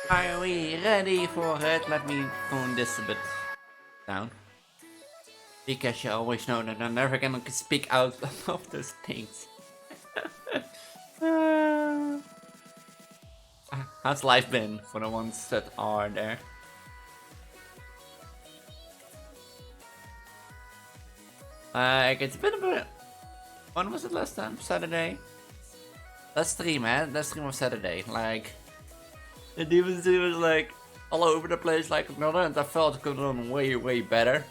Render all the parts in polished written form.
Are we ready for it? Let me tone this a bit down. Because you always know that I'm never gonna speak out of those things. How's life been for the ones that are there? It's been a bit. When was it last time? Saturday? Last stream, man. Last stream was Saturday. Like, the Demon Zoo was like all over the place. Like, on the other hand, I felt it could have done way better.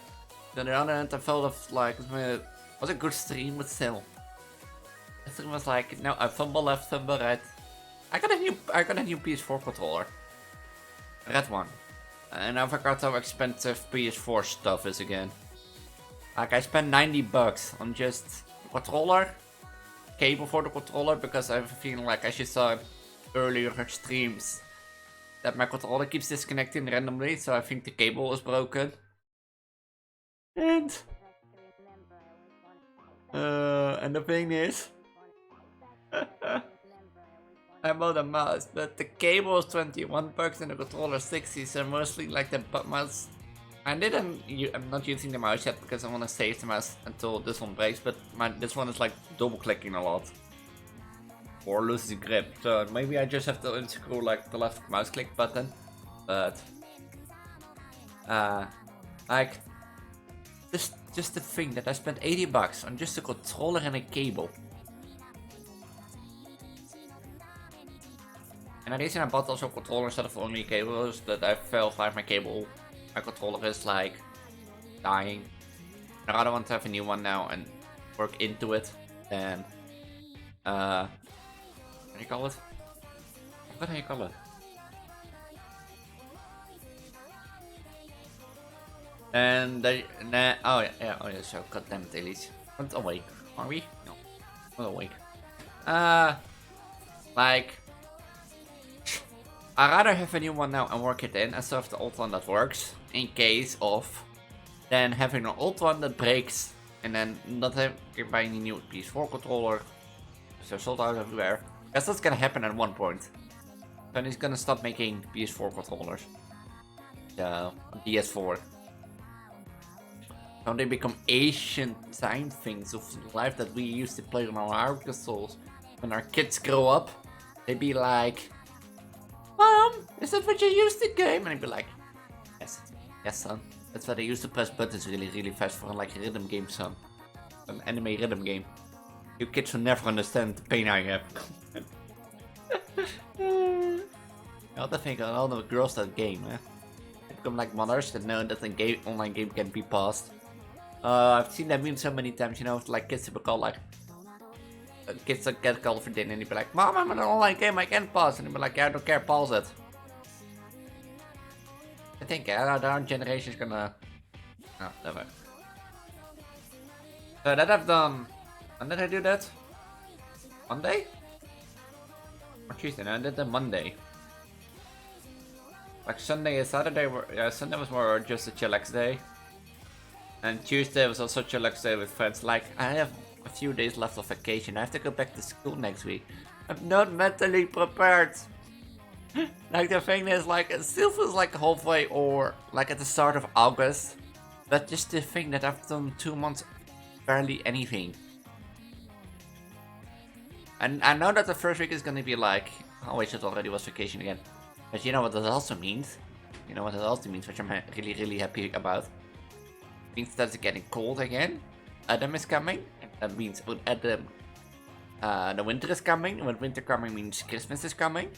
On the other hand, I felt like it was a good stream, but still. The stream was like, no, I fumble left, fumble right. I got a new PS4 controller. Red one. And I forgot how expensive PS4 stuff is again. Like, I spent 90 bucks on just controller, cable for the controller, because I have a feeling like, as you saw earlier streams, that my controller keeps disconnecting randomly, so I think the cable is broken. And the thing is, I bought a mouse, but the cable is 21 bucks and the controller 60, so mostly like the mouse. I'm not using the mouse yet because I want to save the mouse until this one breaks, but this one is like double clicking a lot. Or loses grip, so maybe I just have to unscrew like the left mouse click button. But like just the thing that I spent 80 bucks on just a controller and a cable. And the reason I bought also a controller instead of only a cable is that I felt like my controller is like dying. I rather want to have a new one now and work into it than what do you call it? What do you call it? And oh yeah, so goddamn it, Elis. Not awake, are we? No, not awake. Like, I'd rather have a new one now and work it in instead of the old one that works, in case of then having an old one that breaks and then not buying a new PS4 controller. So sold out everywhere. Guess that's gonna happen at one point. Then he's gonna stop making PS4 controllers. So, PS4. Now they become ancient time things of life that we used to play on our consoles. When our kids grow up, they'd be like, Mom, is that what you used to game? And I'd be like, yes. Yes, son. That's why they used to press buttons really fast for like a rhythm game, son. An anime rhythm game. You kids will never understand the pain I have. I also think all the girls that game, eh? They become like mothers that know that an online game can be paused. I've seen that meme so many times, you know, like kids will call like kids that get called for dinner and they'd be like, Mom, I'm in an online game, I can't pause. And they'd be like, yeah, I don't care, pause it. I think our generation is gonna... Oh, never. So that I've done... When did I do that? Monday? Or Tuesday? No, I did that Monday. Like Sunday and Saturday were... Yeah, Sunday was more just a chillax day. And Tuesday was also a chillax day with friends. Like, I have a few days left of vacation. I have to go back to school next week. I'm not mentally prepared. Like the thing is, like, it still feels like halfway or like at the start of August. But just the thing that I've done 2 months, barely anything. And I know that the first week is gonna be like, oh wait, it already was vacation again. But you know what that also means? You know what that also means, which I'm really happy about? It means that it's getting cold again. Autumn is coming. That means with Autumn, the winter is coming. When winter coming means Christmas is coming.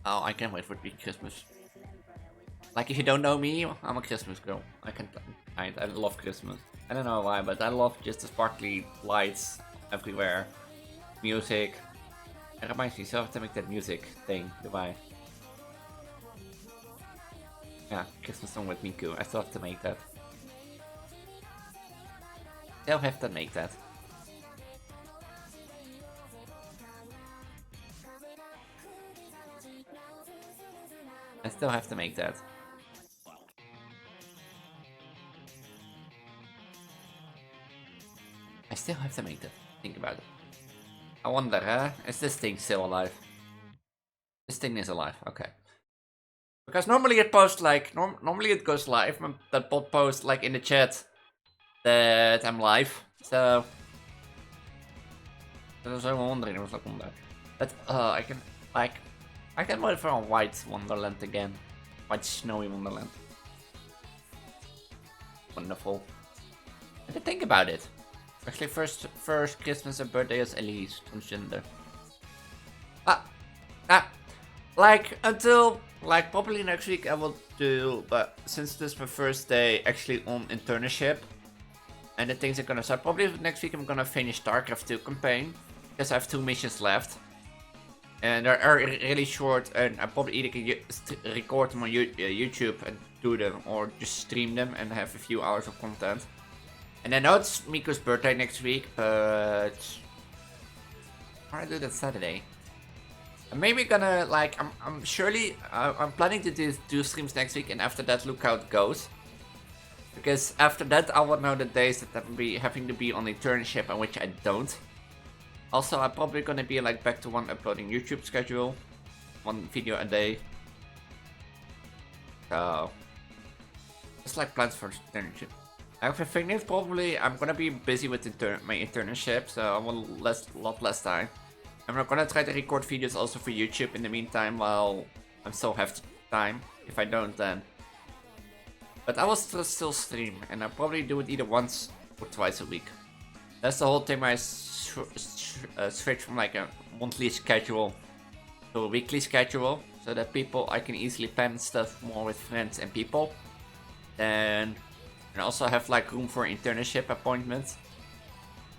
Oh, I can't wait for it to be Christmas. Like, if you don't know me, I'm a Christmas girl. I love Christmas. I don't know why, but I love just the sparkly lights everywhere. Music. It reminds me, so I have to make that music thing, do I? Yeah, Christmas song with Miku. I still have to make that. Still have to make that. I still have to make that. I still have to make that. Think about it. I wonder, is this thing still alive? This thing is alive, okay. Because normally it posts like, normally it goes live, and that bot posts like in the chat that I'm live, so... I was wondering, I was like, but I can wait for a white Wonderland again. White snowy Wonderland. Wonderful. And to think about it. Actually, first Christmas and birthday is Elis, transgender. Like, until, like, probably next week I will do, but since this is my first day actually on internship, and the things are gonna start, probably next week I'm gonna finish StarCraft 2 campaign, because I have 2 missions left. And they're really short, and I probably either can record them on YouTube and do them, or just stream them and have a few hours of content. And I know it's Miko's birthday next week, but... I do that Saturday. I'm maybe gonna, like, I'm planning to do streams next week, and after that, look how it goes. Because after that, I will know the days that I'm having to be on internship and which I don't. Also, I'm probably gonna be, like, back to one uploading YouTube schedule. 1 video a day. So... It's like plans for internship. I have a thing is probably I'm gonna be busy with my internship, so I want a lot less time. I'm not gonna try to record videos also for YouTube in the meantime while I still have time. If I don't, then. But I will still stream, and I'll probably do it either once or twice a week. That's the whole thing. I switch from like a monthly schedule to a weekly schedule, so that I can easily plan stuff more with friends and people. And also have like room for internship appointments.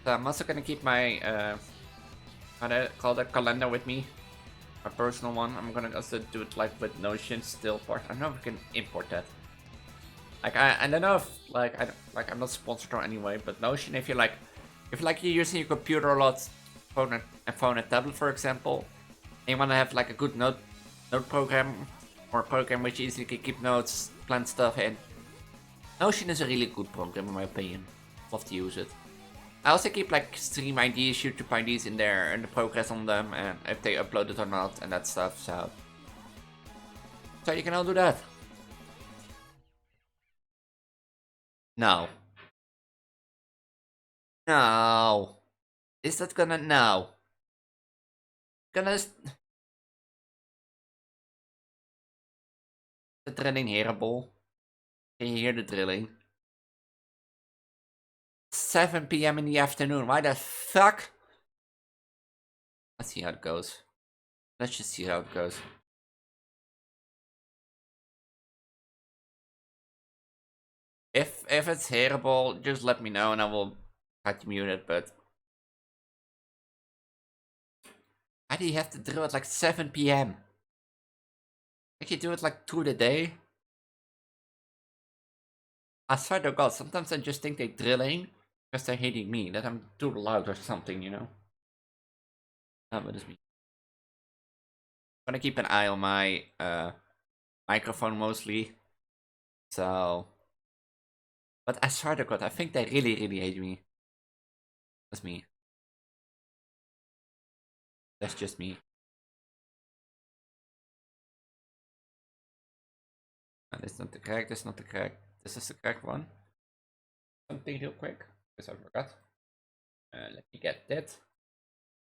So I'm also gonna keep my how do I call that, calendar with me, my personal one. I'm gonna also do it like with Notion still part. I don't know if we can import that. Like I don't know if I'm not sponsored or anyway, but Notion, if you're using your computer a lot, phone and tablet for example, and you wanna have like a good note program or a program which easily can keep notes, plan stuff in. Notion is a really good program in my opinion. Love to use it. I also keep like stream IDs, YouTube IDs in there and the progress on them and if they upload it or not and that stuff, so you can all do that. No. No. Is that gonna... No. Gonna... The drilling hearable. Can you hear the drilling? 7 PM in the afternoon. Why the fuck? Let's see how it goes. Let's just see how it goes. If it's hearable, just let me know and I will try to mute it, but... Why do you have to drill at like 7 PM? Can't you do it like through the day? I swear to God, sometimes I just think they're drilling because they're hating me, that I'm too loud or something, you know? But it's me. I'm gonna keep an eye on my microphone mostly. So... But I swear to God, I think they really hate me. That's me. That's just me. This is not the correct, this is not the correct. This is the correct one. Something real quick, because I forgot. Let me get that.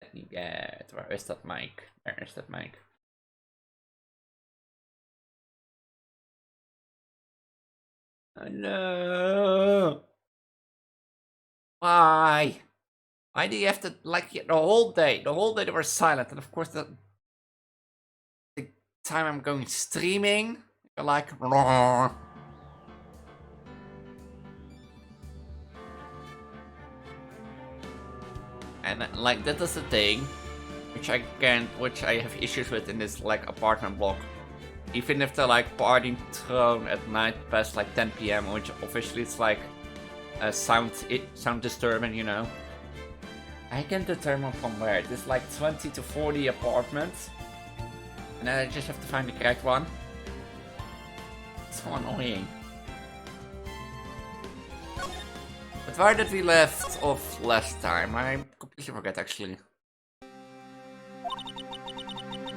Let me get... Where is that mic? Where is that mic? Oh no! Why? Why do you have to, like, the whole day? The whole day they were silent, and of course the time I'm going streaming, you're like... And like, that is the thing, which I have issues with in this, like, apartment block. Even if they're, like, partying thrown at night past, like, 10 PM, which officially it's, like, sound disturbing, you know? I can determine from where. There's, like, 20 to 40 apartments. And then I just have to find the correct one. It's so annoying. But where did we left off last time? I completely forget, actually.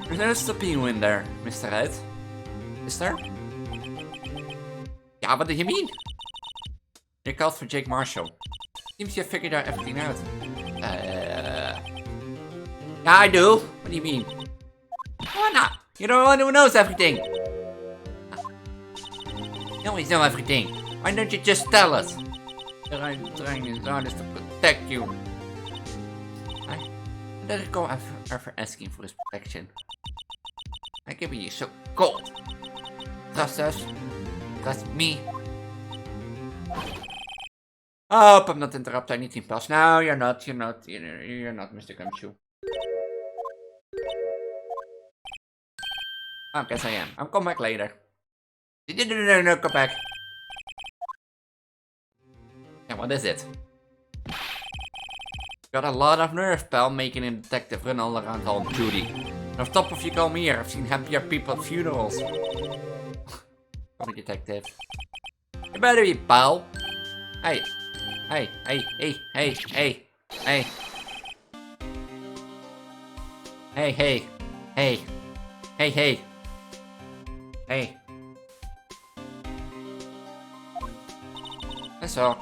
There's no stopping in there, Mr. Wright. Is there? Yeah, what do you mean? You called for Jake Marshall. Seems you figured out everything out. Yeah, I do. What do you mean? Why not? You're the one who knows everything. You always know everything. Why don't you just tell us? I'm trying his hardest to protect you. I didn't go ever asking for his protection. I can be so cold. Trust us. Trust me. I hope I'm not interrupting anything else. No, you're not. You're not, Mr. Gumshoe. I guess I am. I'll come back later. No, come back. Yeah, what is it? Got a lot of nerve, pal, making a detective run all around home duty. On top of you come here, I've seen happier people at funerals. Call me detective. You better be, pal. Hey. Hey. Hey. That's all.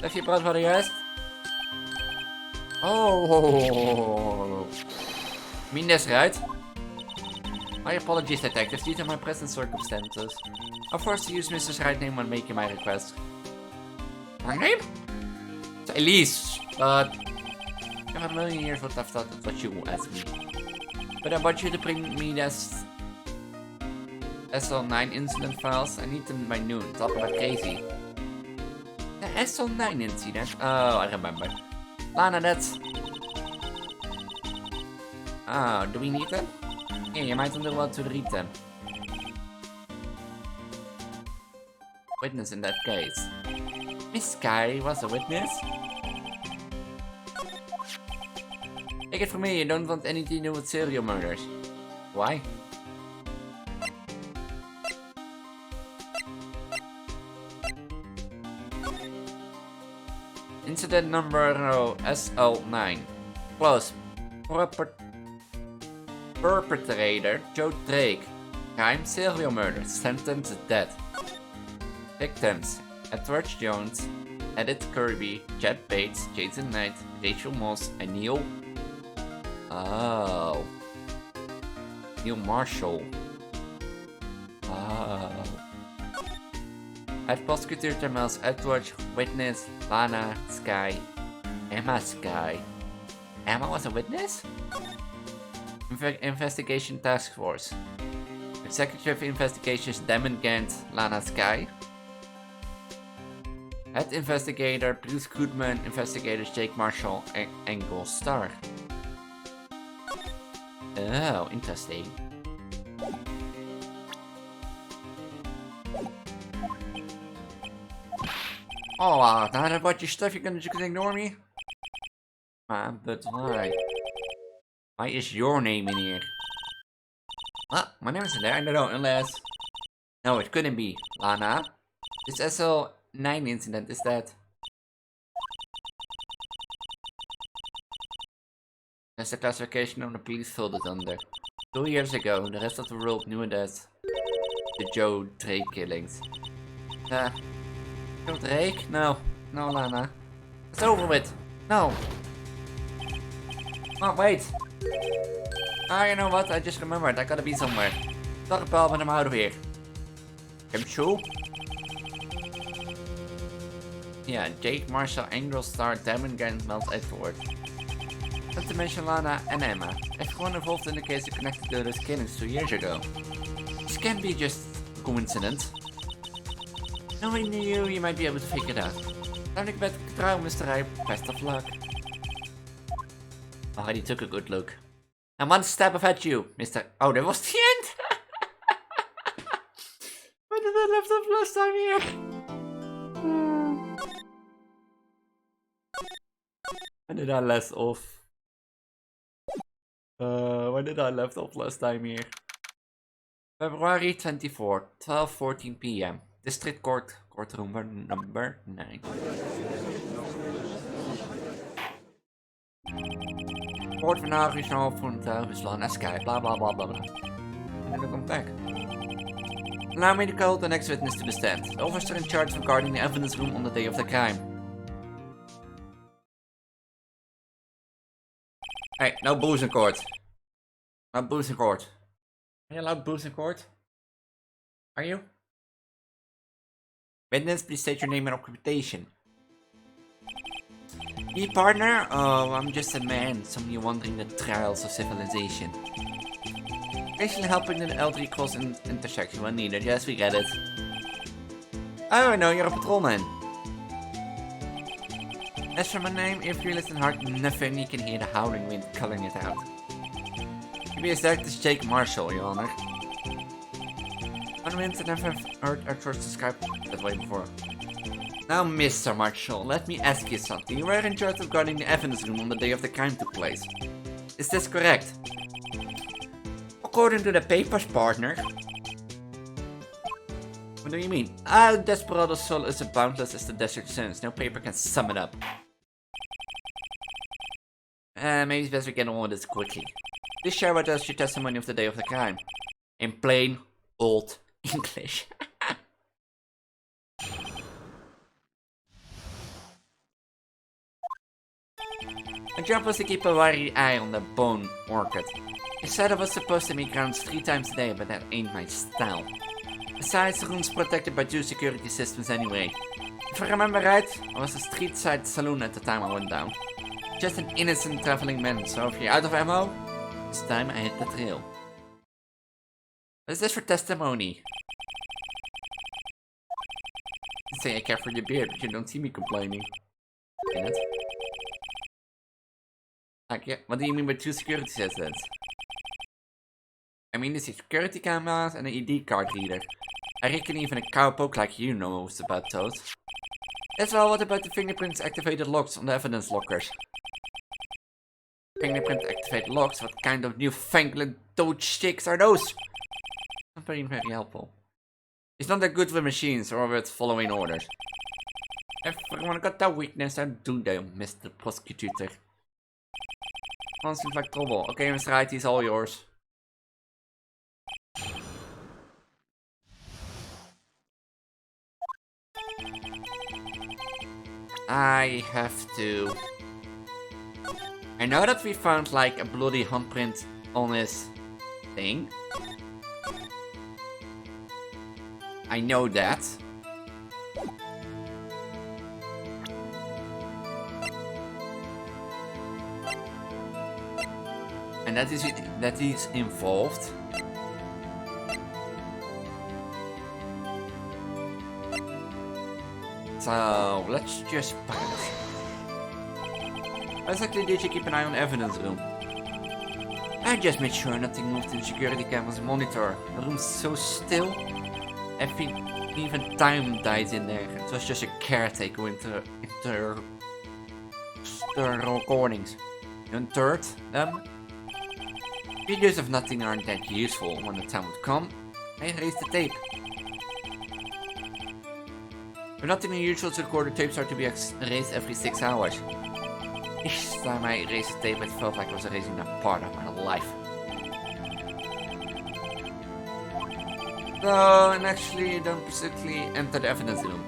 Have je brood voor de rest? Oh. Mean this, right? My apologies, detective. These are my present circumstances. I'm forced to use Mrs. Wright's name when making my request. Her name? It's Elis, but... I have a million years what I've thought of what you asked me. But I want you to bring me this... SL9 incident files. I need them by noon. Talk about crazy. The SL9 incident? Oh, I remember. Lana, that's... Oh, do we need them? Yeah, you might want to read them. Witness in that case. Miss Sky was a witness? Take it from me, you don't want anything to do with serial murders. Why? Incident number SL9. Close. Perpetrator Joe Drake. Crime serial murder. Sentence death. Victims: Edward Jones, Edith Kirby, Chad Bates, Jason Knight, Rachel Moss, and Neil. Oh. Neil Marshall. Oh. Head prosecutor Jamel's Edward, witness, Lana, Sky, Emma, Sky. Emma was a witness? Investigation Task Force. Executive Investigations Damon Gant, Lana, Sky. Head Investigator Bruce Goodman, Investigators Jake Marshall, and Engel Star. Oh, interesting. Oh, now that I've got your stuff, you're gonna just ignore me? But why? Why is your name in here? Ah, my name isn't there, I don't know, unless... No, it couldn't be. Lana? This SL9 incident, is that... That's the classification of the police filled it under. 2 years ago, the rest of the world knew it as... the Joe Drake killings. Joe Drake? No. No, Lana. It's over with. No. Oh, wait. Ah, you know what? I just remembered. I gotta be somewhere. Talk about when I'm out of here. I'm sure. Yeah, Jake, Marshall, Angel, Star, Damon, Gant, Melt, Edward. Not to mention Lana and Emma. Everyone involved in the case is connected to those killings 2 years ago. This can't be just a coincidence. Knowing you might be able to figure it out. Time to get back to the trial, Mr. Ripe. Best of luck. Already took a good look. And one step ahead you, Mr. Oh, that was the end! Why did I left off last time here? When did I left off? When did I left off last time here? February 24, 12:14 PM. District Court, courtroom number 9. Court vandaag is al van Rusland en Sky, blah blah blah blah blah. And then come back. Allow me to call the next witness to the stand. The officer in charge of guarding the evidence room on the day of the crime. Hey, no booze in court. No booze in court. Are you allowed booze in court? Are you? Witness, please state your name and occupation. Me, partner? Oh, I'm just a man, somebody wandering the trials of civilization. Occasionally helping an elderly cross an intersection when needed. Yes, we get it. Oh, I know, you're a patrolman. As for my name, if you listen hard enough, you can hear the howling wind calling it out. Maybe it's that is Jake Marshall, Your Honor. One incident I've heard our source describe that way before. Now, Mr. Marshall, let me ask you something. You were in charge of guarding the evidence room on the day of the crime took place. Is this correct? According to the papers, partner. What do you mean? Desperado's soul is as boundless as the desert sands. No paper can sum it up. Maybe it's best we get on with this quickly. Please share with us your testimony of the day of the crime. In plain, old English. My job was to keep a wary eye on the bone market. They said I was supposed to make rounds 3 times a day, but that ain't my style. Besides, the room's protected by 2 security systems anyway. If I remember right, I was a street-side saloon at the time I went down. Just an innocent traveling man, so if you're out of ammo, it's time I hit the trail. What is this for testimony? You say I care for your beard, but you don't see me complaining. Ain't it? Like, yeah, what do you mean by 2 security systems? I mean, there's security cameras and an ID card reader. I reckon even a cowpoke like you knows about those. As well, what about the fingerprints activated locks on the evidence lockers? Fingerprint activated locks? What kind of newfangled toad sticks are those? Not very helpful. It's not that good with machines or with following orders. If everyone got that weakness, I'll do them, Mr. Prosecutor. One seems like trouble. Okay, Mr. Wright, he's all yours. I have to... I know that we found like a bloody handprint on his thing. I know that. And that is involved. So let's just pause. How exactly did you keep an eye on the evidence room? I just made sure nothing moved in the security camera's monitor. The room's so still. I think even time died in there. It was just a caretaker with the recordings. You entered them? Videos of nothing aren't that useful. When the time would come, I erased the tape. But nothing unusual to record, the tapes are to be erased every 6 hours. Each time I erased the tape, it felt like I was erasing a part of my life. So, and actually, you don't specifically enter the evidence room.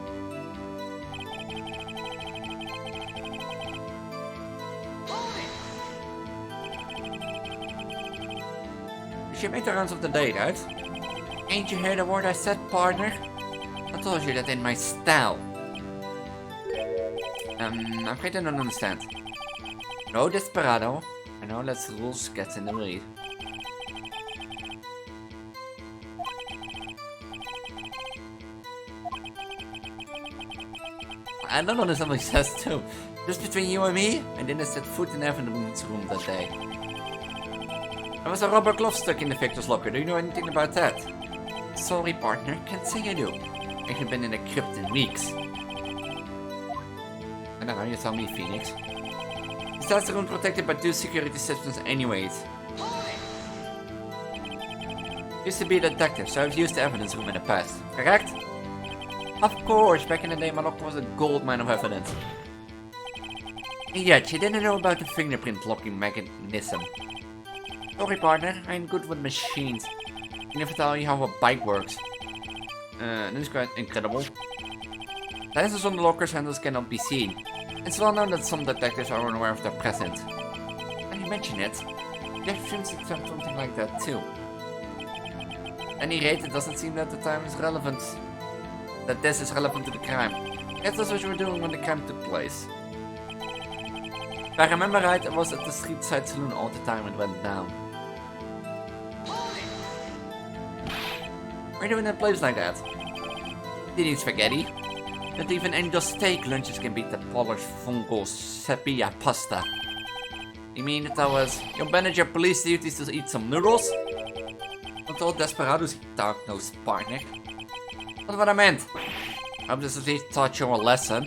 You should make the rounds of the day, right? Ain't you heard the word I said, partner? I told you that in my style. I'm afraid I don't understand. No desperado. I know that's the rules gets in the way. I don't understand what he says too. Just between you and me, I didn't set foot in the evidence room that day. There was a rubber glove stuck in the victor's locker. Do you know anything about that? Sorry, partner. Can't say I do. I haven't been in the crypt in weeks. I don't know, you tell me, Phoenix. Besides, the room protected by 2 security systems anyways. Used to be a detective, so I've used the evidence room in the past, correct? Of course, back in the day my locker was a goldmine of evidence. And yet, you didn't know about the fingerprint locking mechanism. Sorry, partner, I ain't good with machines. I can never tell you how a bike works. This is quite incredible. Lenses on the locker's handles cannot be seen. It's well known that some detectives are unaware of their presence. When you mention it, Jeff Sims did something like that too. At any rate, it doesn't seem that the time is relevant. That this is relevant to the crime. Yes, that's what you were doing when the crime took place. If I remember right, I was at the street side saloon all the time when it went down. Why are you doing in a place like that? Did you eat spaghetti? Not even any of steak lunches can beat the polished fungal sepia pasta. You mean that I was your manager police duties to eat some noodles? Not all desperados eat dark-nosed, partner. That's what I meant. I hope this at least taught you a lesson.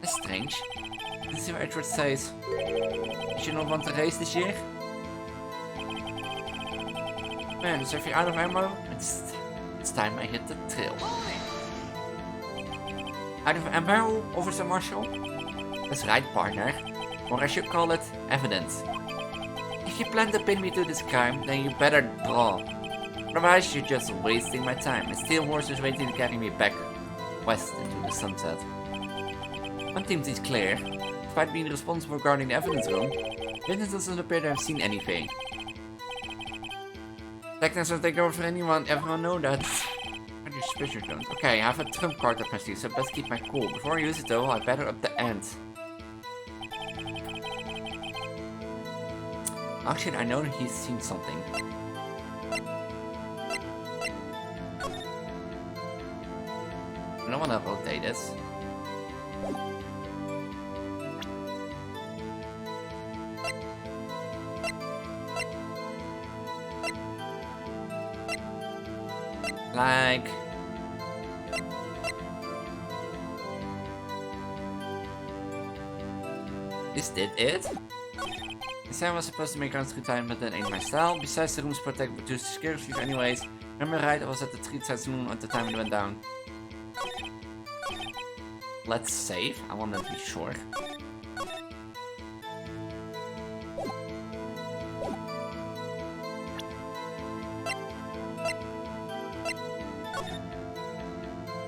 That's strange. This is what Edward says. Did you not want to race this year? Man, so if you're out of ammo, it's time I hit the trail. Out of ammo, Officer Marshall? That's right, partner. Or I should call it evidence. If you plan to pin me to this crime, then you better draw. Otherwise, you're just wasting my time. And steel horse is waiting to carry me back west into the sunset. One thing is clear. Despite being responsible regarding the evidence room, witnesses doesn't appear to have seen anything. Technics will take over for anyone. Everyone know that. What are suspicious don't? Okay, I have a trump card up my sleeve, so best keep my cool. Before I use it though, I better up the ante. Actually, I know that he's seen something. I don't want to rotate this. Like... Is that it? This time I was supposed to make around 3 times, but that ain't my style. Besides, the room's protected by 2 security anyways. Remember right, I was at the street side saloon at the time it went down. Let's save. I want to be sure.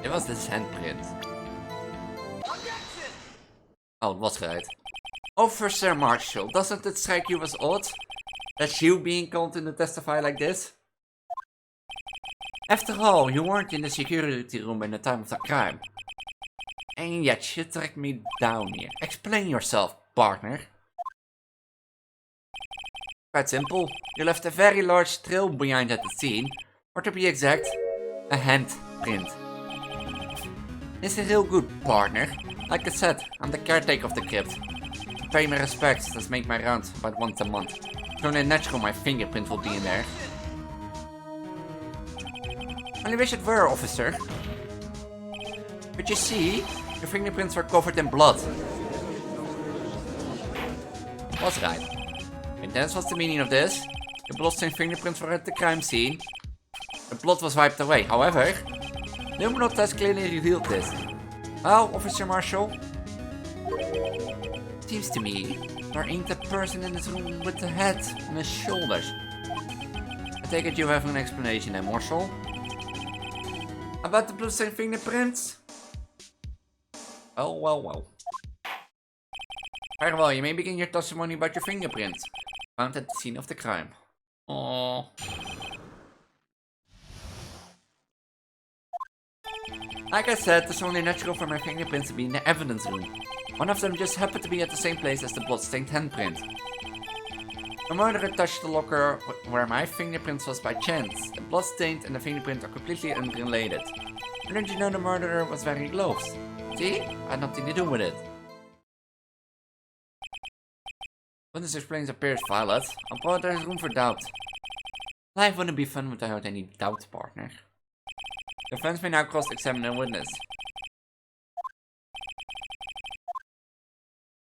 It was this handprint. Oh, it was right. Officer Marshall, doesn't it strike you as odd? That you being called in to testify like this? After all, you weren't in the security room in the time of the crime. And yet you tracked me down here. Explain yourself, partner. Quite simple. You left a very large trail behind at the scene. Or to be exact, a handprint. This is real good, partner. Like I said, I'm the caretaker of the crypt. Pay my respects, let's make my rounds about once a month. It's only natural my fingerprint will be in there. Only wish it were, officer. But you see, your fingerprints were covered in blood. Was right. And that's what's the meaning of this. The bloodstained fingerprints were at the crime scene. The blood was wiped away. However, the criminal test clearly revealed this. Well, Officer Marshall, seems to me there ain't a person in this room with the head on his shoulders. I take it you have an explanation then, Marshall? About the bloodstained fingerprints? Well. Very well, you may begin your testimony about your fingerprints. Found at the scene of the crime. Aww. Like I said, it's only natural for my fingerprints to be in the evidence room. One of them just happened to be at the same place as the bloodstained handprint. The murderer touched the locker where my fingerprints was by chance. The bloodstained and the fingerprint are completely unrelated. And don't you know the murderer was wearing gloves? See? I had nothing to do with it. When this explains appears Violet, but there is room for doubt. Life wouldn't be fun without any doubt, partner. The defense may now cross-examine a witness.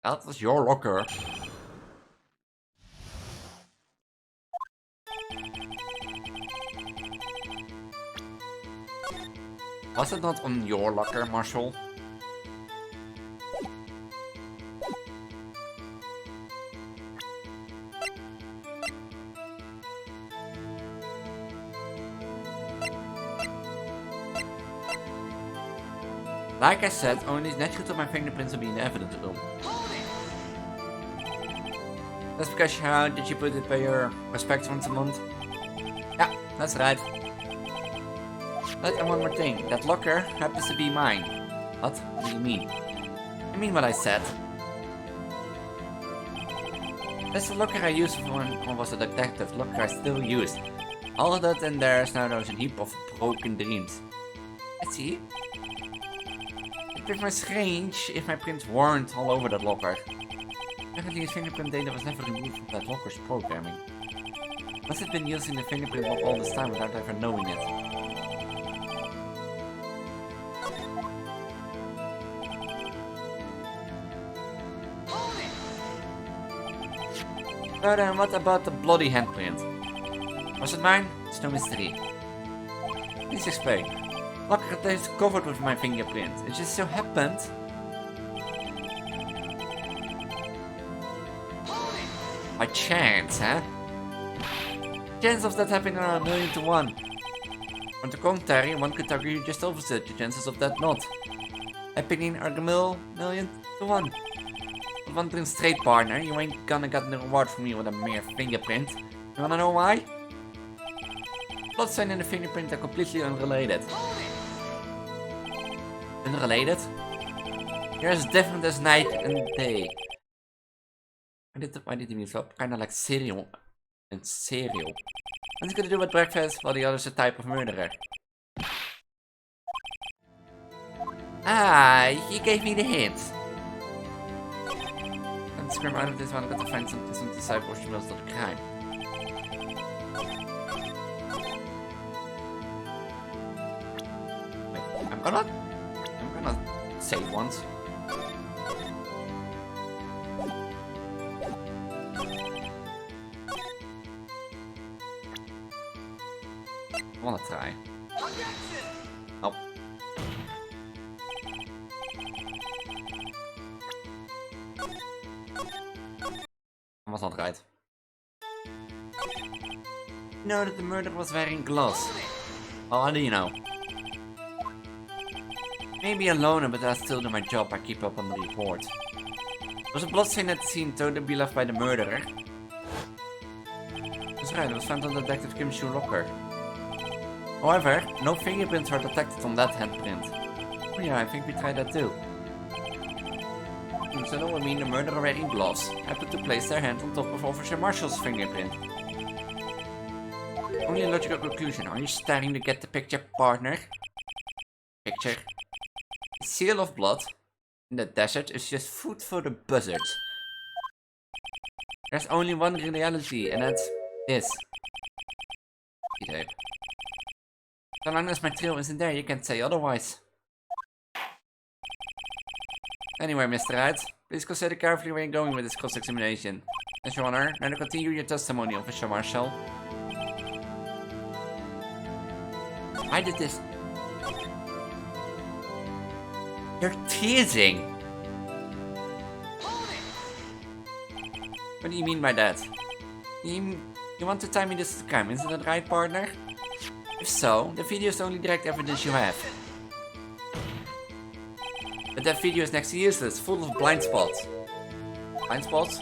That was your locker. Was it not on your locker, Marshall? Like I said, only it's natural to my fingerprints to be in the evidence room. That's because how did you put it by your respect once a month? Yeah, that's right. But and one more thing, that locker happens to be mine. What do you mean? I mean what I said. That's the locker I used when I was a detective, locker I still use. All of that in there is now there's a heap of broken dreams. I see. It would be strange if my prints weren't all over that locker. Apparently his fingerprint data was never removed from that locker's programming. Must have been using the fingerprint lock all this time without ever knowing it. So then, what about the bloody handprint? Was it mine? It's no mystery. Please explain. Locker is covered with my fingerprint. It just so happened. By chance, huh? Chance of that happening are 1,000,000 to 1. On the contrary, one could argue just opposite. The chances of that not happening are 1,000,000 to 1. But one thing straight, partner, you ain't gonna get the reward from me with a mere fingerprint. You wanna know why? Bloodstain and the fingerprint are completely unrelated. Unrelated? They're as different as night and day. Why did he move up? Kinda like cereal. And cereal. What's he gonna do with breakfast while the other's a type of murderer? Ah, he gave me the hint. Let's scream out of this one, I gotta find some decipher what she was of the crime. Wait, I'm gonna save once. I wanna try. Nope. I was not right. You know that the murderer was wearing gloves. Oh, how do you know? Maybe a loner, but I still do my job. I keep up on the report. There was a bloodstain at the scene thought to be left by the murderer. That's right, it was found on Detective Kim's shoe locker. However, no fingerprints are detected on that handprint. Oh yeah, I think we tried that too. So that would mean the murderer wearing gloves happened to place their hand on top of Officer Marshall's fingerprint. Only a logical conclusion. Are you starting to get the picture, partner? Picture. The seal of blood in the desert is just food for the buzzards. There's only one reality, and that's this. So long as my trail isn't there, you can't say otherwise. Anyway, Mr. Wright, please consider carefully where you're going with this cross-examination. As your honor, now to continue your testimony, Officer Marshall. I did this. You're teasing. What do you mean by that? You want to tie me this to crime, isn't that right, partner? If so, the video is the only direct evidence you have. But that video is next to useless, full of blind spots. Blind spots?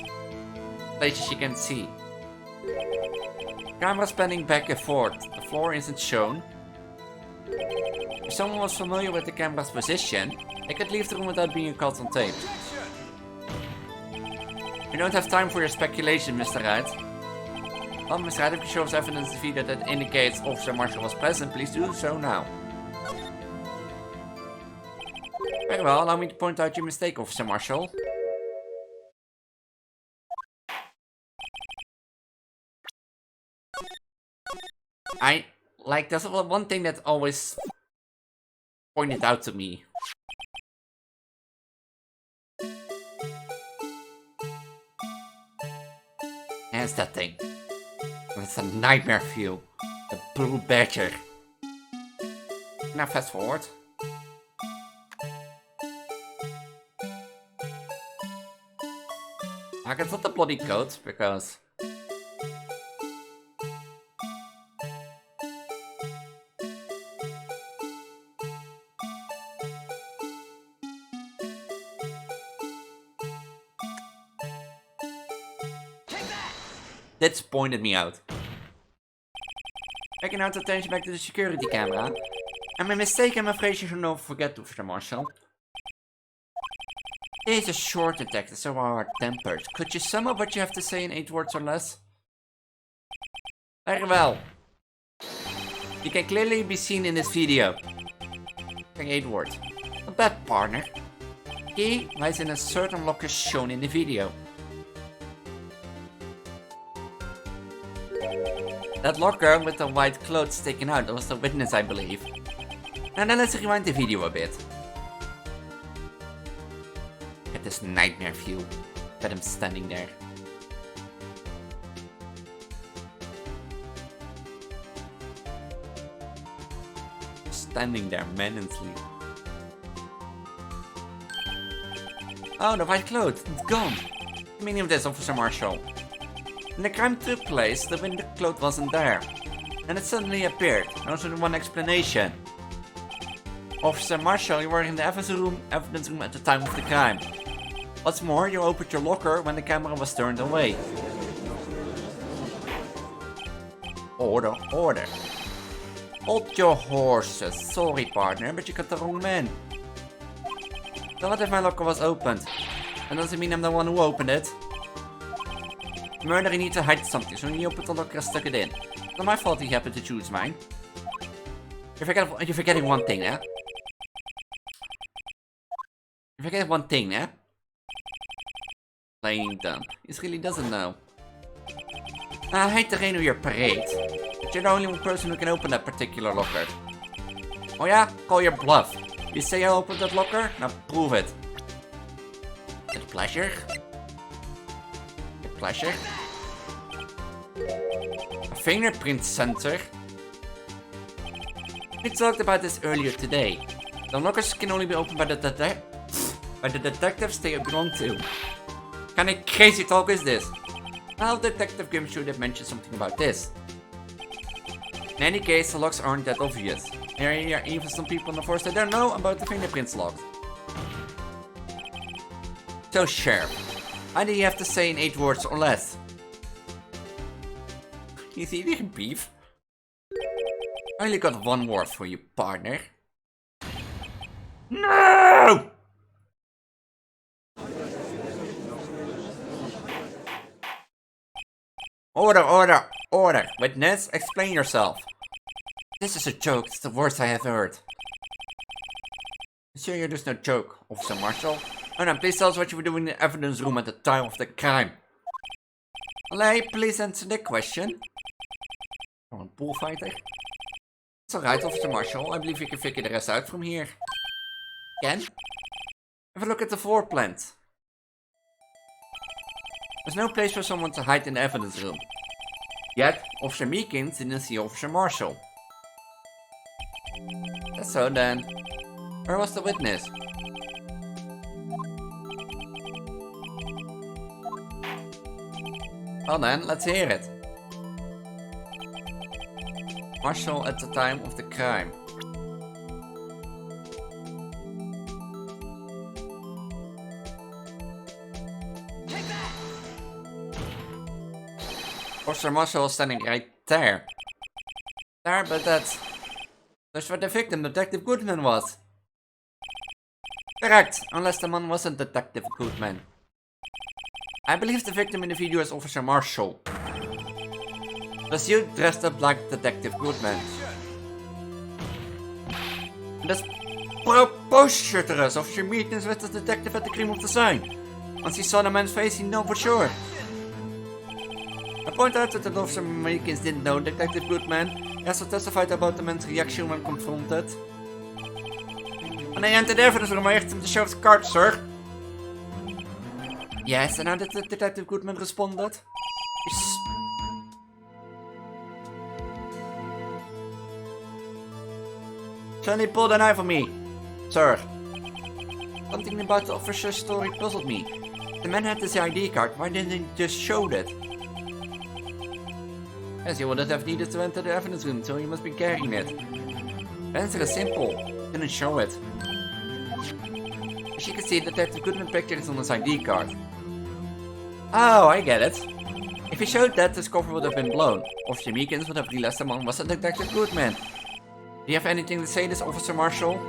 Places you can't see. Camera's panning back and forth. The floor isn't shown. If someone was familiar with the camera's position, they could leave the room without being caught on tape. We don't have time for your speculation, Mr. Wright. Well, Mr. Wright, if you show us evidence in the video that indicates Officer Marshall was present, please do so now. Very well, allow me to point out your mistake, Officer Marshall. There's one thing that always pointed out to me. And it's that thing. It's a nightmare view. The blue badger. Now fast forward. It's not the bloody code, because... That's pointed me out. Taking out attention back to the security camera. And my mistake, I'm afraid you should not forget, Officer Marshall. He's a short detective, so hard-tempered. Could you sum up what you have to say in 8 words or less? Very well. You can clearly be seen in this video. In 8 words. Not bad, partner. Key lies in a certain locker shown in the video. That locker with the white clothes taken out, that was the witness, I believe. And then let's rewind the video a bit. At this nightmare view. That I'm standing there. Standing there menacingly. Oh, the white clothes, it's gone. The meaning of this, Officer Marshall. When the crime took place, the winter cloth wasn't there. And it suddenly appeared. There was only one explanation. Officer Marshall, you were in the evidence room at the time of the crime. What's more, you opened your locker when the camera was turned away. Order, order. Hold your horses. Sorry, partner, but you got the wrong man. So what if my locker was opened? That doesn't mean I'm the one who opened it. The murderer needs to hide something, so when he opened the locker and stuck it in. It's not my fault he happened to choose mine. You're forgetting one thing, eh? You're forgetting one thing, eh? Playing dumb. He really doesn't know. I hate to rain on your parade, but you're the only one person who can open that particular locker. Oh yeah? Call your bluff. You say I opened that locker? Now prove it. With pleasure? With pleasure? A fingerprint sensor? We talked about this earlier today. The lockers can only be opened by the detectives they belong to. What kind of crazy talk is this? How detective game should have mentioned something about this? In any case, the locks aren't that obvious. There are even some people in the force that don't know about the fingerprints logs. So Sheriff, how do you have to say in 8 words or less? He's eating beef? I only got one word for you, partner. No! Order. Witness, explain yourself. This is a joke. It's the worst I have heard. Sure, there's no joke, Officer Marshall. Oh no, please tell us what you were doing in the evidence room at the time of the crime. Allee, please answer the question. Oh, a bullfighter. It's alright, Officer Marshall. I believe you can figure the rest out from here. Again? Have a look at the floor plan. There's no place for someone to hide in the evidence room. Yet, Officer Meekins didn't see Officer Marshall. So then, where was the witness? Well then, let's hear it. Marshall at the time of the crime. Officer Marshall was standing right there. But that's where the victim, Detective Goodman, was. Correct, unless the man wasn't Detective Goodman. I believe the victim in the video is Officer Marshall. Was you dressed up like Detective Goodman? That's preposterous. Officer Meekins was the detective at the crime of the scene. Once he saw the man's face, he knew for sure. I point out that Officer Meekins didn't know Detective Goodman. He also testified about the man's reaction when confronted. When I entered the evidence room, I asked him to show his card, sir. Yes, and how did Detective Goodman responded? Suddenly pulled a knife on me, sir. Something about the officer's story puzzled me. The man had his ID card, why didn't he just show it? Yes, he wouldn't have needed to enter the evidence room, so he must be carrying it. The answer is simple. He didn't show it. As you can see, Detective Goodman picture is on his ID card. Oh, I get it. If he showed that, his cover would have been blown. Officer Meekins would have realized the man wasn't Detective Goodman. Do you have anything to say, this Officer Marshall?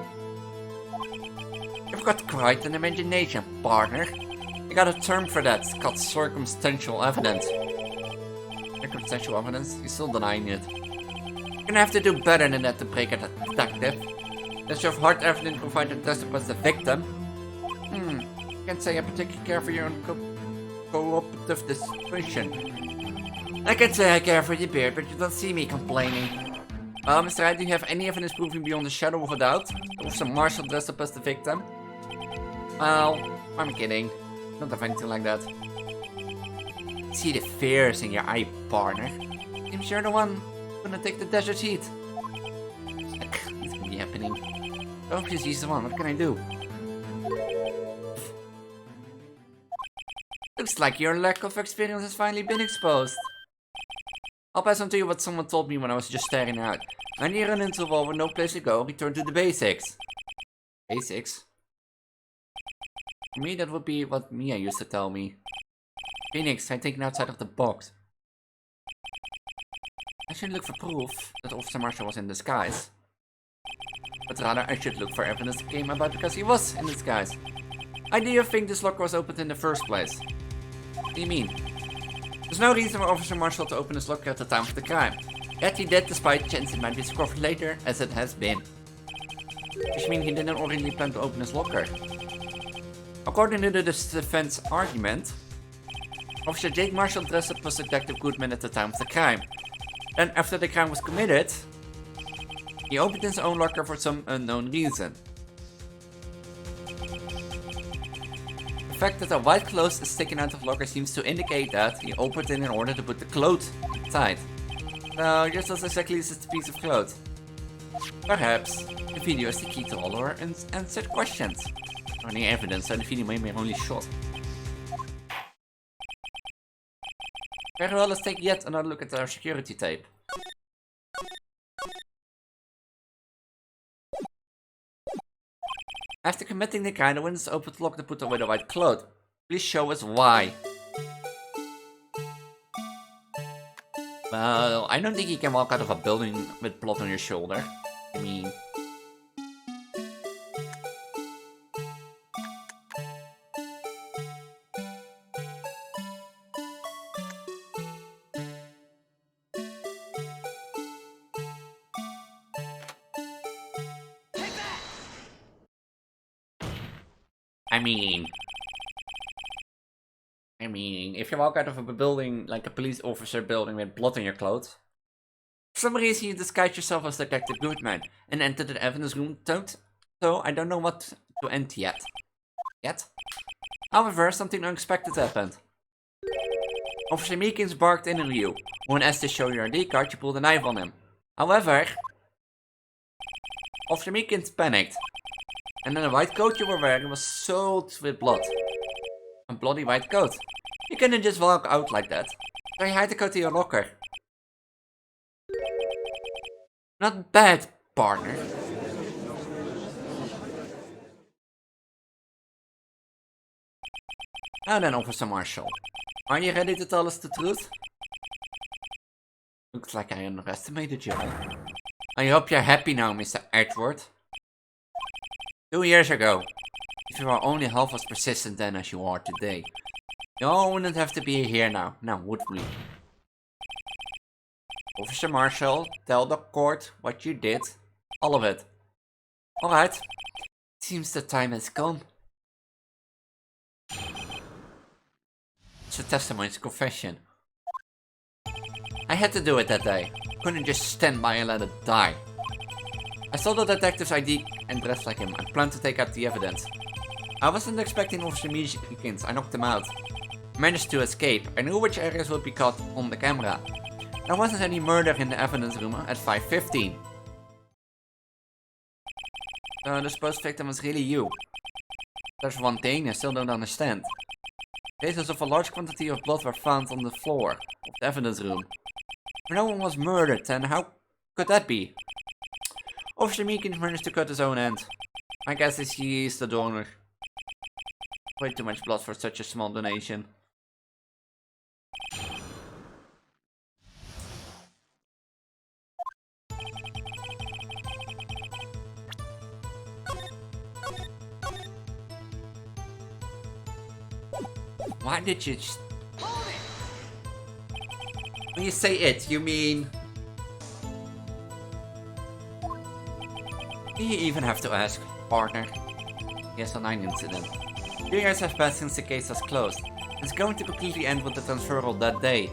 You've got quite an imagination, partner. I got a term for that. It's called circumstantial evidence. Circumstantial evidence? You're still denying it. You're gonna have to do better than that to break a detective. Does you have hard evidence provided dressed up as the victim? Can't say I particularly care for your own cooperative discretion. I can say I care for your beard, but you don't see me complaining. Mr. Wright, do you have any evidence proving beyond the shadow of a doubt? Officer Marshall dressed up as the victim? Well, I'm kidding. Don't have anything like that. See the fears in your eye, partner. Seems you're the one gonna take the desert heat. This can be happening. Obviously he's the one, what can I do? Looks like your lack of experience has finally been exposed. I'll pass on to you what someone told me when I was just staring out. When you run into a wall with no place to go, return to the basics. Basics? For me, that would be what Mia used to tell me. Phoenix, I'm thinking outside of the box. I should look for proof that Officer Marshall was in disguise. But rather, I should look for evidence that came about because he was in disguise. Why do you think this locker was opened in the first place? What do you mean? There's no reason for Officer Marshall to open his locker at the time of the crime. Yet he did, despite chance it might be discovered later, as it has been. Which means he didn't originally plan to open his locker. According to the defense argument, Officer Jake Marshall dressed up as Detective Goodman at the time of the crime. Then, after the crime was committed, he opened his own locker for some unknown reason. The fact that a white cloth is sticking out of the locker seems to indicate that he opened it in order to put the cloth inside. No, just as exactly as it's a piece of cloth. Perhaps the video is the key to all our unanswered questions. Any evidence that the video may be only shot. Very well, let's take yet another look at our security tape. After committing the crime, the witness opened the lock to put away the white cloth. Please show us why. Well, I don't think you can walk out of a building with blood on your shoulder. I mean... I mean, if you walk out of a building, like a police officer building with blood on your clothes, for some reason you disguise yourself as Detective Goodman and enter the evidence room, so I don't know what to end yet. However, something unexpected happened. Officer Meekins barked in on you. When asked to show your ID card, you pulled a knife on him. However, Officer Meekins panicked, and then the white coat you were wearing was soaked with blood. A bloody white coat. You couldn't just walk out like that. So you had to go to your locker. Not bad, partner. Now then, Officer Marshall. Are you ready to tell us the truth? Looks like I underestimated you. I hope you're happy now, Mr. Edward. 2 years ago, if you were only half as persistent then as you are today, you all wouldn't have to be here now would we? Officer Marshall, tell the court what you did. All of it. Alright. Seems the time has come. It's a testimony, it's a confession. I had to do it that day. Couldn't just stand by and let it die. I saw the detective's ID and dressed like him. I planned to take out the evidence. I wasn't expecting Officer Meekins. I knocked him out. I managed to escape. I knew which areas would be caught on the camera. There wasn't any murder in the evidence room at 5:15. So the supposed victim was really you. There's one thing I still don't understand. Traces of a large quantity of blood were found on the floor of the evidence room. But no one was murdered, and how could that be? Officer Meekins managed to cut his own hand. My guess is he is the donor. Way too much blood for such a small donation. Why did you just... When you say it, you mean... Do you even have to ask, partner? Yes, a 9 incident. 2 years have passed since the case was closed. It's going to completely end with the transferal that day.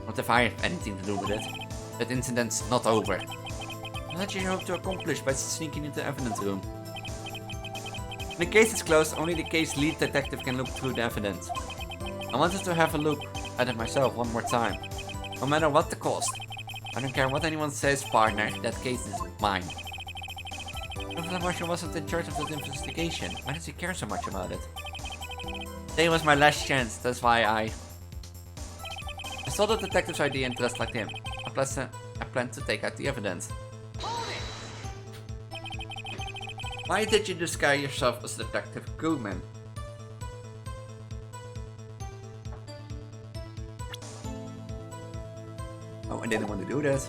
What if I have anything to do with it? That incident's not over. What did you hope to accomplish by sneaking into the evidence room? When the case is closed, only the case lead detective can look through the evidence. I wanted to have a look at it myself one more time. No matter what the cost. I don't care what anyone says, partner, that case is mine. Officer Marshall wasn't in charge of that investigation. Why does he care so much about it? Today was my last chance, that's why I saw the detective's ID and dressed like him. I planned to take out the evidence. Why did you disguise yourself as Detective Goodman? Oh, I didn't want to do that.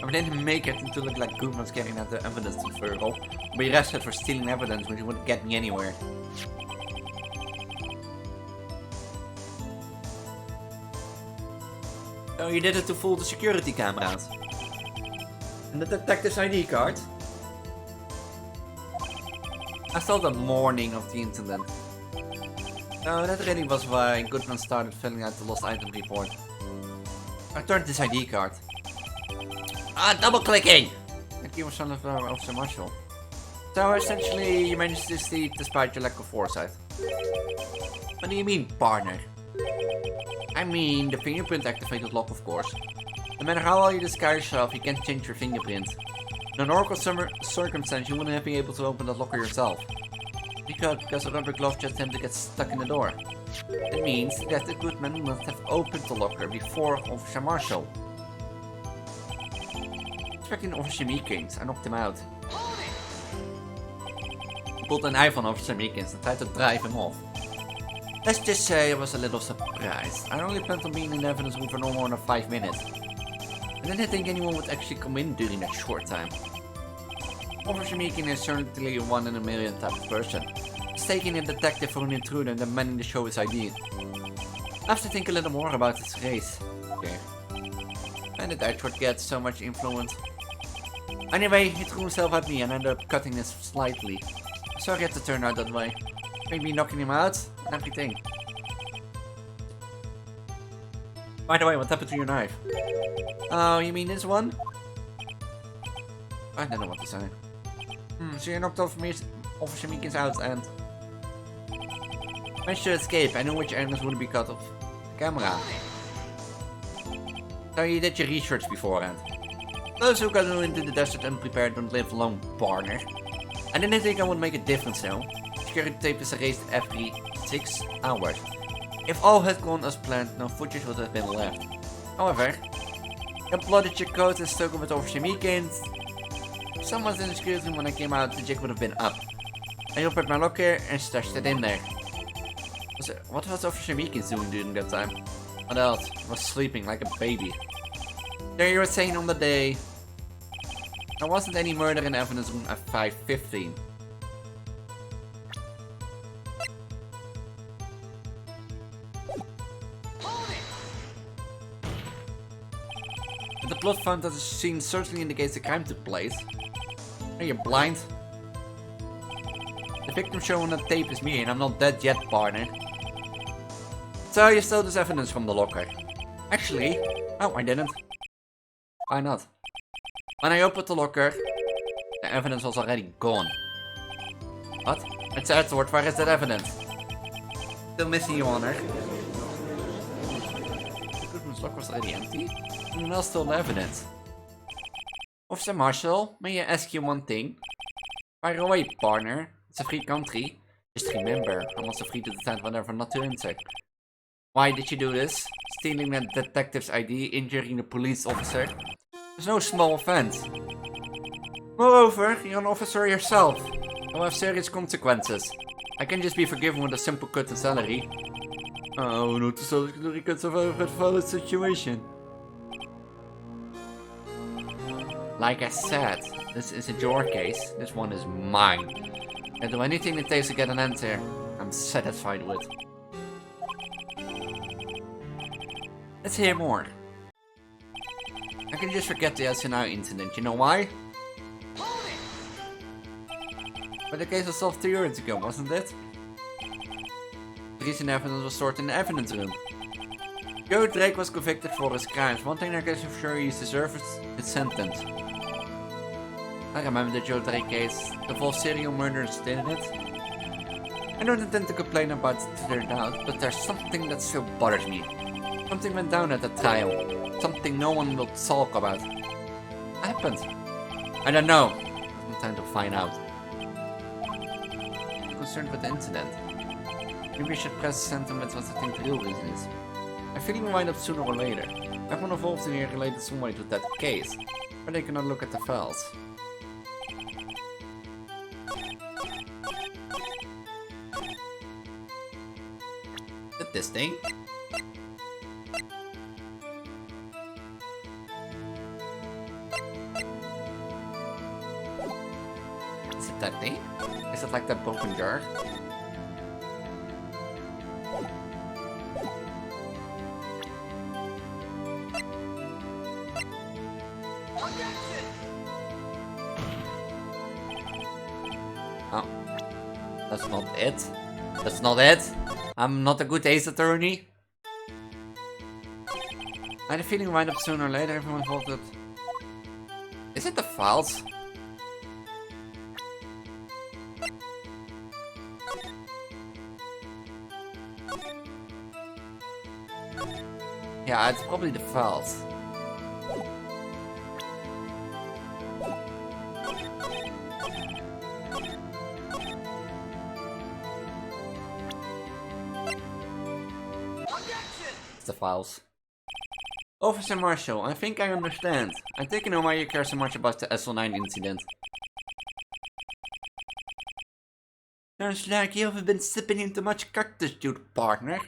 I didn't make it to look like Goodman's getting out the evidence transferal. Be arrested for stealing evidence, which wouldn't get me anywhere. So you did it to fool the security cameras. And the detective's ID card? I saw the morning of the incident. No, that really was why Goodman started filling out the lost item report. I turned this ID card. Ah, double clicking! Thank you, son of Officer Marshall. So essentially, you managed to see despite your lack of foresight. What do you mean, partner? I mean, the fingerprint activated lock, of course. No matter how well you disguise yourself, you can't change your fingerprint. In a normal circumstance, you wouldn't have been able to open that locker yourself. Because a rubber glove just happened to get stuck in the door. It means that the Goodman must have opened the locker before Officer Marshall. Expecting Officer Meekins, I knocked him out. He pulled a knife on Officer Meekins and tried to drive him off. Let's just say I was a little surprised. I only planned on being in the evidence room for no more than 5 minutes. I didn't think anyone would actually come in during that short time. Officer Meekin is certainly a 1 in a million type of person. Mistaking a detective for an intruder and demanding to show his ID. I have to think a little more about this race. Okay. And did Edward get so much influence? Anyway, he threw himself at me and ended up cutting this slightly. Sorry it had to turn out that way. Maybe knocking him out and everything. By the way, what happened to your knife? Oh, you mean this one? I don't know what to say. So you knocked off Officer Meekins out and managed to escape. I know which angles would be cut off the camera. So you did your research beforehand. Those who go into the desert unprepared don't live long, partner. I didn't think I would make a difference though. Security tape is erased every 6 hours. If all had gone as planned, no footage would have been left. However, I uploaded your code and stuck with Officer Meekins. If someone was in the security room when I came out, the jig would have been up. I opened my locker and stashed it in there. What was Officer Meekins doing during that time? What else? I was sleeping like a baby. There you were saying on the day. There wasn't any murder in the evidence room at 5:15. But the blood found at the scene certainly indicates the crime took place. Are you blind? The victim shown on the tape is me and I'm not dead yet, partner. So you stole this evidence from the locker. Actually, oh, I didn't. Why not? When I opened the locker, the evidence was already gone. What? It's Edward, where is that evidence? Still missing, Your Honor. The Goodman's locker was already empty? Anyone else stole the evidence? Officer Marshall, may I ask you one thing? Fire away, partner. It's a free country. Just remember, I'm also free to decide whenever not to enter. Why did you do this? Stealing the detective's ID, injuring the police officer? There's no small offense. Moreover, you're an officer yourself. It will have serious consequences. I can just be forgiven with a simple cut in salary. Oh, not to salary cuts of a valid situation. Like I said, this isn't your case. This one is mine. I'll do anything it takes to get an answer. I'm satisfied with. Let's hear more. I can just forget the SNI incident, you know why? But the case was solved 2 years ago, wasn't it? The recent evidence was stored in the evidence room. Joe Drake was convicted for his crimes. One thing I can assure you, he deserves his sentence. I remember the Joe Drake case. The false serial murderers, didn't it? I don't intend to complain about it turned out, but there's something that still bothers me. Something went down at the trial. Something no one will talk about. What happened? I don't know. There's no time to find out. I'm concerned with the incident. Maybe we should press sentiment what I think the real reason is. I feel we wind up sooner or later. Everyone involved in here related some way to that case, but they cannot look at the files. Is it this thing? Is it that thing? Is it like that broken jar? Oh, that's not it. That's not it. I'm not a good ace attorney. I had a feeling wind up sooner or later. Everyone involved it. Is it the files? Yeah, it's probably the files. It's the files. Officer Marshall, I think I understand. I think I know why you care so much about the SL9 incident. Sounds like you have been sipping into much cactus juice, partner.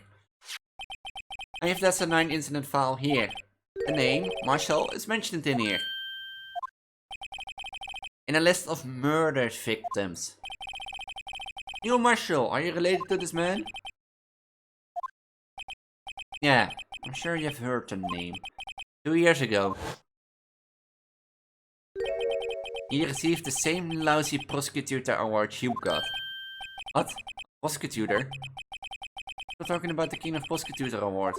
I have the S9 incident file here. The name, Marshall, is mentioned in here. In a list of murder victims. You, Marshall, are you related to this man? Yeah, I'm sure you've heard the name. 2 years ago. He received the same lousy prosecutor award you got. What? Prosecutor? We're talking about the King of Prosecutor Award.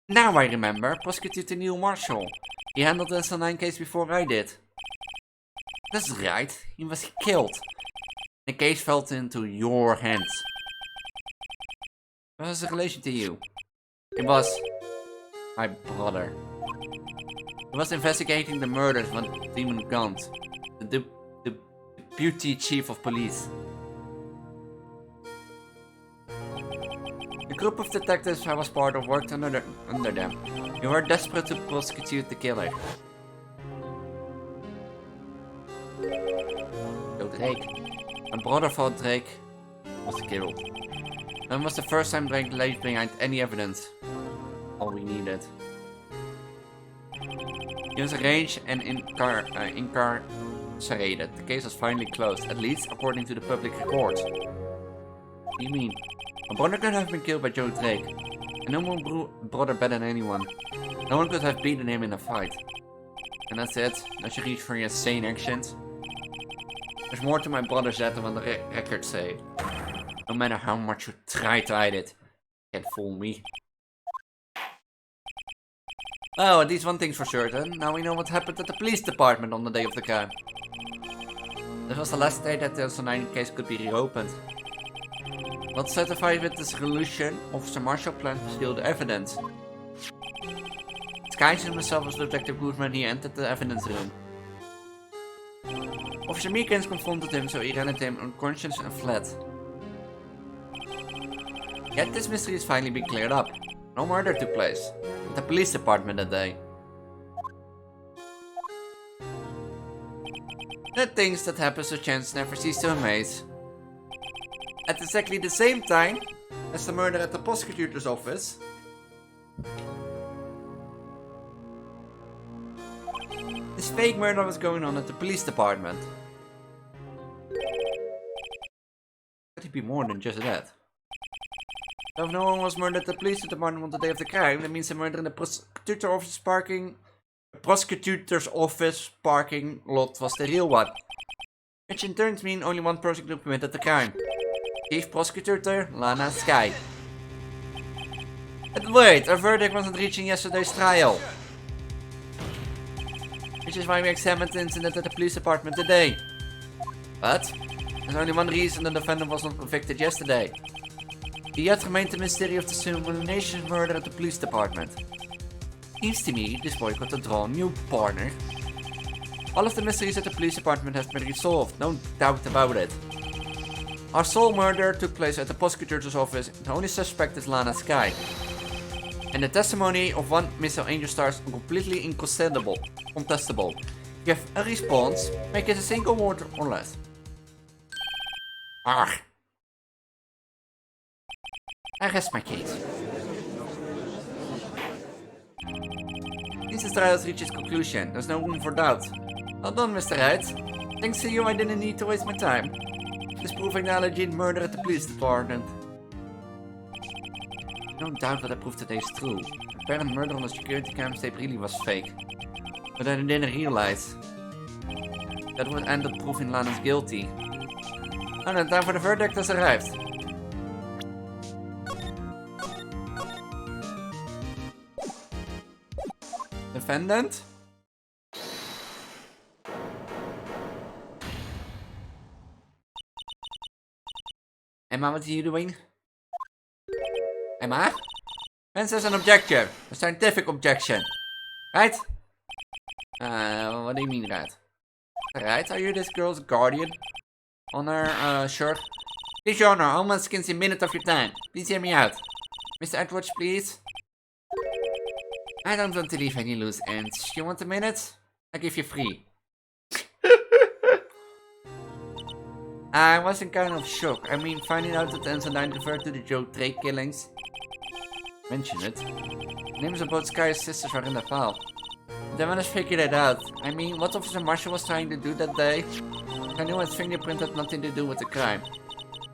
Now I remember, Prosecutor Neil Marshall. He handled the S9 case before I did. That's right, he was killed. The case fell into your hands. What was the relation to you? It was my brother. He was investigating the murders of Demon Gaunt, the deputy chief of police. The group of detectives I was part of worked under them. We were desperate to prosecute the killer. So Drake. My brother thought Drake was killed. That was the first time Drake left behind any evidence. All we needed. He was arraigned and incarcerated. The case was finally closed, at least according to the public records. What do you mean? My brother could have been killed by Joe Drake. I know my brother better than anyone. No one could have beaten him in a fight. And that's it. As you reach for your insane actions. There's more to my brother's death than what the records say. No matter how much you try to hide it, you can't fool me. Oh, at least one thing's for certain. Now we know what happened at the police department on the day of the crime. This was the last day that the S9 case could be reopened. Not satisfied with this resolution, Officer Marshall planned to steal the evidence. Disguising himself as Detective Guzman, he entered the evidence room. Officer Meekins confronted him, so he ran at him unconscious and fled. Yet this mystery is finally being cleared up. No murder took place at the police department that day. The things that happen to chance never cease to amaze. At exactly the same time as the murder at the prosecutor's office, this fake murder was going on at the police department. Could it be more than just that? If no one was murdered at the police department on the day of the crime, that means the murder in the prosecutor's office parking lot was the real one. Which in turn means only one person could committed the crime. Chief Prosecutor Lana Sky. But wait, a verdict wasn't reached in yesterday's trial. Which is why we examined the incident at the police department today. But there's only one reason the defendant was not convicted yesterday. He yet remained the mystery of the simulation murder at the police department. Seems to me this boy got to draw a new partner. All of the mysteries at the police department have been resolved, no doubt about it. Our sole murder took place at the prosecutor's office. The only suspect is Lana Sky. And the testimony of one Mr. Angel Star is completely incontestable. Give a response, make it a single word or less. Arg. I rest my case. Since the trial has reached its conclusion, there's no room for doubt. Well done, Mr. Wright. Thanks to you, I didn't need to waste my time. This proof acknowledged murder at the police department. No doubt that I proved today is true. The apparent murder on the security cam tape really was fake. But I didn't realize that would end up proving Lana's guilty. And the time for the verdict has arrived. Defendant? Emma, what are you doing? Emma? Wensday has an objection. A scientific objection. Right? What do you mean, right? Right? Are you this girl's guardian? On her, shirt? Please, Your Honor, almost skins a minute of your time. Please hear me out. Mr. Edwards, please. I don't want to leave any loose ends. You want a minute? I'll give you 3. I was in kind of shock. I mean, finding out that the incident referred to the Joe Trey killings. Mention it. The names of both Sky's sisters were in the file. Then when I figured it out, I mean, what Officer Marshall was trying to do that day? I knew his fingerprint had nothing to do with the crime.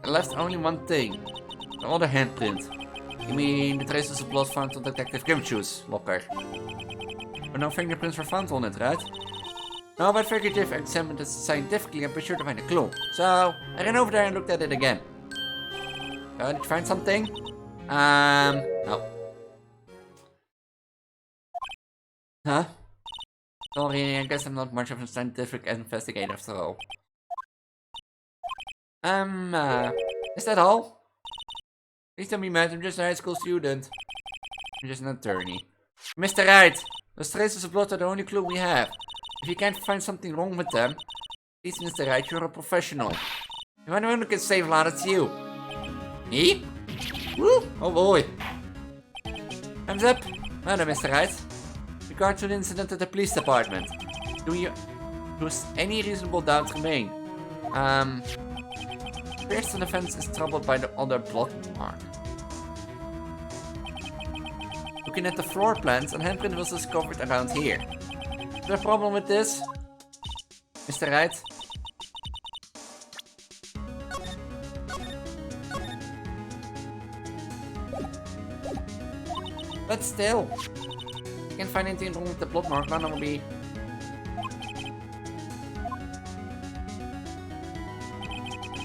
It left only one thing. The other handprint. You mean the traces of blood found on Detective Grimshew's locker. But no fingerprints were found on it, right? No, but I figured if I examined it scientifically, I'd be sure to find a clue. So, I ran over there and looked at it again. Did you find something? No. Huh? Sorry, I guess I'm not much of a scientific investigator after all. Is that all? Please don't be mad, I'm just a high school student. I'm just an attorney. Mr. Wright, those traces of blood are the only clue we have. If you can't find something wrong with them, please, Mr. Wright, you're a professional. If anyone who can save a lot, it's you. Me? Woo! Oh boy. Thumbs up. Well then, Mr. Wright. Regard to the incident at the police department. Does any reasonable doubt remain? First, the offense is troubled by the other blood mark. Looking at the floor plans, a handprint was discovered around here. Is there a problem with this? Mr. Wright? But still, I can't find anything wrong with the blood mark, then I will be...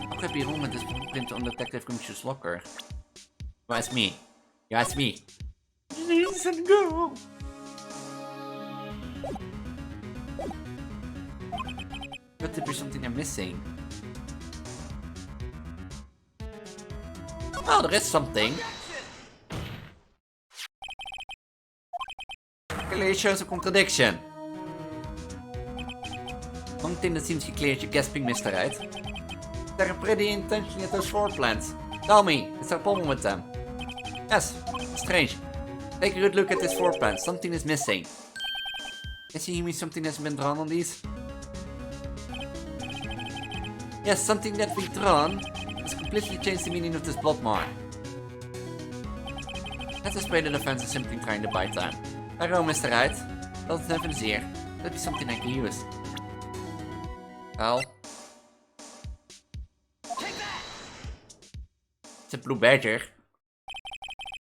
What could be wrong with this print on Detective Grimshew's locker? You ask me. You ask me. Listen, go! Could there be something I'm missing? Well, there is something. Clearly shows a contradiction. One thing that seems to clear is your gasping, Mr. Wright. They're pretty intentionally at those floor plans. Tell me, is there a problem with them? Yes, strange. Take a good look at this floor plan. Something is missing. Guess you mean something has been drawn on these? Yes, something that we've drawn has completely changed the meaning of this blood mark. Let's just pray the defense is simply trying to buy time. Hello, Mr. Wright. Dat is even zeer. That'd be something I can use. Well. It's a blue badger.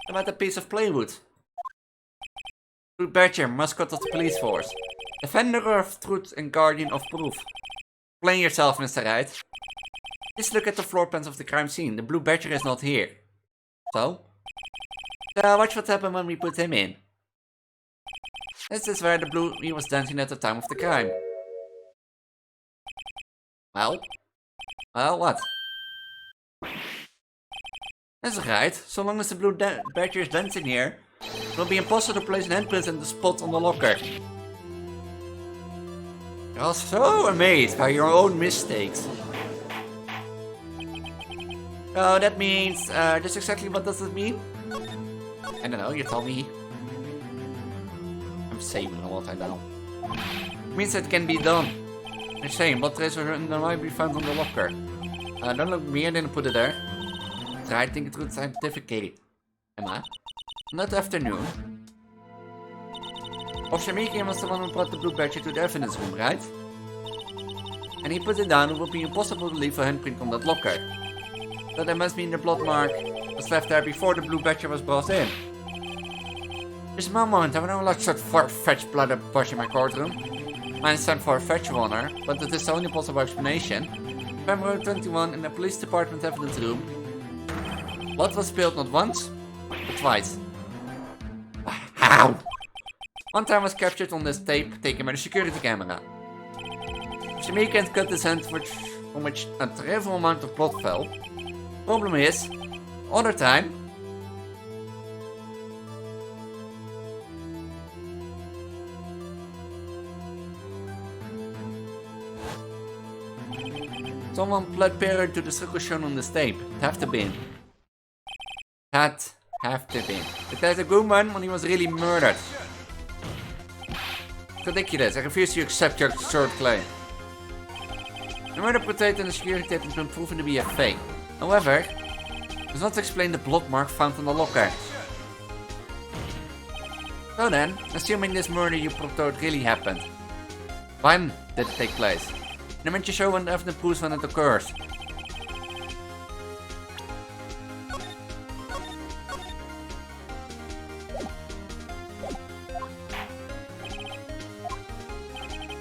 How about a piece of plywood? Blue badger, mascot of the police force. Defender of truth and guardian of proof. Explain yourself, Mr. Wright. Just look at the floor plans of the crime scene. The blue badger is not here. So? Watch what happened when we put him in. This is where the blue he was dancing at the time of the crime. Well? Well, what? That's right. So long as the blue badger is dancing here, it will be impossible to place an handprint in the spot on the locker. You're so amazed by your own mistakes. Oh, that means, just exactly what does it mean? I don't know, you tell me. I'm saving a lot, I know. It means it can be done. I'm saying, what traces might be found on the locker? Don't look at me, I didn't put it there. Try to think it through scientifically. Emma? On that afternoon, Officer Meekin was the one who brought the blue badger to the evidence room, right? And he put it down, it would be impossible to leave a handprint on that locker. So that must mean the blood mark was left there before the blue badger was brought in. Just a moment, I have no like such far-fetched blood push in my courtroom. Mine is far-fetched, Your Honor, but it is the only possible explanation. February 21 in the police department evidence room. Blood was spilled not once, but twice. How? One time was captured on this tape taken by the security camera. Meekin cut his hand from which a trivial amount of blood fell. Problem is, other time, someone bled parallel to the circle shown on this tape. It have to be. That have to be. But there's a good one when he was really murdered. It's ridiculous. I refuse to accept your absurd claim. The murder portrayed in the security tape has been proven to be a fake. However, does not explain the blood mark found on the locker. So then, assuming this murder you proposed really happened, when did it take place? And I meant to show when the evidence proves when it occurs.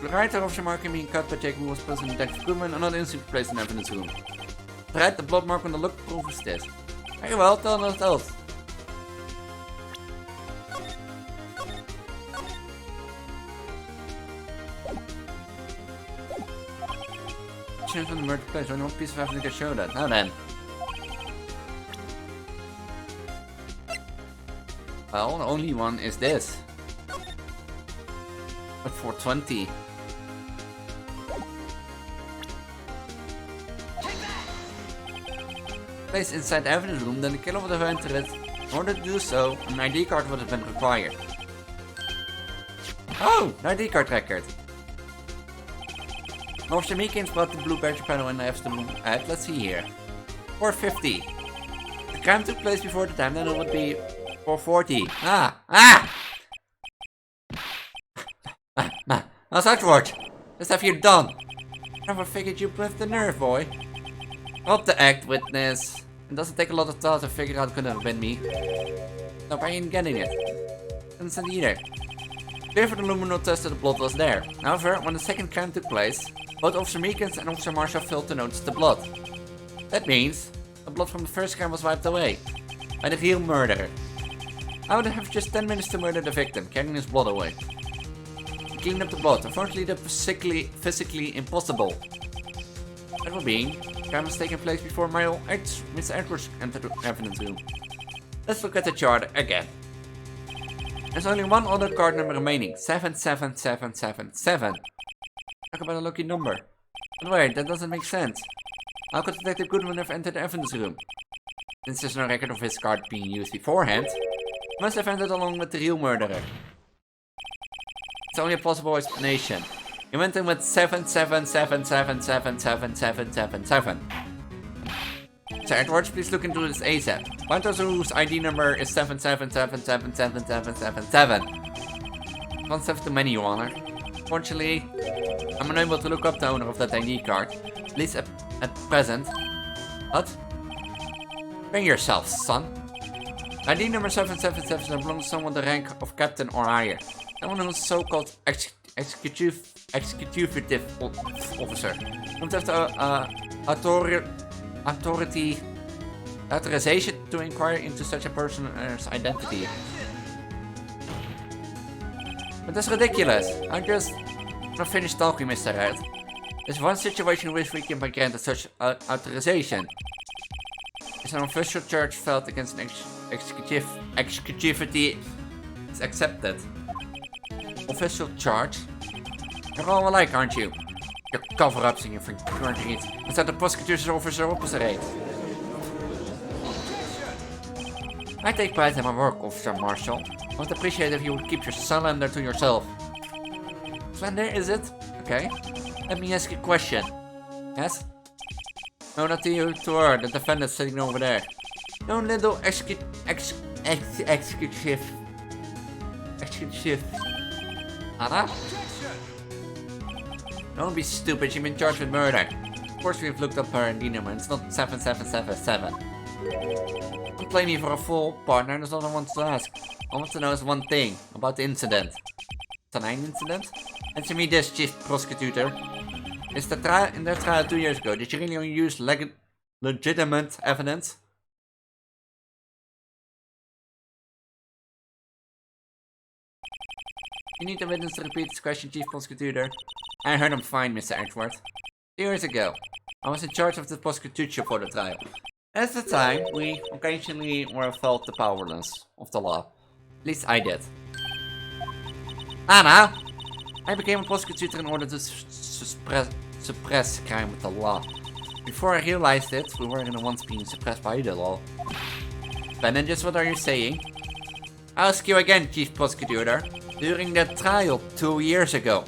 The writer of the mark being cut by Jacob was present in Detective Goodman and not instantly placed in the evidence room. Right, the blood mark on the look proves this. Very well, tell us else. Change from the murder place, only one piece of evidence can show that. Now then. Well, the only one is this. But 420. Placed inside the evidence room, then the killer would have entered it. In order to do so, an ID card would have been required. Oh, an ID card record. Officer Meekins brought the blue badge panel in the evidence room at, let's see here, 450. The crime took place before the time, then it would be 440. How's that work? Just have you done? Never figured you with the nerve, boy. Not the act, witness. It doesn't take a lot of thought to figure out it could have been me. Nope, I ain't getting it. Innocent either. Clear for the luminal test that the blood was there. However, when the second crime took place, both Officer Meekins and Officer Marshall failed to notice the blood. That means the blood from the first crime was wiped away by the real murderer. I would have just 10 minutes to murder the victim, carrying his blood away. Clean up the blood. Unfortunately, that's physically impossible. That will be, crime has taken place before Mr. Edwards entered the evidence room. Let's look at the chart again. There's only one other card number remaining, 77777. Talk about a lucky number. But wait, that doesn't make sense. How could Detective Goodman have entered the evidence room? Since there's no record of his card being used beforehand, he must have entered along with the real murderer. It's only a possible explanation. He went in with 777777777. Sir Edwards, please look into this ASAP. Find those whose ID number is 7777777. One step too many, Your Honor. Fortunately, I'm unable to look up the owner of that ID card. At least at present. What? Bring yourself, son. ID number 777 belongs to someone the rank of captain or higher. Someone who's so-called executive officer. Don't have the authorization to inquire into such a person's identity. But that's ridiculous. I'm just not finished talking, Mr. Wright. There's one situation in which we can be granted such authorization. It's an official charge filed against an executivity is accepted. Official charge? You're all alike, aren't you? Your cover-ups and your fingerprints. It's at the prosecutor's office opposite. I take pride in my work, Officer Marshall. I would appreciate if you would keep your cylinder to yourself. Slender, is it? Okay. Let me ask you a question. Yes? No, not to you, to her, the defendant sitting over there. No little executive. Anna? Don't be stupid, you've been charged with murder. Of course we've looked up her ID number, it's not 7777. Don't blame me for a full partner, that's all I want to ask. I want to know is one thing, about the incident. It's a 9 incident? Answer me this, Chief Prosecutor. In that trial 2 years ago, did you really only use legitimate evidence? You need the witness to repeat this question, Chief Prosecutor. I heard him fine, Mr. Edward. 2 years ago, I was in charge of the prosecution for the trial. At the time, we occasionally felt the powerlessness of the law. At least I did. Anna! I became a prosecutor in order to suppress crime with the law. Before I realized it, we weren't the ones being suppressed by the law. Then just what are you saying? I'll ask you again, Chief Prosecutor. During that trial 2 years ago,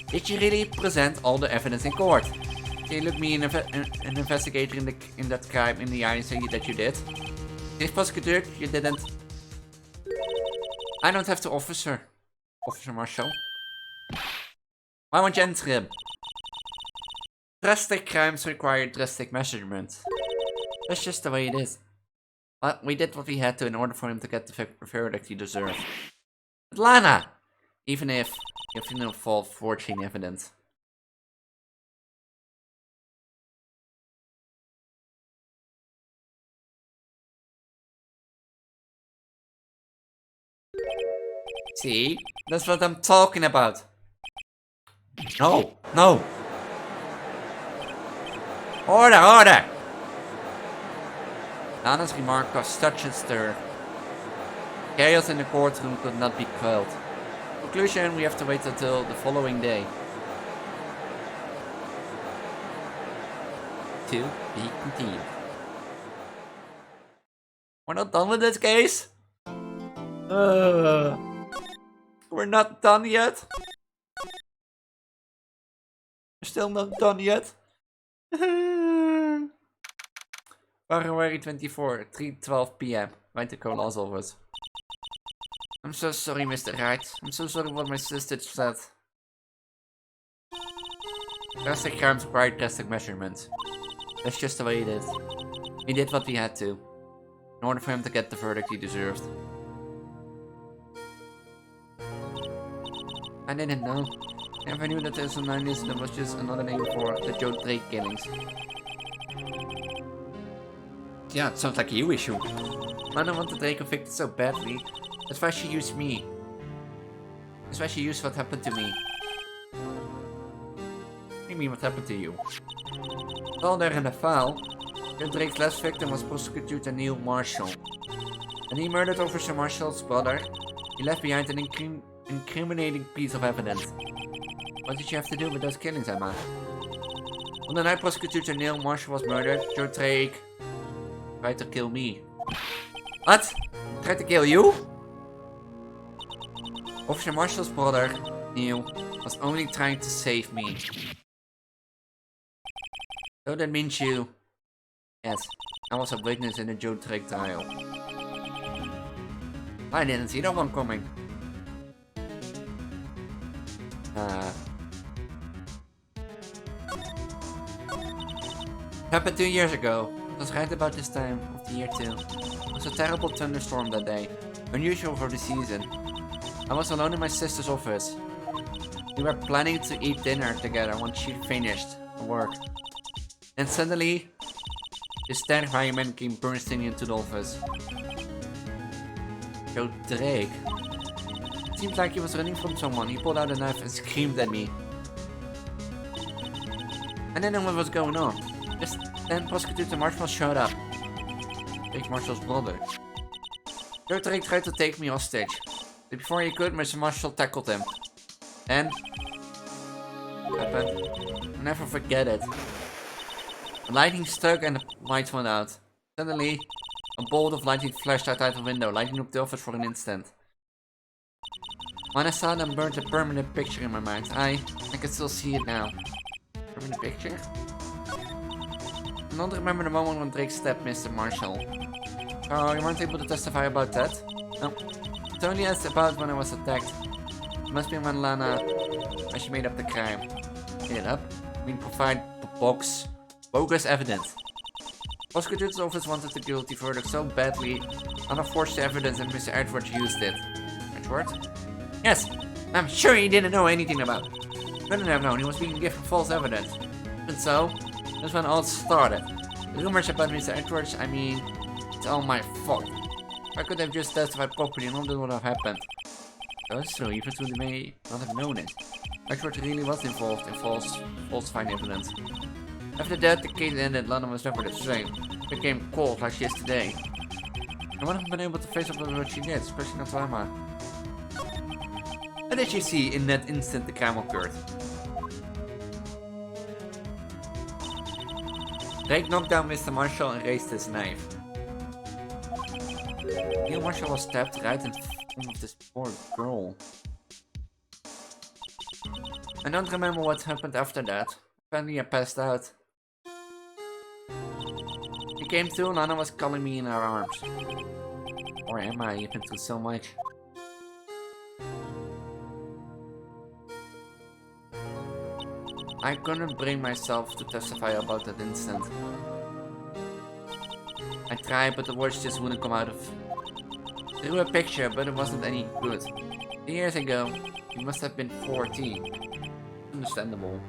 Did you really present all the evidence in court? Can you look me an investigator in that crime in the eye and say that you did? This prosecutor, you didn't. I don't have to, Officer Marshall. Why won't you answer him? Drastic crimes require drastic measurement. That's just the way it is. We did what we had to in order for him to get the verdict he deserved. But Lana! Even if you have no fault forging evidence. See? That's what I'm talking about. No! No! Order! Lana's remark caused touch and stir. Chaos in the courtroom could not be quelled. Conclusion, we have to wait until the following day. To be continued. We're not done with this case? We're not done yet? We're still not done yet? February 24, 3:12 p.m. Right to call as always. I'm so sorry, Mr. Wright. I'm so sorry what my sister said. Drastic crimes require drastic measurements. That's just the way it is. We did what we had to, in order for him to get the verdict he deserved. I didn't know. I never knew that the 2009 incident was just another name for the Joe Drake killings. Yeah, it sounds like a you issue. Lana wanted Drake convicted so badly. That's why she used me. That's why she used what happened to me. What do you mean what happened to you? It's all there in the file. Joe Drake's last victim was prosecutor Neil Marshall. When he murdered Officer Marshall's brother, he left behind an incriminating piece of evidence. What did you have to do with those killings, Emma? On the night prosecutor Neil Marshall was murdered, Joe Drake tried to kill me. What? Tried to kill you? Officer Marshall's brother, Neil, was only trying to save me. So that means you... Yes, I was a witness in the Joe Drake trial. I didn't see that one coming. Happened 2 years ago. It was right about this time of the year too. It was a terrible thunderstorm that day. Unusual for the season. I was alone in my sister's office. We were planning to eat dinner together once she finished work. And suddenly, this terrifying man came bursting into the office. Joe Drake. It seemed like he was running from someone. He pulled out a knife and screamed at me. I didn't know what was going on. Just then Prosecutor Marshall showed up. Drake Marshall's brother. Joe Drake tried to take me hostage. But before he could, Mr. Marshall tackled him. And... what happened? I'll never forget it. The lightning struck and the lights went out. Suddenly, a bolt of lightning flashed outside the window, lighting up the office for an instant. When I saw them, burned a permanent picture in my mind. I can still see it now. Permanent picture? I don't remember the moment when Drake stabbed Mr. Marshall. Oh, you weren't able to testify about that? No. It only asked about when I was attacked. It must be when Lana... when she made up the crime. Made it up? I mean, provide bogus evidence. Prosecutor's office wanted the guilty verdict so badly, Lana forged the evidence and Mr. Edwards used it. Edwards? Yes! I'm sure he didn't know anything about it. Couldn't have known he was being given false evidence. And so, that's when all started. The rumors about Mr. Edwards, I mean, it's all my fault. I could have just testified properly and all that would have happened. That's true, even though they may not have known it. Edwards really was involved in falsifying evidence. After that, the case ended. Lana was never the same. Became cold like she is today. I wouldn't have been able to face up with what she did, especially not to Emma. What did you see in that instant the crime occurred? Drake knocked down Mr. Marshall and raised his knife. Neil Marshall was stabbed right in front of this poor girl. I don't remember what happened after that. Apparently I passed out. He came to, Lana was calling me in her arms. Or am I? You've been through so much. I couldn't bring myself to testify about that incident. I tried, but the words just wouldn't come out of. I drew a picture, but it wasn't any good. 2 years ago, he must have been 14. Understandable.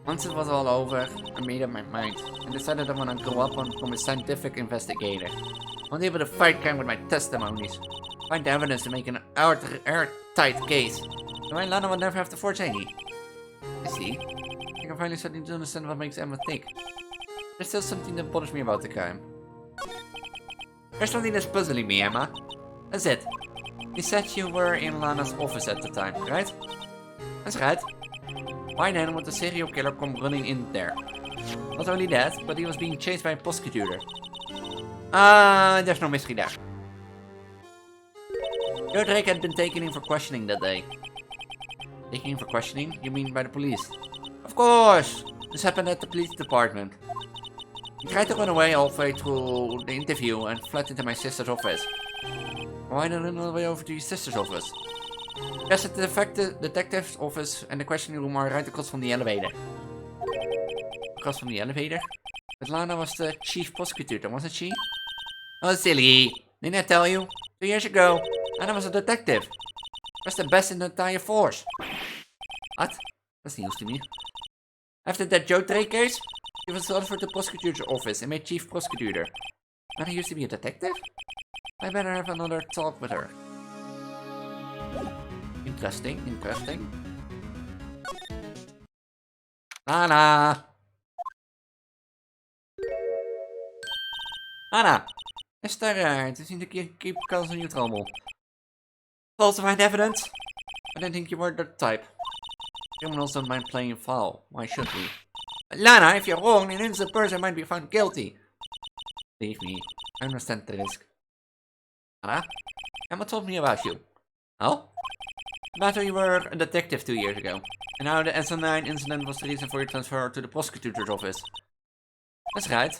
Once it was all over, I made up my mind. I decided I want to grow up and become a scientific investigator. I want to be able to fight crime with my testimonies. Find evidence to make an airtight case. And my Lana would never have to forge any. I see. I can finally start to understand what makes Emma tick. There's still something that bothers me about the crime. There's something that's puzzling me, Emma. That's it. You said you were in Lana's office at the time, right? That's right. Why then would the serial killer come running in there? Not only that, but he was being chased by a prosecutor. There's no mystery there. Your Drake had been taken in for questioning that day. Taken in for questioning? You mean by the police? Of course! This happened at the police department. He tried to run away halfway through the interview and fled into my sister's office. Why not run all the way over to your sister's office? Yes, at the detective's office and the questioning room are right across from the elevator. Across from the elevator? But Lana was the chief prosecutor, wasn't she? Oh, silly. Didn't I tell you? 2 years ago, Lana was a detective. Was the best in the entire force. What? That's news to me. After that Joe Drake case, she was transferred to the prosecutor's office and made chief prosecutor. Lana used to be a detective? I better have another talk with her. Interesting, interesting. Lana! Lana! Is het is niet een keep calls on you trouble. Falsified evidence? I didn't think you were the type. Criminals don't mind playing foul. Why should we? Lana, if you're wrong, an innocent person might be found guilty. Believe me, I understand the risk. Lana? Emma told me about you. Oh? About how you were a detective 2 years ago. And how the SN9 incident was the reason for your transfer to the prosecutor's office. That's right.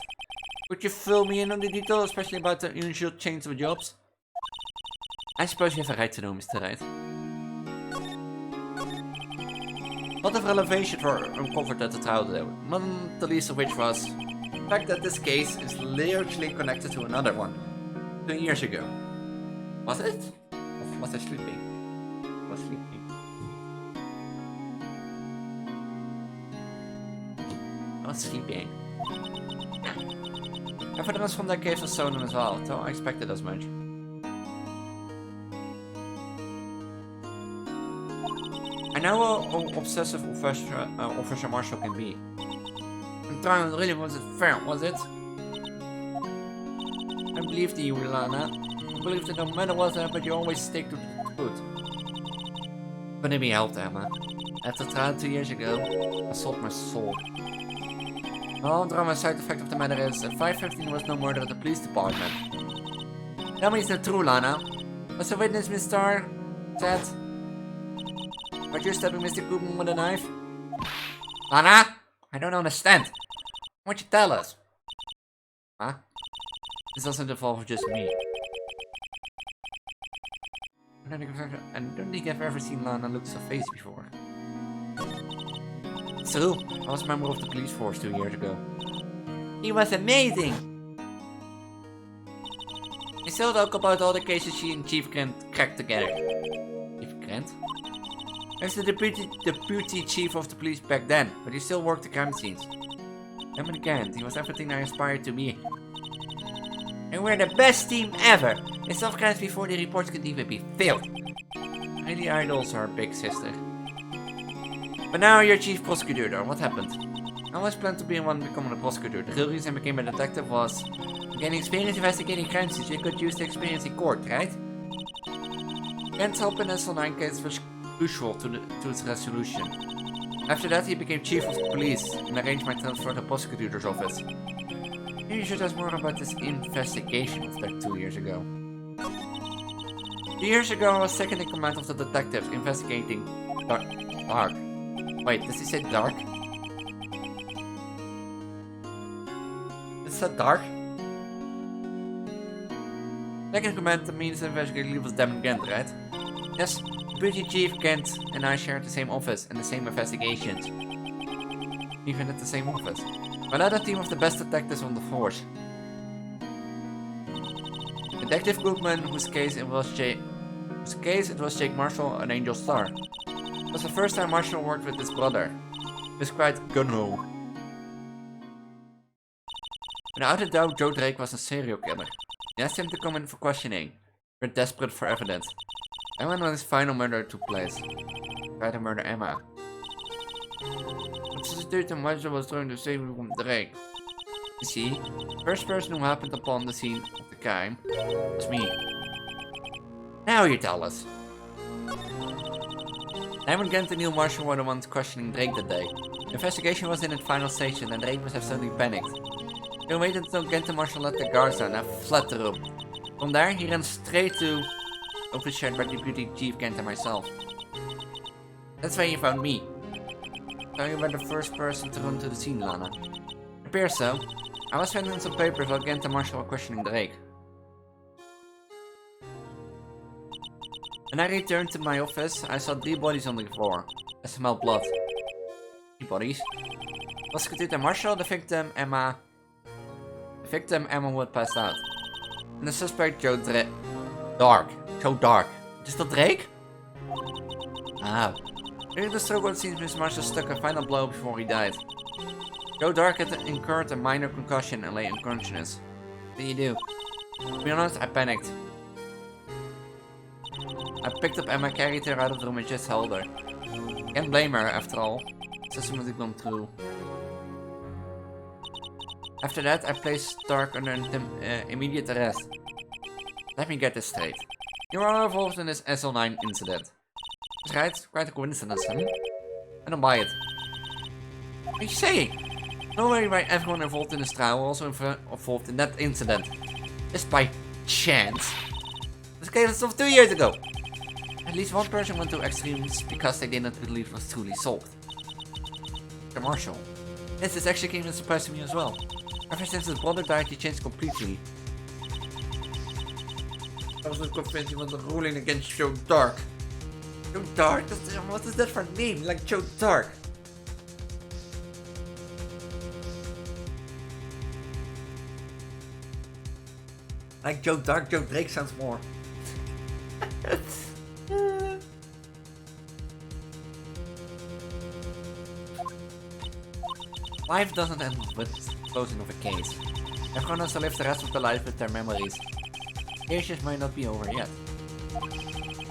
Could you fill me in on the details, especially about the unusual change of jobs? I suppose you have a right to know, Mr. Wright. A lot of revelations were uncovered at the trial though, not the least of which was the fact that this case is largely connected to another one. 2 years ago. Was it? Or was I sleeping? I was sleeping. I was sleeping. Evidence from that case was stolen as well, so I expected as much. I know how obsessive Officer Marshall can be. I'm trying, really wasn't fair, was it? I believed in you, Lana. I believed that no matter what happened, you always stick to the truth. But it be helped, Emma. At the trial 2 years ago, I sold my soul. The whole drama side effect of the matter is that 515 was no murder at the police department. Tell me it's not true, Lana. Was the witness Mr. said? Were you stabbing Mr. Koopman with a knife? Lana? I don't understand. Why don't you tell us? Huh? This doesn't involve just me. I don't think I've ever seen Lana look so faced before. It's true. I was a member of the police force 2 years ago. He was amazing! I still talk about all the cases she and Chief Grant cracked together. Chief Grant? He was the deputy chief of the police back then, but he still worked the crime scenes. Emma Grant, he was everything I aspired to be. And we're the best team ever! In some crimes before the reports could even be filled. Really idols are big sister. But now you're chief prosecutor, what happened? I always planned to be one becoming a prosecutor. The real reason I became a detective was getting experience investigating crime scenes. You could use the experience in court, right? Grant's help in the SL9 case was crucial to its resolution. After that, he became chief of police and arranged my transfer to the prosecutor's office. Maybe you should ask more about this investigation of that 2 years ago. Years ago, I was second in command of the detectives investigating dark. Wait, does he say dark? Is that dark? Second in command means investigating was Demon Gent, right? Yes, Deputy Chief Gent and I shared the same office and the same investigations. Even at the same office. I led a team of the best detectives on the force. Detective Goodman, whose case it was Jake Marshall and Angel Star. It was the first time Marshall worked with his brother. He was quite gung-ho. Without a doubt, Joe Drake was a serial killer. He asked him to come in for questioning. We were desperate for evidence. And when his final murder took place, he tried to murder Emma. The suspicious Marshall was trying to save him from Drake. You see, the first person who happened upon the scene of the crime was me. Now you tell us. Diamond Gent and Neil Marshall were the ones questioning Drake that day. The investigation was in its final stage and Drake must have suddenly panicked. He waited until Gent and Marshall let the guards down and fled the room. From there, he ran straight to office shared by Deputy Chief Gent and myself. That's where you found me. So you were the first person to run to the scene, Lana. It appears so. I was finding some papers while Gent and Marshall were questioning Drake. When I returned to my office, I saw 3 bodies on the floor. I smelled blood. 3 bodies? Prosecutor Marshall, the victim Emma who had passed out. And the suspect Joe Dark. Joe Dark. Is that Drake? Ah. During the struggle, it seems Mr. Marshall struck a final blow before he died. Joe Dark had incurred a minor concussion and lay unconscious. What do you do? To be honest, I panicked. I picked up Emma, carried her out of the room and just held her. Can't blame her, after all. It's just something gone through. After that, I placed Dark under immediate arrest. Let me get this straight. You were all involved in this SL9 incident. That's right, quite a coincidence, huh? I don't buy it. What are you saying? No way by everyone involved in this trial were also involved in that incident. Just by chance. This case was solved 2 years ago. At least one person went to extremes because they did not believe it was truly solved. Mr. Marshall. Yes, this actually came as a surprise to me as well. Ever since his brother died, he changed completely. I was not convinced he was ruling against Joe Dark. Joe Dark? What is that for a name? Like Joe Dark? Like Joe Dark, Joe Drake sounds more. Life doesn't end with closing of a case. Everyone has to live the rest of their life with their memories. The case just might not be over yet.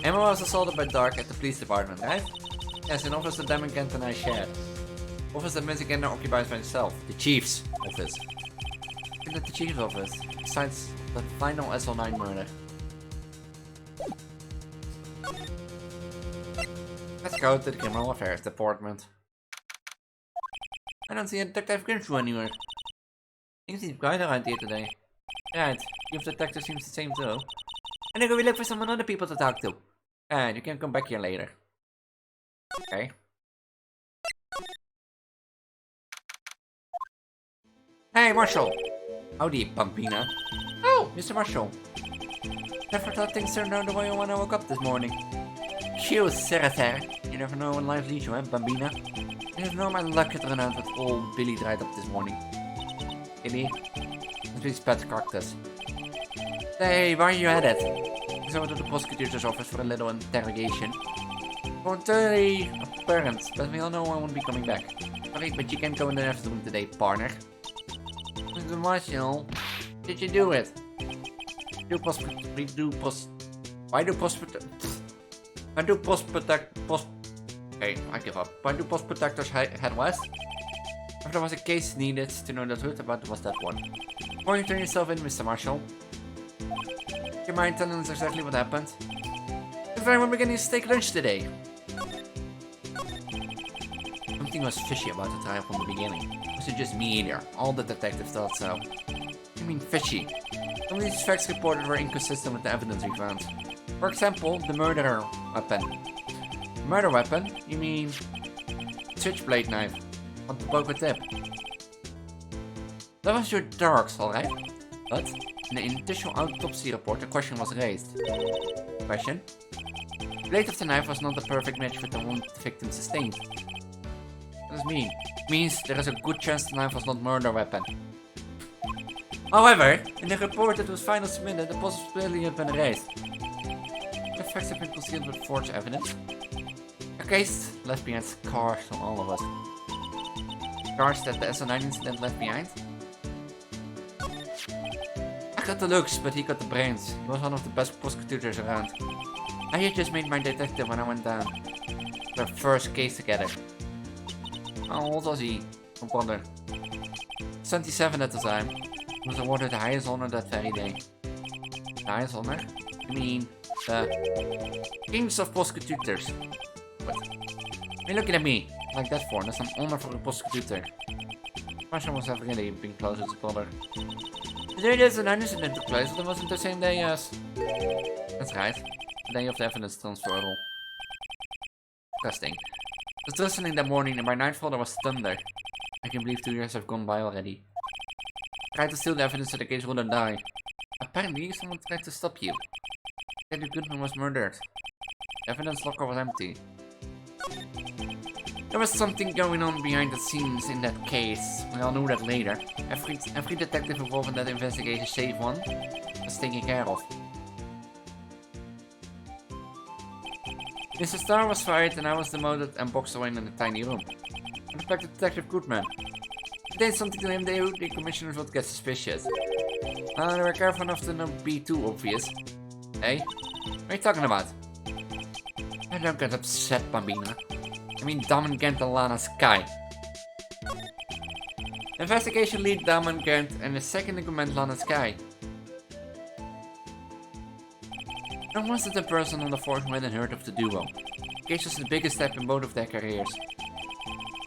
Emma was assaulted by Dark at the police department, right? Yes, an office that Diamond Gent and I shared. Office that Mr. Gender occupies by himself. The Chief's office. Look at the Chief's office. Besides the final SL9 murder. Let's go to the Criminal Affairs Department. I don't see a Detective Grimshaw anywhere. Things seem quiet around here today. Right, Chief Detective seems the same too. And I go look for some other people to talk to. And you can come back here later. Okay. Hey, Marshall! Howdy, Bambina. Oh, Mr. Marshall. Never thought things turned out the way when I woke up this morning. Phew, Sataurday. You never know when life leads you, eh, Bambina? I didn't know my luck had run out with old Billy dried up this morning. Billy? Let's be pet cactus. Hey, why are you at it? I went to the prosecutor's office for a little interrogation. Totally apparent, but we all know I won't be coming back. Sorry, but you can't go in the afternoon today, partner. Mr. Marshall, did you do it? Okay, I give up. Why do post protectors head west? If there was a case needed to know the truth about, was that one. Before you turn yourself in, Mr. Marshall. Do you mind telling us exactly what happened? If I were beginning to take lunch today. Something was fishy about the trial from the beginning. It wasn't just me either. All the detectives thought so. I mean fishy. Some of these facts reported were inconsistent with the evidence we found. For example, the murderer weapon. Murder weapon? You mean switchblade knife on the poker tip. That was your darks, alright? But in the initial autopsy report, a question was raised. Question? The blade of the knife was not a perfect match with the wound the victim sustained. What does it mean? It means there is a good chance the knife was not a murder weapon. However, in the report that was finally submitted, the possibility had been raised. The facts have been concealed with forged evidence. A case left behind scars on all of us. Scars that the SO9 incident left behind. I got the looks, but he got the brains. He was one of the best prosecutors around. I had just made my detective when I went down. Their first case together. How old was he? My brother. 27 at the time. He was awarded the highest honor that very day. The highest honor? You mean the Kings of Prosecutors? What? Are you looking at me like that for? That's an honor for a prosecutor. Marshall must have really been close to his brother. The day there's an incident took place, but it wasn't the same day as... That's right. The day of the evidence transferal. Disgusting. I was listening that morning and by nightfall there was thunder. I can believe 2 years have gone by already. I tried to steal the evidence so the case wouldn't die. Apparently someone tried to stop you. Eddie Goodman was murdered. The evidence locker was empty. There was something going on behind the scenes in that case. We all knew that later. Every detective involved in that investigation, save one, was taken care of. Mr. Starr was fired and I was demoted and boxed away in a tiny room. I protected Detective Goodman. If they did something to him, the commissioners would get suspicious. They were careful enough to not be too obvious. Hey, what are you talking about? I don't get upset, Bambina. I mean Damon Kent and Lana Sky. Investigation lead Damon Kent and the second in command Lana Sky. And was it the person on the force who hadn't heard of the duo? The case was the biggest step in both of their careers.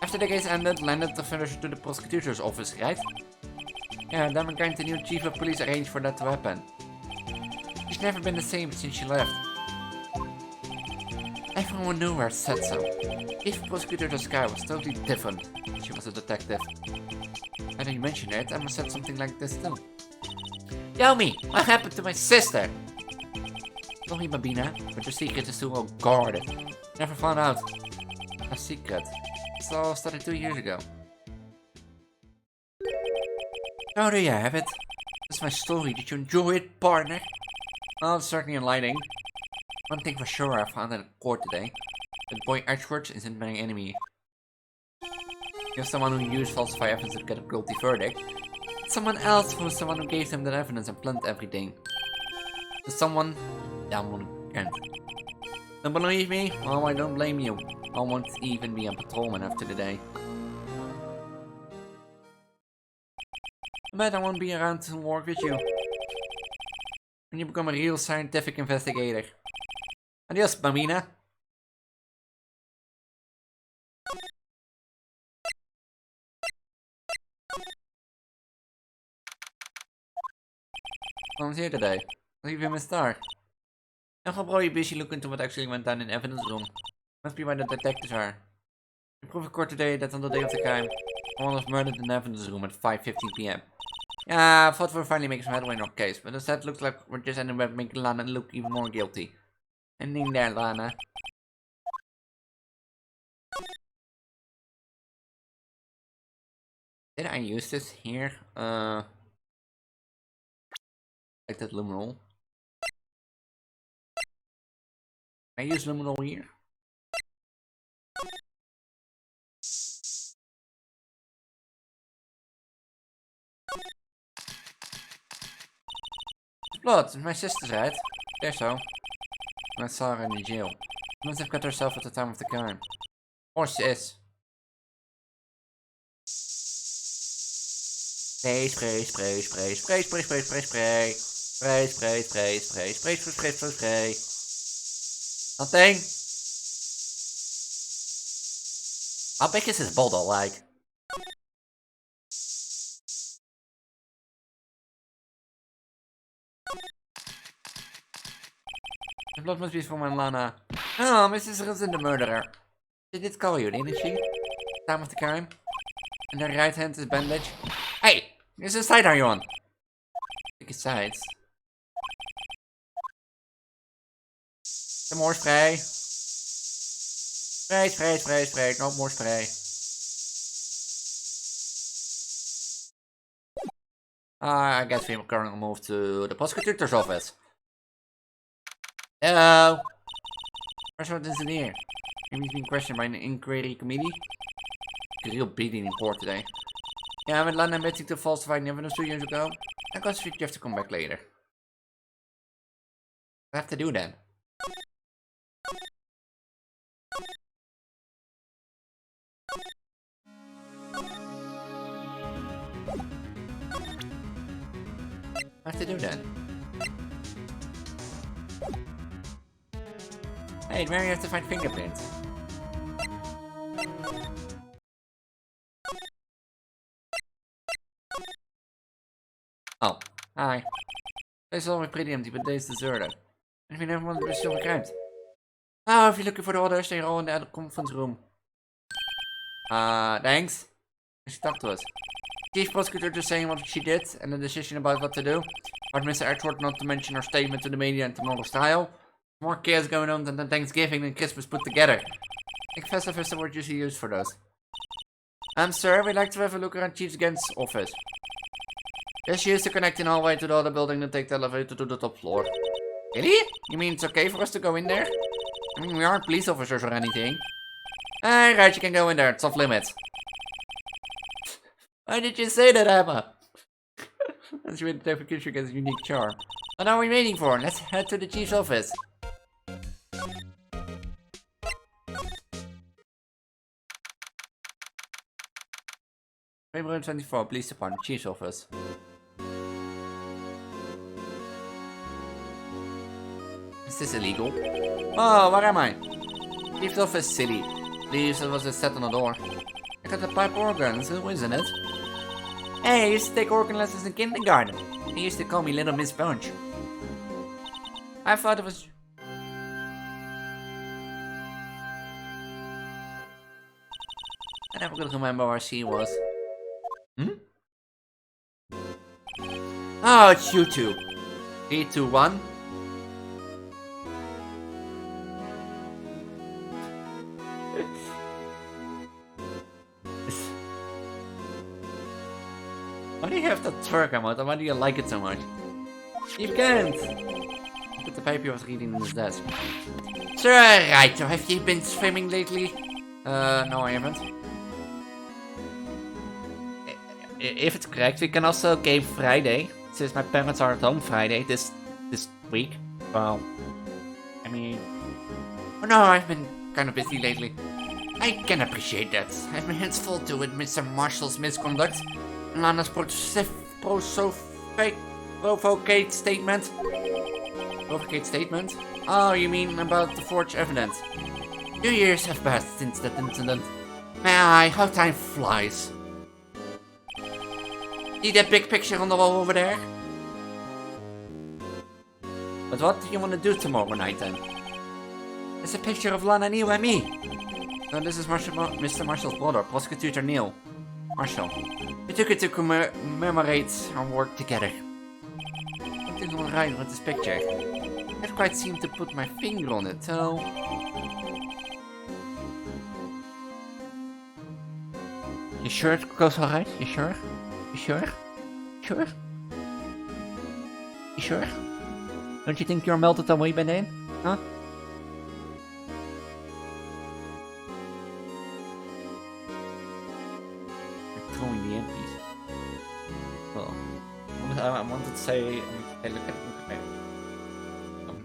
After the case ended, landed the finish to the prosecutor's office, right? Yeah, Damon Kent, the new chief of police, arranged for that to happen. She's never been the same since she left. Everyone knew her, said so. Chief Prosecutor Sky was totally different. She was a detective. And you mentioned it, I must have said something like this too. Tell me, what happened to my sister? Sorry, Babina, but your secret is too well guarded. Never found out. A secret. So started 2 years ago. So there you have it. That's my story. Did you enjoy it, partner? Well, it's certainly enlightening. One thing for sure I found in court today. The boy Edgeworth isn't my enemy. You're someone who used falsified evidence to get a guilty verdict. It's someone else who's the one who gave them that evidence and planned everything. The someone... Damon Kent. Don't believe me? Well, I don't blame you. I won't even be a patrolman after the day. I bet I won't be around to work with you. When you become a real scientific investigator. Adios, Bambina. No one's here today. I'll leave him a star. I'm probably busy looking into what actually went down in the evidence room. Must be where the detectives are. We proved in court today that on the day of the crime, someone was murdered in the evidence room at 5:15 PM. Yeah, I thought we'd finally make some headway in our case, but instead looks like we're just ending up making Lana look even more guilty. Ending there, Lana. Did I use this here? Like that luminol. I use luminol here. Blood, it's my sister's head. There so. I saw her in the jail. She must have cut herself at the time of the crime. Or she is. Spray, spray, spray, spray, spray, spray, spray, spray, spray. Spray, spray, spray, spray, spray, spray, spray, spray. Nothing. How big is this bottle, like? blood must be from Lana. Oh, Mrs. Rilson, the murderer. She did call you, didn't she? Time of the crime. And her right hand is bandaged. Hey! Whose side are you on? Pick his sides. Some more spray. Spray. No more spray. I guess we currently move to the prosecutor's office. Hello. What is in here? Maybe he's being questioned by an inquiry committee. A real beating in court today. Yeah, I'm with Lana admitting to falsifying evidence 2 years ago. I guess you have to come back later. What do I have to do then? What do I have to do then? Hey, where you have to find fingerprints. Oh, hi. This is always pretty empty, but this is deserted. And if you never want to be still crimes. Oh, if you're looking for the others, they're all in the conference room. Thanks. She talked to us. Chief prosecutor just saying what she did and the decision about what to do. But Mr. Edward not to mention her statement to the media and tomorrow's trial. More chaos going on than Thanksgiving and Christmas put together. I think Festive is the word usually used for those. Sir, we'd like to have a look around Chief's Gant's office. Just use the connecting hallway to the other building and take the elevator to the top floor. Really? You mean it's okay for us to go in there? I mean, we aren't police officers or anything. Right, you can go in there. It's off limits. Why did you say that, Emma? That's really the definition gets a unique charm. What are we waiting for? Let's head to the chief's office. February 24, Police Department, Chief's office. Is this illegal? Oh, where am I? Chief's office, silly. Leaves it was set on the door. I got the pipe organ, so isn't it? Hey, I used to take organ lessons in kindergarten. They used to call me Little Miss Bunch. I thought it was... I never could remember where she was. Oh, it's you two. 3, 2, 1. Why do you have that twerk mode and why do you like it so much? You can't! Look at the paper I was reading on his desk. Sir, right, so have you been swimming lately? No I haven't. If it's correct, we can also game Friday, since my parents are at home Friday, this week. Well, I mean... Oh no, I've been kind of busy lately. I can appreciate that. I have my hands full to with Mr. Marshall's misconduct. Lana's provocate statement. Provocate statement? Oh, you mean about the forged evidence? 2 years have passed since that incident. My, how time flies. See that big picture on the wall over there? But what do you want to do tomorrow night then? It's a picture of Lana, Neil and me. So this is Mr. Marshall's brother, Prosecutor Neil. Marshall. We took it to commemorate our work together. Something's alright with this picture. I can't quite seem to put my finger on it, so... You sure it goes alright? You sure? You sure? Sure? You sure? Don't you think you're melted away by then? Huh? You're throwing the empties. Well, I wanted to say... Hey, look at me.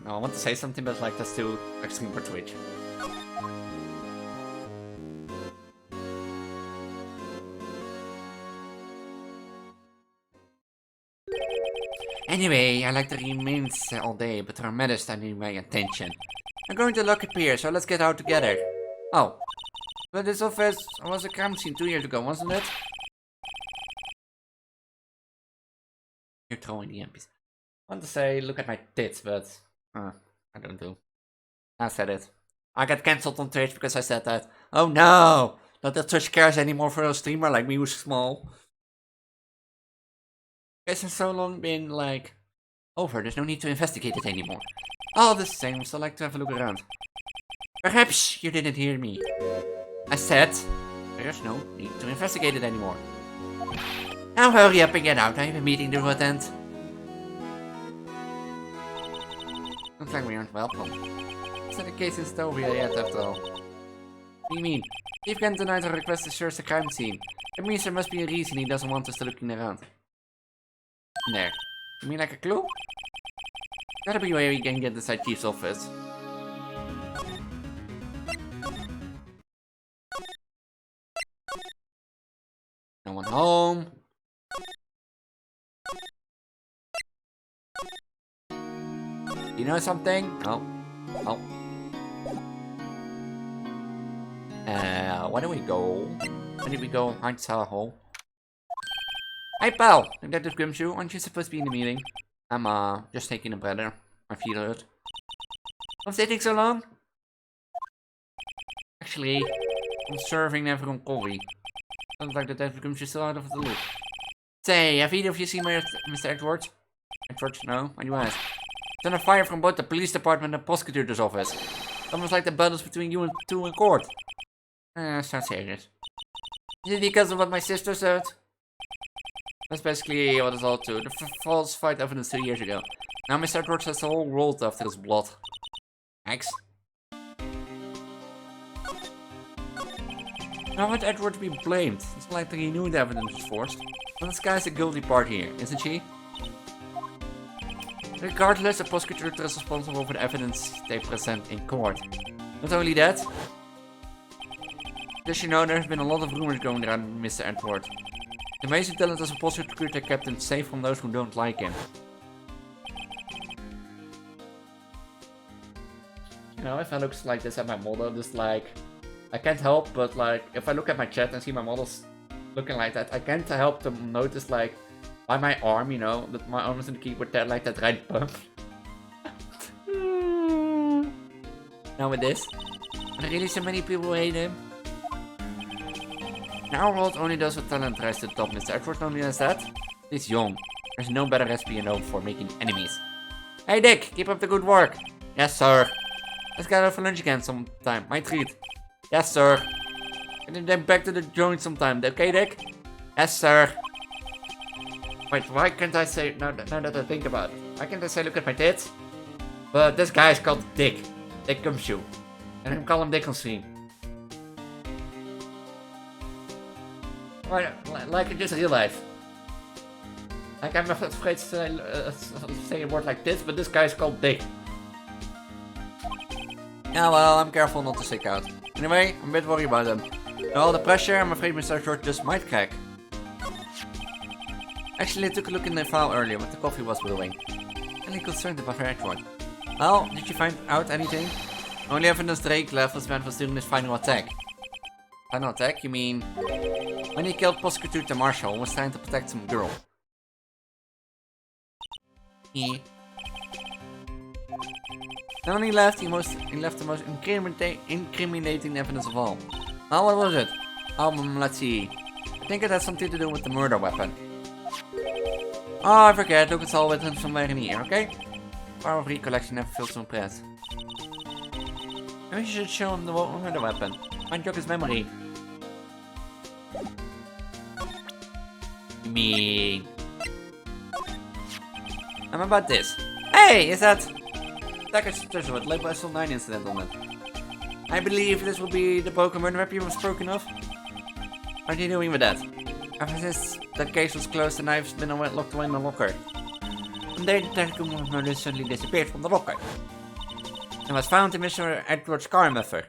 No, I want to say something, but like that's too extreme for Twitch. Anyway, I like the remains all day, but there are matters that need my attention. I'm going to lock up here, so let's get out together. Oh. But this office was a crime scene 2 years ago, wasn't it? You're throwing the MPs. I want to say, look at my tits, but... I don't do. I said it. I got cancelled on Twitch because I said that. Oh no! Not that Twitch cares anymore for a streamer like me who's small. Guys, it's so long been like over, there's no need to investigate it anymore. All the same, still like to have a look around. Perhaps you didn't hear me. I said there's no need to investigate it anymore. Now hurry up and get out, I have a meeting to attend. Looks like we aren't welcome. Is that the case in Sataurday yet after all? What do you mean? Chief Kent denied our request to search the crime scene. That means there must be a reason he doesn't want us to looking around. There. You mean like a clue? Gotta be where we can get inside Chief's office. No one home. You know something? No. Oh. Where do we go? Where did we go? Hard Cellar Hole. Hey pal! Detective Grimshoe, aren't you supposed to be in the meeting? I'm just taking a breather. My feet hurt. What's taking so long? Actually, I'm serving everyone coffee. Sounds like Detective Grimshoe's still out of the loop. Say, have either of you seen Mr. Edwards? Edwards, no? Why do you ask? There's a fire from both the police department and the prosecutor's office. Almost like the battles between you and two in court. Sounds serious. Is it because of what my sister said? That's basically what it's all to. The falsified evidence 2 years ago. Now Mr. Edwards has the whole world after his blood. X. Now would Edwards be blamed? It's like he knew the evidence was forced. Well, this guy's the guilty part here, isn't she? Regardless, the prosecutor is responsible for the evidence they present in court. Not only that, as you know, there's been a lot of rumors going around Mr. Edward. The amazing talent as a prosecutor kept him safe from those who don't like him. You know, if I look like this at my model, just like, I can't help but like, if I look at my chat and see my models looking like that, I can't help to notice like, by my arm, you know, that my arm is in the keyboard that like that right bump. Now with this, are there really so many people who hate him? In our world, only those with talent rise to the top. Mr. Edward only has that. He's young. There's no better recipe you know for making enemies. Hey Dick, keep up the good work. Yes sir. Let's get out for lunch again sometime. My treat. Yes sir. And then back to the joint sometime. Okay Dick? Yes sir. Wait, why can't I say, now that I think about it, why can't I say look at my tits? But this guy is called Dick. Dick Gumshoe. And I can call him Dick on stream. Like in just real life. Like I'm afraid to say a word like this, but this guy is called Dick. Yeah, well, I'm careful not to stick out. Anyway, I'm a bit worried about him. With all the pressure, I'm afraid Mr. George just might crack. Actually, I took a look in the file earlier, but the coffee was brewing. Really concerned about her Edward. Well, did you find out anything? Only evidence Drake left was meant for doing his final attack. Final attack? You mean when he killed Prosecutor Marshall and was trying to protect some girl? He not only left, he left the most incriminating evidence of all. Well, what was it? Let's see. I think it has something to do with the murder weapon. Oh, I forget. Look, it's all written somewhere in here, okay? Power of recollection never fails to impress. Maybe you should show him the murder weapon. Might jog his memory. Me. How about this? Hey, is that Attacker with led by Sol 9 incident on it? I believe this will be the broken murder weapon you have spoken of. What are you doing with that? Ever since that case was closed, the knife's been locked away in the locker. One day, the detective murder suddenly disappeared from the locker. And was found in Mr. Edward's car muffler.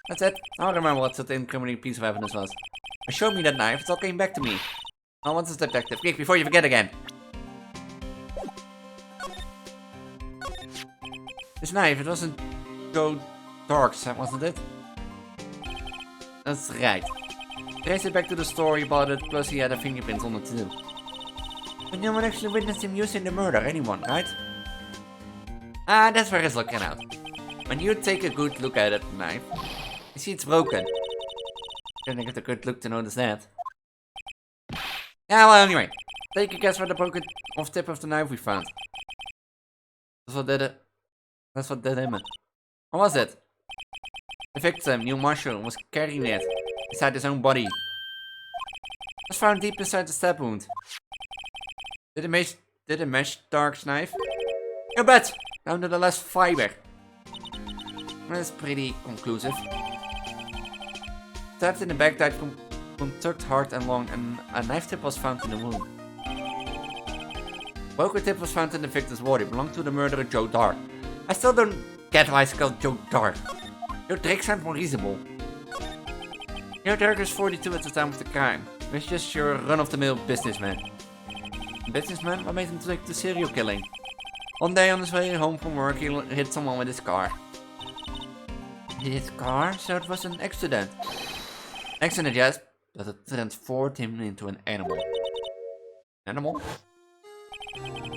That's it. I don't remember what that incriminating piece of evidence was. But show me that knife, it all came back to me. Now, what's this detective? Quick, before you forget again. This knife, it wasn't Joe Dark's, wasn't it? That's right. Trace it back to the store he bought it, plus he had a fingerprint on it too. But no one actually witnessed him using the murder, anyone, right? Ah, that's where it's looking out. When you take a good look at it, the knife, you see it's broken. Then I get a good look to notice that. Yeah, well, anyway. Take a guess where the broken off tip of the knife we found. That's what did it. That's what did him. What was it? The victim, Neil Marshall, was carrying it inside his own body. It was found deep inside the stab wound. Did it mesh Dark's knife? You bet! Down to the last fiber. That's pretty conclusive. Stabbed in the back, died from tucked hard and long, and a knife tip was found in the wound. Broken tip was found in the victim's body, belonged to the murderer Joe Dark. I still don't get why it's called Joe Dark. Joe Drake sounds more reasonable. Joe Dark was 42 at the time of the crime. He was just your run-of-the-mill businessman. A businessman? What made him take to serial killing? One day on his way home from work, he hit someone with his car. His car? So it was an accident. Accident, yes, but it transformed him into an animal. Animal?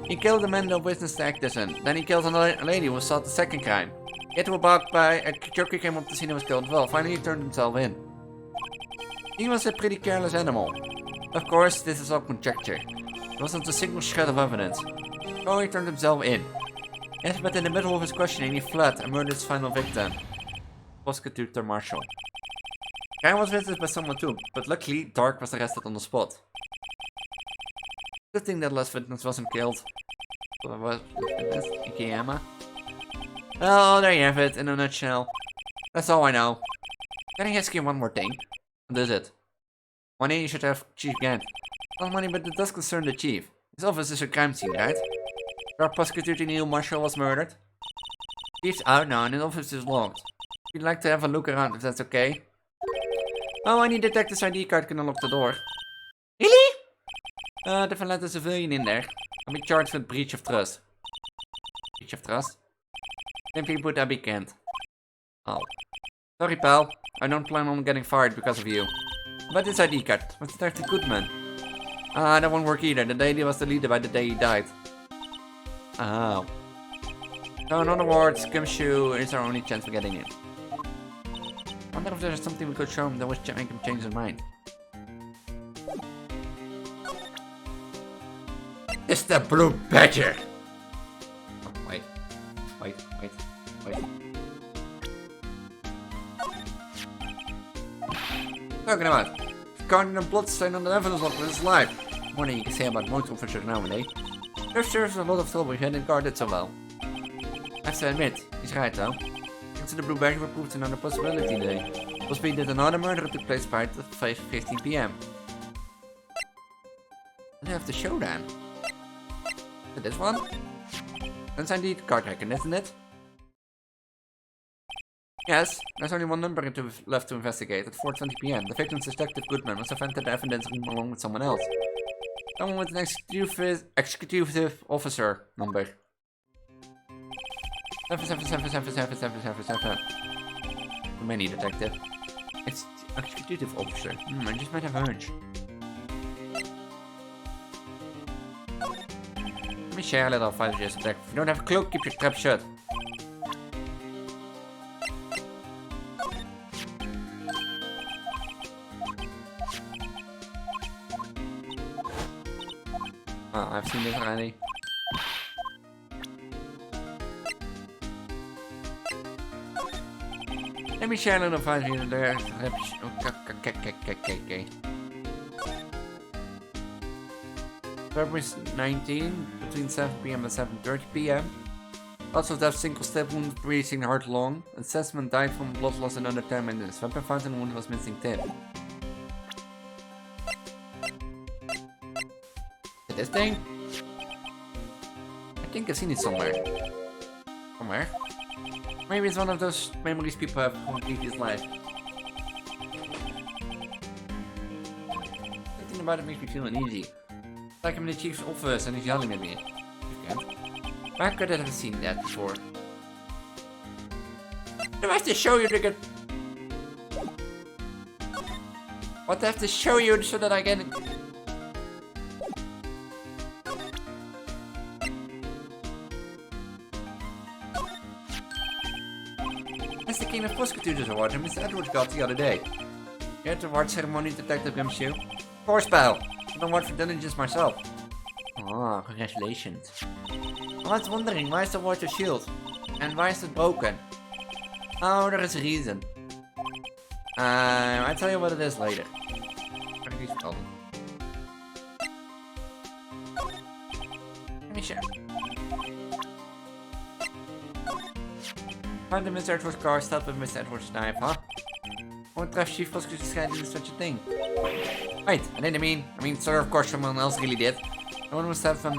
He killed the man that witnessed the accident. Then he killed another lady who saw the second crime. Yet were blocked by a jockey came up to see him was killed as well. Finally he turned himself in. He was a pretty careless animal. Of course, this is all conjecture. There wasn't a single shred of evidence. So he turned himself in. Yes, but in the middle of his questioning he fled and murdered his final victim. Prosecutor Marshall. Crime was witnessed by someone too, but luckily Dark was arrested on the spot. Good thing that last witness wasn't killed. Was witness? Ikeyama? Well, there you have it, in a nutshell. That's all I know. Can I ask you one more thing? What is it? Money you should have Chief Gant. Not money, but it does concern the Chief. His office is a crime scene, right? Where Prosecutor Neil Marshall was murdered. Chief's out now and his office is locked. If you'd like to have a look around, if that's okay. Oh, any detective's ID card can unlock the door. Really? They let a civilian in there. I'll be charged with breach of trust. Breach of trust? Simply put, I can't. Oh. Sorry, pal. I don't plan on getting fired because of you. But this ID card. What's Dr. Goodman? That won't work either. The lady was deleted by the day he died. Oh. So in other words, Gumshoe is our only chance of getting in. I wonder if there's something we could show him that would make him change his mind. It's the Blue Badger! Oh, wait. Talking about, guarding a bloodstain on the evidence of his life. More than you can say about most officers nowadays. There serves a lot of trouble he hadn't guarded so well. I have to admit, he's right though. Thanks to the Blue Badger proved another possibility today. Possibly that another murder took place by 5:15 PM. What do you have to show then? This one? That's indeed card hacking, isn't it? Yes, there's only one number left to investigate. At 4:20 PM, the victim's Detective Goodman must have entered the evidence room along with someone else. Someone with an executive officer number. 7777777. Too many, detective. It's executive officer. I just might have a hunch. Let me share a little 5 years attack. If you don't have a cloak, keep your trap shut. Oh, I've seen this already. Let me share a little 5 years there. Okay. February 19, between 7 PM and 7:30 PM. Lots of death, single step wound, breathing hard lung. Assessment died from blood loss in under 10 minutes. Weapon found in the wound was missing tip. This thing? I think I've seen it somewhere. Maybe it's one of those memories people have from previous life. Thinking about it makes me feel uneasy. Like I'm in the chief's office and he's yelling at me. Where could I have seen that before? Do I have to show you to get... What do I have to show you so that I can... famous prosecutors award Mr. Edwards got the other day. You had the award ceremony, Detective Gumshoe. Of course, pal. I don't award for diligence myself. Oh, congratulations. I was wondering, why is the award your shield? And why is it broken? Oh, there is a reason. I'll tell you what it is later. Let me share. Find the Mr. Edwards car, stop with Mr. Edwards' knife, huh? What traffic chief was scheduling such a thing? Wait, I didn't mean, sir, of course someone else really did. No one must have him,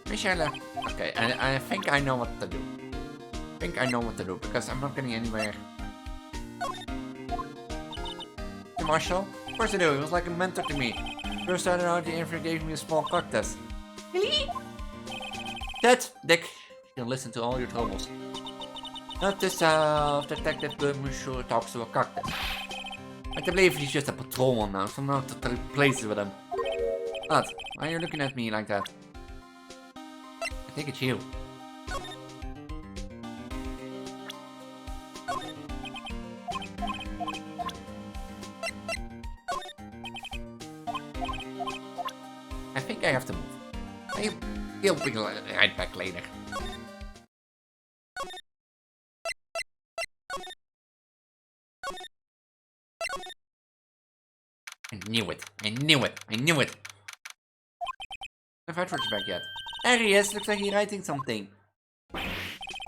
Michelle. Okay, I think I know what to do. Because I'm not getting anywhere. The Marshal? Of course I do, he was like a mentor to me. First started out, he even gave me a small cactus. Really? That, Dick, you can listen to all your troubles. Not this, Detective Monsieur talks to a cactus. I can believe he's just a patrolman now, so I'm not to trade places with him. What? Why are you looking at me like that? I think it's you. I think I have to move. He'll be right back later. I knew it. Have Edwards back yet? There he is. Looks like he's writing something.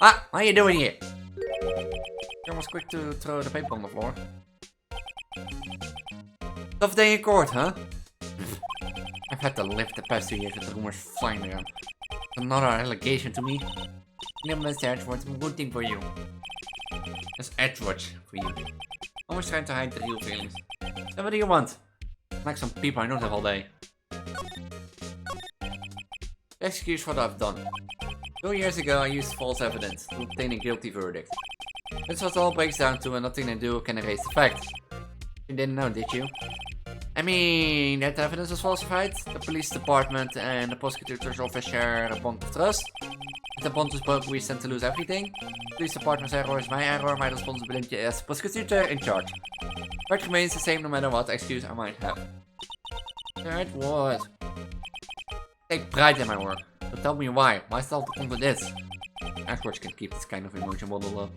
Ah, what are you doing here? You're almost quick to throw the paper on the floor. Tough day in court, huh? I've had to live the past 2 years with the rumors flying around. Another allegation to me. You know, Mr. Edwards, I'm rooting for you. That's Edwards for you. Always trying to hide the real feelings. So what do you want? Like some people I don't have all day. Excuse what I've done. 2 years ago I used false evidence to obtain a guilty verdict. That's what all breaks down to, and nothing I do can erase the facts. You didn't know, did you? I mean, that evidence was falsified. The police department and the prosecutor's office share a bond of trust. If the bond is broken, we stand to lose everything. The police department's error is my error, my responsibility as prosecutor in charge. Fact remains the same no matter what excuse I might have. That was. I take pride in my work. But tell me why. Why start to come to this? Edwards can keep this kind of emotion bottled up.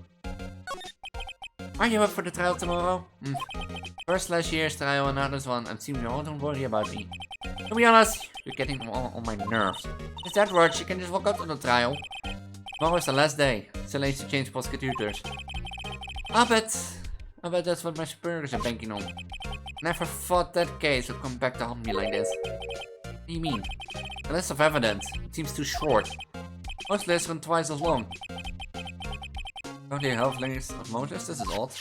Are you up for the trial tomorrow? First last year's trial and now this one. I'm seeing you all don't worry about me. To be honest, you're getting on my nerves. It's Edwards, you can just walk out to the trial. Tomorrow's the last day. It's too late to change prosecutors. I bet that's what my superiors are banking on. Never thought that case would come back to haunt me like this. What do you mean? The list of evidence. It seems too short. Most lists run twice as long. Don't they have links of motives? This is odd.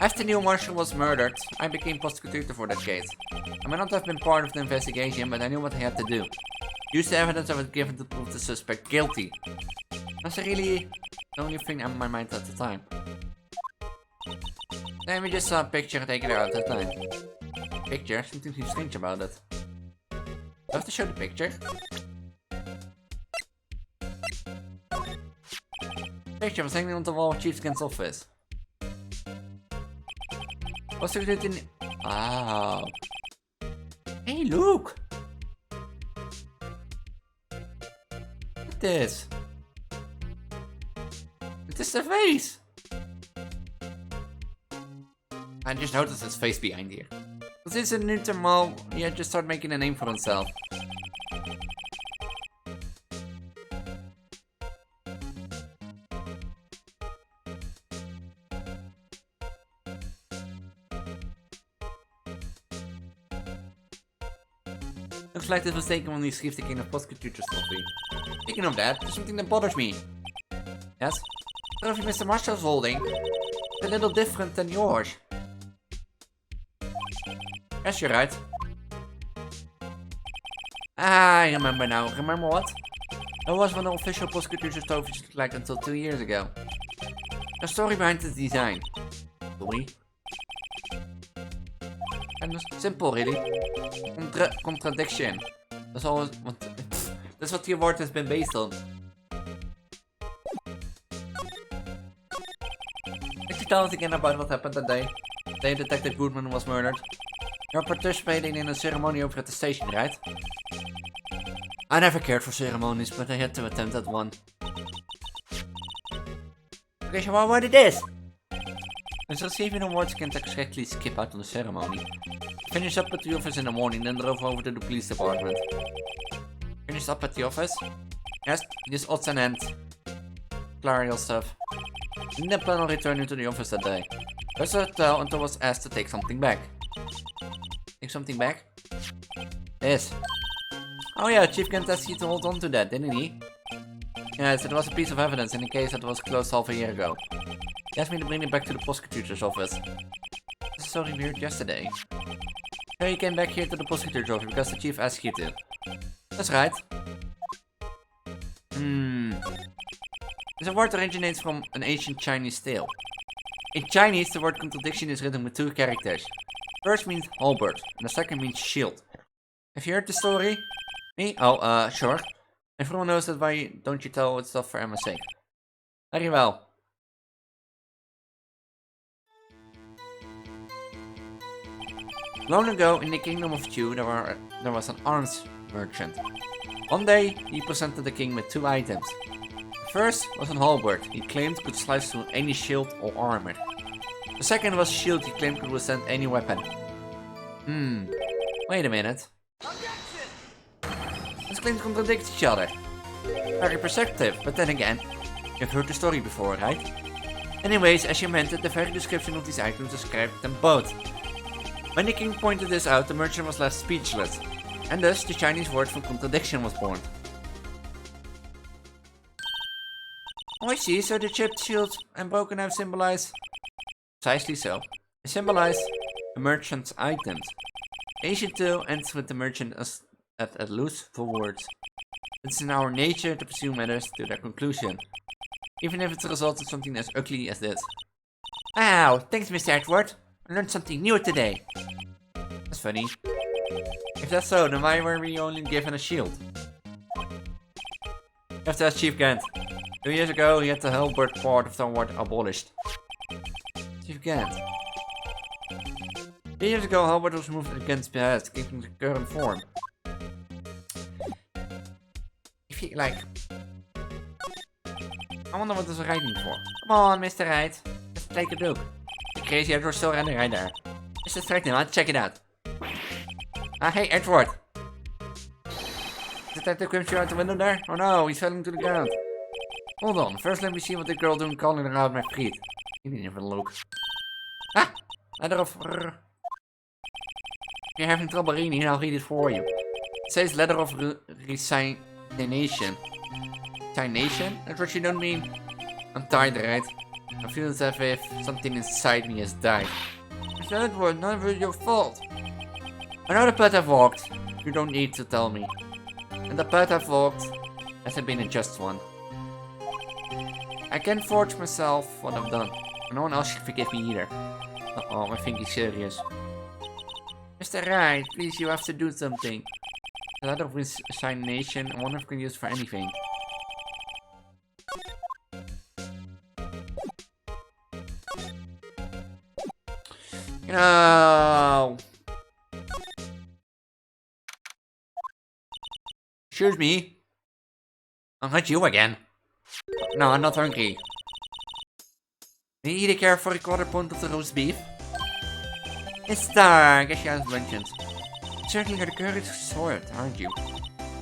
After Neil Marshall was murdered, I became prosecutor for that case. I may not have been part of the investigation, but I knew what I had to do. Use the evidence I was given to prove the suspect guilty. That's really the only thing on my mind at the time. Then we just saw a picture taken out at the time. Picture? Something seems strange about it. Do I have to show the picture? Picture was hanging on the wall of Chieftain's office. What's it in? Ah. Hey, look! Look at this. It is the face! I just noticed his face behind here. Was this an intermal? He had just started making a name for himself. Looks like this was taken when he received the King of Prosecutor's trophy. Speaking of that, there's something that bothers me. Yes? The trophy Mr. Marshall's holding is a little different than yours. Yes, you're right. I remember now. Remember what? That was what the official prosecutor's trophies looked like until 2 years ago. The story behind the design. Story? And it's simple, really. Contradiction. That's always what. That's what the award has been based on. Could you tell us again about what happened that day? The day Detective Goodman was murdered. You're participating in a ceremony over at the station, right? I never cared for ceremonies, but I had to attend that one. Okay, so what it is? As receiving awards, you can exactly skip out on the ceremony. Finish up at the office in the morning, then drove over to the police department. Finished up at the office? Yes, just odds and ends. Clarial stuff. Didn't plan on returning to the office that day. I was at the hotel until I was asked to take something back. Take something back? Yes. Oh yeah, Chief Kent asked you to hold on to that, didn't he? Yes, it was a piece of evidence in a case that was closed half a year ago. He asked me to bring it back to the prosecutor's office. This is so weird yesterday. So you came back here to the prosecutor's office because the chief asked you to. That's right. This award originates from an ancient Chinese tale. In Chinese, the word contradiction is written with 2 characters. First means halberd, and the second means shield. Have you heard the story? Me? Oh, sure. Everyone knows that, why don't you tell it's stuff for Emma's sake? Very well. Long ago, in the kingdom of Chu, there was an arms merchant. One day, he presented the king with 2 items. The first was an halberd he claimed could slice through any shield or armor. The second was a shield he claimed could withstand any weapon. Wait a minute. These claims contradict each other. Very perceptive, but then again, you've heard the story before, right? Anyways, as you meant it, the very description of these items described them both. When the king pointed this out, the merchant was left speechless, and thus the Chinese word for contradiction was born. Oh, I see, so the chipped shields and broken knives symbolize... Precisely so. They symbolize the merchant's items. Ancient tale ends with the merchant at loose for words. It's in our nature to pursue matters to their conclusion, even if it's a result of something as ugly as this. Wow, thanks Mr. Edward. I learned something new today. That's funny. If that's so, then why were we only given a shield? You have to ask Chief Gant. 2 years ago, he had the halberd part of the award abolished. Chief Gant. 2 years ago, halberd was moved against behest, keeping the current form. If you like... I wonder what this is writing for. Come on, Mr. Wright. Let's take a look. The crazy Edward still running right there. Just distract him, let's check it out. Hey, Edward. Is Detective Grimshaw out the window there? Oh no, he's falling to the ground. Hold on, first let me see what the girl doing calling her out my friend. He didn't even look. Ah! Letter of... You're having trouble reading, I'll read it for you. It says letter of resignation. Resignation? That's what you don't mean? I'm tired, right? I feel as if something inside me has died. It's Edward, none of your fault. I know the path I've walked. You don't need to tell me. And the path I've walked hasn't been a just one. I can't forge myself what I've done. No one else should forgive me either. Uh-oh, I think he's serious. Mr. Wright, please, you have to do something. A letter of resignation, I wonder if I can use it for anything. No. Excuse me. I'll hurt you again. No, I'm not hungry. Do you care for a quarter pound of the roast beef? It's dark, as you have mentioned. Certainly got the courage sort, aren't you?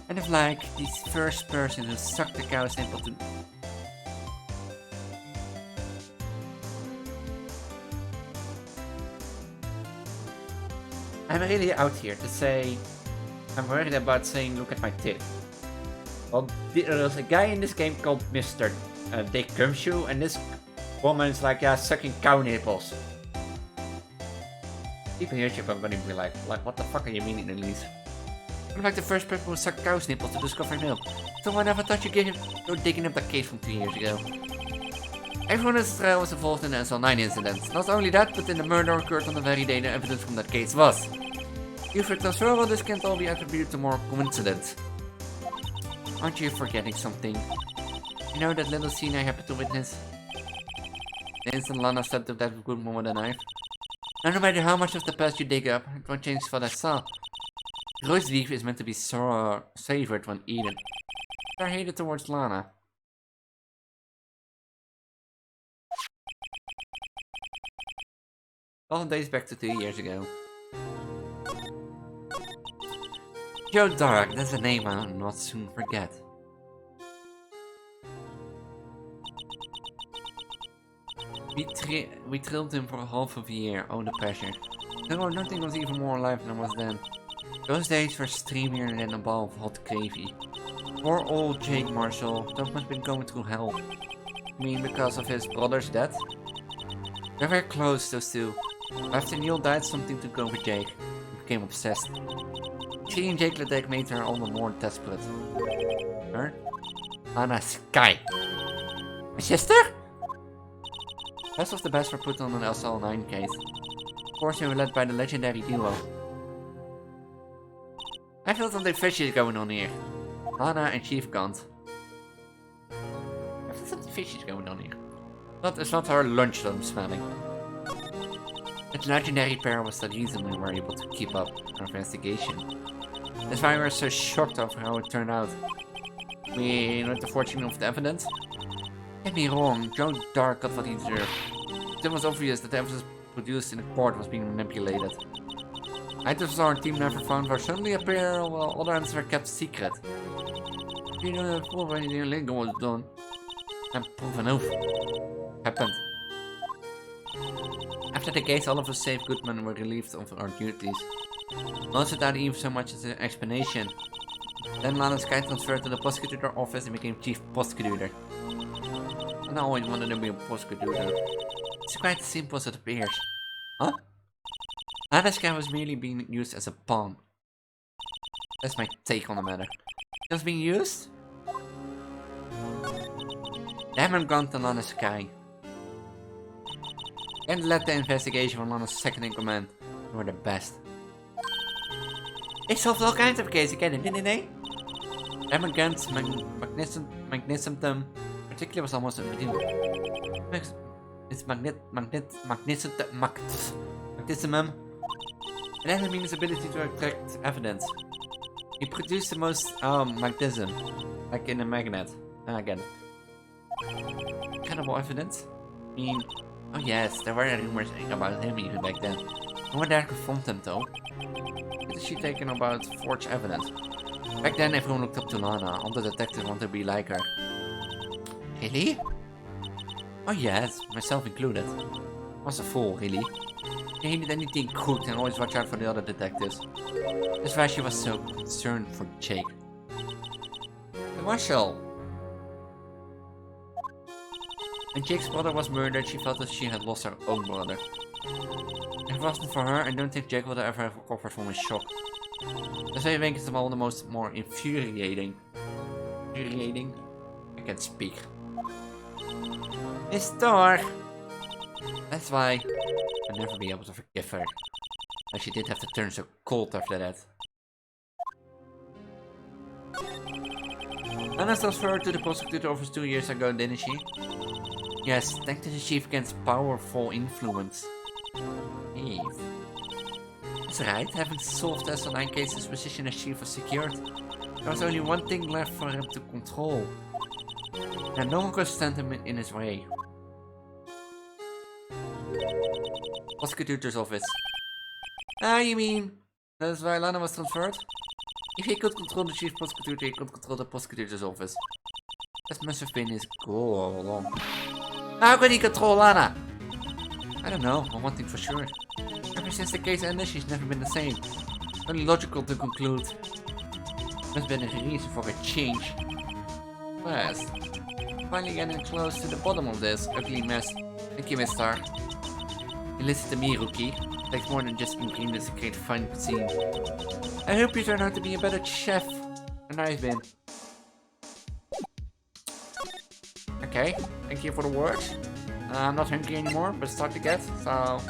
Kind of like the first person who sucked the cow's nipple to... I'm really out here to say... I'm worried about saying look at my tit. Well, there's a guy in this game called Mr. Dick Gumshoe, and this woman's like, yeah, sucking cow nipples. People here are going to be like, what the fuck are you meaning, Elis? I'm like the first person who sucked cow's nipples to discover milk. So I never thought you're digging up that case from 2 years ago. Everyone in this trial was involved in the SL9 incident. Not only that, but in the murder occurred on the very day the evidence from that case was. If it's transferable, this can't all be attributed to more coincidence. Aren't you forgetting something? You know that little scene I happened to witness? The instant Lana stepped up that good moment with a knife. Now, no matter how much of the past you dig up, it won't change what I saw. Roast beef is meant to be savored when eaten. They're hated towards Lana. All days back to 2 years ago. Joe Dark, that's a name I'll not soon forget. We trailed him for half of a year, oh the pressure. No, nothing was even more alive than I was then. Those days were streamier than a ball of hot gravy. Poor old Jake Marshall, that must have been going through hell. I mean, because of his brother's death? They were close, those two. After Neil died, something took over Jake. He became obsessed. Seeing Jake Ledek made her all the more desperate. Her? Anna Sky. My sister? Best of the best were put on an SL9 case. Of course, they were led by the legendary duo. I feel something fishy going on here. Hana and Chief Gaunt. I feel something fishy going on here. It's not her lunch that I'm smelling. That legendary pair was the reason we were able to keep up our investigation. That's why we were so shocked over how it turned out. We learned the fortune of the evidence. Get me wrong, Joe Dark got what he deserved. It was obvious that the evidence produced in the court was being manipulated. Items our team never found were suddenly appear while other items were kept secret. You know, when the illegal was done. And proven off. Happened. After the case, all of us safe good men were relieved of our duties. Most without even so much as an explanation. Then Lana Sky transferred to the prosecutor office and became chief prosecutor. I always wanted to be a prosecutor. It's quite as simple as it appears. Huh? Lana Sky was merely being used as a pawn. That's my take on the matter. Just being used? Damn Grunt and Lana Sky. And led the investigation from Lana's second in command. They were the best. They solved all kinds of cases again, didn't they? Them against Magnetism, particularly was almost a it's Magnetism. It has his ability to attract evidence. He produced the most magnetism, like in a magnet. Again. Cannibal evidence? I mean, oh yes, there were rumors about him even back then. No one there confirmed them though. What is she taking about forged evidence? Back then everyone looked up to Lana, all the detectives wanted to be like her. Really? Oh yes, myself included. I was a fool, really. She hated anything cooked and always watch out for the other detectives. That's why she was so concerned for Jake. The Marshal! When Jake's brother was murdered, she felt that she had lost her own brother. If it wasn't for her, I don't think Jake would ever have recovered from his shock. That's why I think it's all the more infuriating. I can't speak. It's dark! That's why I'll never be able to forgive her. But she did have to turn so cold after that. Anna transferred to the prosecutor office 2 years ago, didn't she? Yes, thanks to the chief against powerful influence. Eve. That's right, having solved the SL9 case, his position as chief was secured. There was only one thing left for him to control. And no one could stand him in his way. Prosecutor's office. Ah, you mean that's why Lana was transferred? If he could control the chief prosecutor, he could control the prosecutor's office. That must have been his goal all along. How could he control Lana? I don't know, but one thing for sure. Ever since the case ended, she's never been the same. Only logical to conclude. Must have been a reason for a change. Fast. Finally getting close to the bottom of this ugly mess. Thank you, Miss Star. You listen to me, Rookie. It takes more than just ingredients to create fine cuisine. I hope you turn out to be a better chef than I've been. Okay, thank you for the words. I'm not hungry anymore, but start to get, so...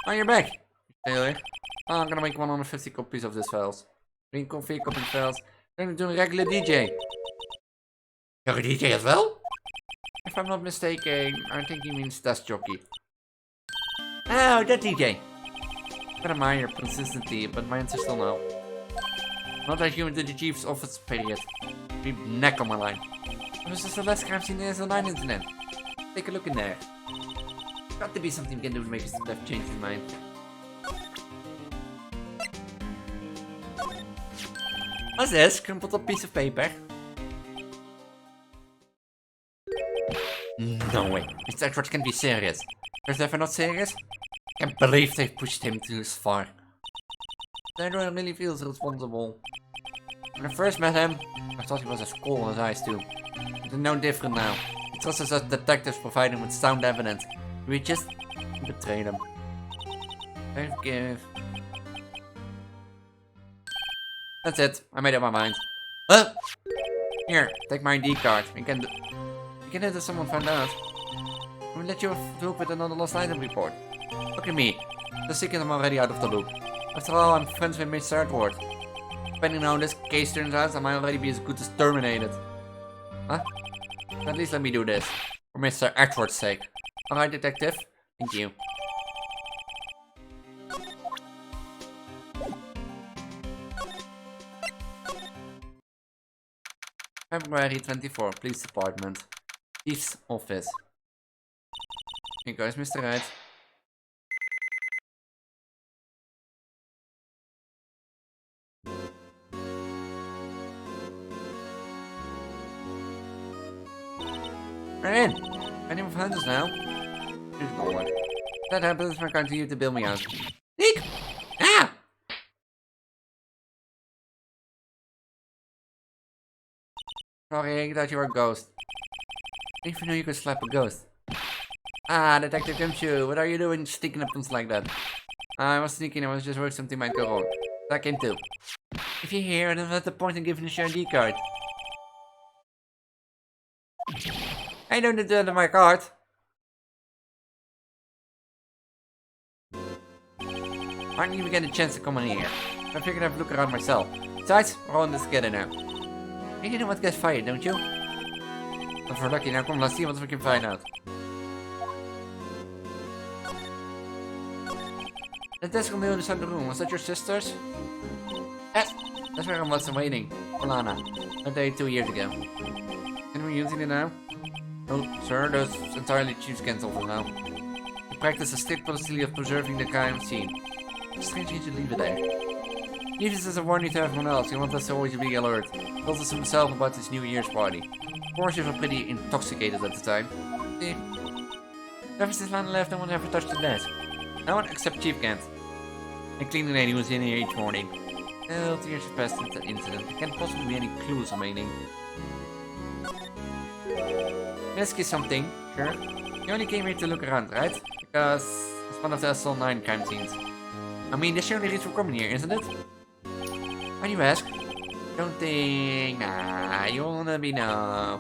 Oh, you're back, Taylor. Oh, I'm gonna make 150 copies of these files. 3 coffee copy files. I'm gonna do a regular DJ. You're a DJ as well? If I'm not mistaken, I think he means desk jockey. Oh, that DJ. I'm gonna mire consistently, but my answer still no. Not that you into the chief's office period. Be neck on my line. This is the last crime scene there's online internet. Take a look in there. Got to be something we can do to make his stuff change his mind. What's this? Crumpled up piece of paper. No way. Mr. Edwards can be serious. Is ever not serious? I can't believe they pushed him to this far. I don't really feel responsible. When I first met him, I thought he was as cool as ice too. But no different now. He trusts us as detectives, providing with sound evidence. We just betrayed him. I forgive. That's it. I made up my mind. Here, take my ID card. We can do it if someone found out. I will let you off the hook with another lost item report. Look at me. The second I'm already out of the loop. After all, I'm friends with Mr. Edward. Depending on how this case turns out, I might already be as good as terminated. Huh? At least let me do this. For Mr. Edward's sake. Alright, detective. Thank you. February 24, Police Department. Chief's office. Here goes Mr. Wright. We're in! Anyone behind us now? Here's forward. That happens, I can't you to bail me out. Nick! Ah! Sorry, I thought you were a ghost. I didn't even know you could slap a ghost. Ah, Detective Gumshoe, what are you doing sneaking up things like that? I was sneaking, I was just worried something might go wrong. I came too. If you're here, then what's the point in giving us your ID card? I don't need to enter my card. I didn't even get a chance to come in here. I figured I'd look around myself. Besides, we're all in this together now. You know what gets fired, don't you? If we're lucky now, come let's see what we can find out. The desk on the other side of the room, was that your sister's? Yes, that's where I was waiting. For Lana. A day 2 years ago. Can we using it now? Oh, sir, that's entirely Chief's over now. We practice a strict policy of preserving the crime scene. It's strange you should leave it there. Leave this as a warning to everyone else. He wants us to always be alert. He told us himself about this New Year's party. Of course, you were pretty intoxicated at the time. See? Ever since Lana left, no one ever touched the desk. No one except Chief Kent. The cleaning lady was in here each morning. Well, 2 years have passed since that incident. There can't possibly be any clues remaining. Ask you something, sure? You only came here to look around, right? Because it's one of the SL9 crime scenes. I mean, there's only reason for coming here, isn't it? Why do you ask? Don't think... Nah, you wanna be no.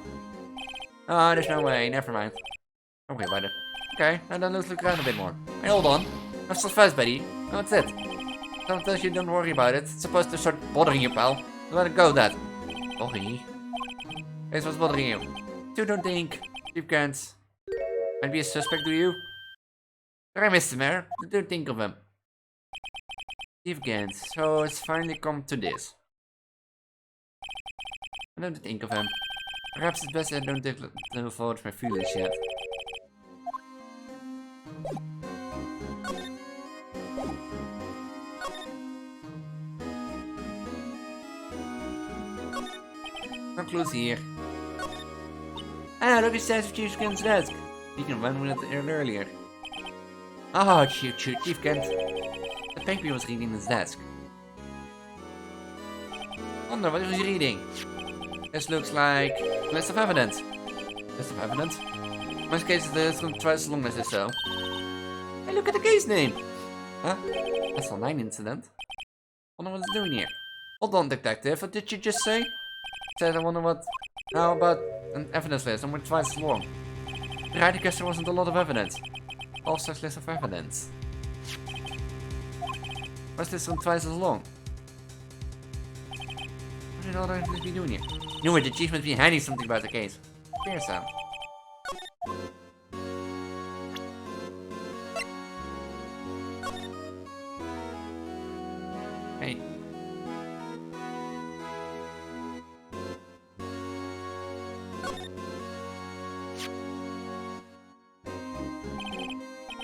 Oh, there's no way, never mind. Don't worry about it. Okay, now then let's look around a bit more. Hey, hold on. Not so fast, buddy. No, that's it. Someone tells you don't worry about it. It's supposed to start bothering you, pal. Let it go, that. Sorry. Here's what's bothering you. You don't think Chief Kent might be a suspect, do you? Sorry, Mr. Mayor. Don't think of him. Chief Kent, so it's finally come to this. I don't think of him. Perhaps it's best I don't take the forward my feelings yet. No clues here. Ah, look at the size of Chief Kent's desk. You can run with it earlier. Oh, shoot, Chief Kent. The paper was reading his desk. Wonder what was he reading? This looks like a list of evidence. List of evidence? In most cases, there's twice as long as this, so. Hey, look at the case name! Huh? SL9 incident? Wonder what it's doing here. Hold on, detective, what did you just say? Said I wonder what. How about an evidence list and we're twice as long? Right, I guess there wasn't a lot of evidence. All such list of evidence. What's this one twice as long? What did all that be doing here? Knew it, the chief must be hiding something about the case. Here, Sam. Hey.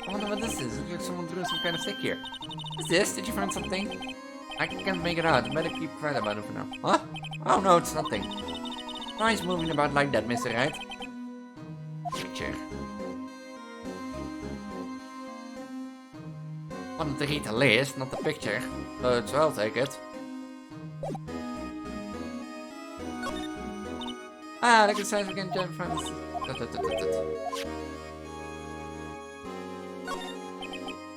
I wonder what this is. Looks like someone threw some kind of stick here. What's this? Did you find something? I can't make it out. I better keep quiet about it for now. Huh? Oh no, it's nothing. Why is moving about like that, Mr. Wright? Picture. Wanted to read the list, not the picture. But I'll take it. Ah, look at the size we can jump from.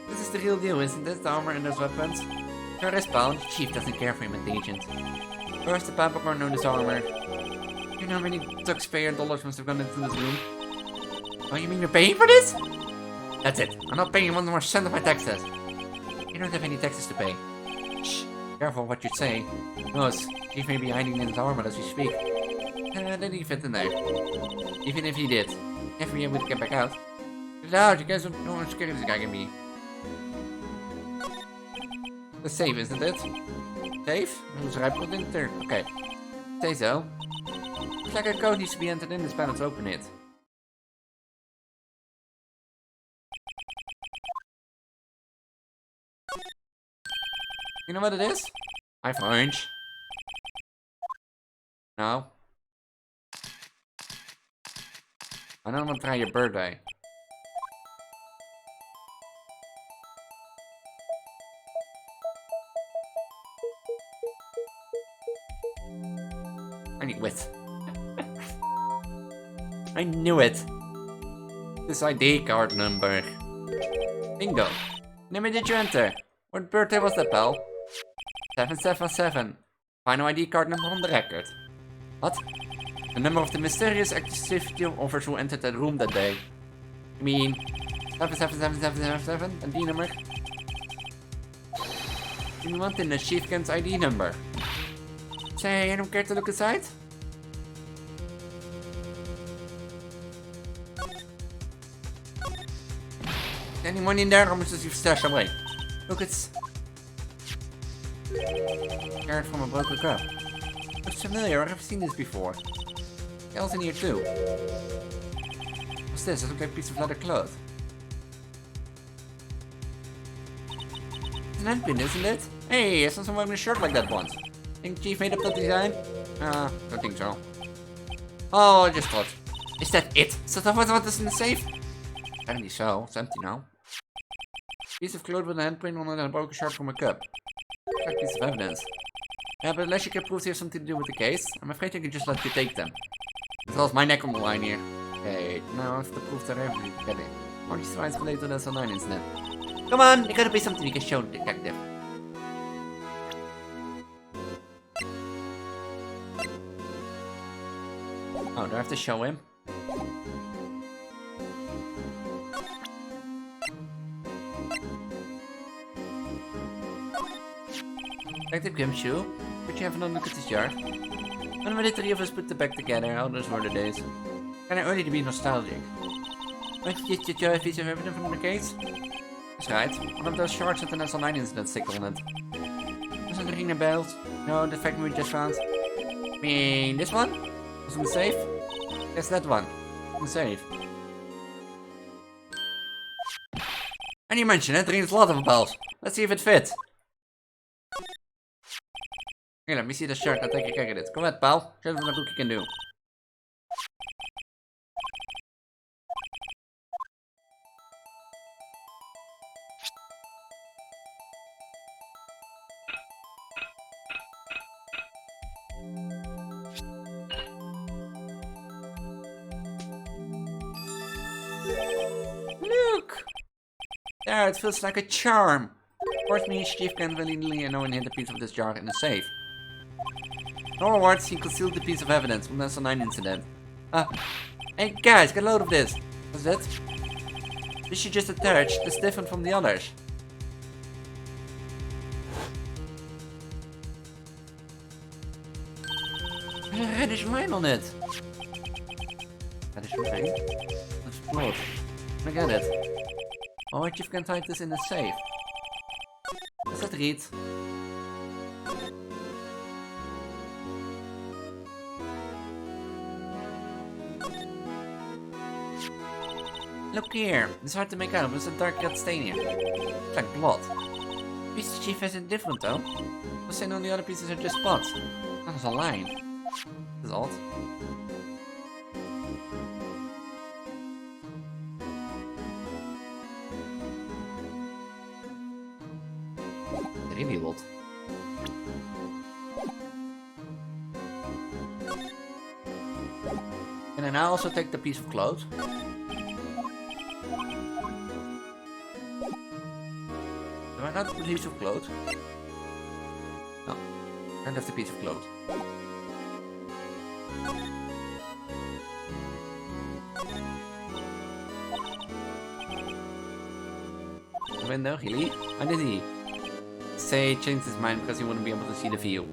This is the real deal, isn't it? The armor and those weapons. Sure, this bound. Chief doesn't care for imitations. Where's the popcorn on this armor? You know how many taxpayer dollars must have gone into this room? Oh, you mean you're paying for this? That's it. I'm not paying 1 more cent of my taxes. You don't have any taxes to pay. Shh. Careful what you say. Who knows? Chief may be hiding in his armor as we speak. Did he fit in there? Even if he did, never be able to get back out. Get out! You guys don't know how scary this guy can be. The safe, isn't it? Safe? Who's right put in there? Okay. Say so. Looks like a code needs to be entered in this panel to open it. You know what it is? iPhone orange. No. I don't want to try your birthday. I knew it. I knew it. This ID card number. Bingo. Number did you enter? What birthday was that, pal? 777. Final ID card number on the record. What? The number of the mysterious activity officers who entered that room that day. You mean 777777 ID number? You want in the chieftain's ID number? Say, I don't care to look inside? Any money in there, or must you've stashed away? Look, it's carrot from a broken cup. Looks familiar, I've seen this before. What else in here too? What's this? It looks like a piece of leather cloth. It's an handpin, isn't it? Hey, I saw someone wearing a shirt like that once. Think Chief made up that design? Don't think so. Oh, I just thought. Is that it? So that was what is in the safe? Apparently so. It's empty now. Piece of cloth with a handprint on it and a broken shard from a cup. Looks like a piece of evidence. Yeah, but unless you can prove there's something to do with the case, I'm afraid I can just let you take them. It holds my neck on the line here. Okay, now if the proof that everything get it. Or these lines related to the S09 incident. Come on, there gotta be something you can show the detective. Oh, do I have to show him? Detective Gumshoe, could you have another look at this jar? When the three of us put the back together, how those were the days. Kinda early to be nostalgic. Don't you get your piece of evidence from the case? That's right, one of those shards had an S09 incident stick on it. Doesn't ring a bell? No, the fact we just found. I mean, this one? Was in the safe? Yes, that one. In the safe. And you mentioned it, rings a lot of bells. Let's see if it fits. Here, let me see the shirt. I'll take a crack at it. Go ahead, pal. Show them what you can do. Look! There, it feels like a charm. Of course, me and Chief can't really know and hid a piece of this jar in the safe. Norwards, he concealed the piece of evidence from the S09 incident. Hey guys, get a load of this. What's it? This you just attached is different from the others. There's a reddish line on it. Reddish line? Explode. I get it. Oh, you can type this in the safe. Is that read? Look here, it's hard to make out, but it's a dark red stain here. It's like blood. Piece Chief isn't different though. The stain on the other pieces are just spots. That was a line. This is odd. Really old. Can I now also take the piece of cloth? Do I not have the piece of cloth? No. I don't have the piece of cloth. The window, really? Why did he? Say changed his mind because he wouldn't be able to see the view.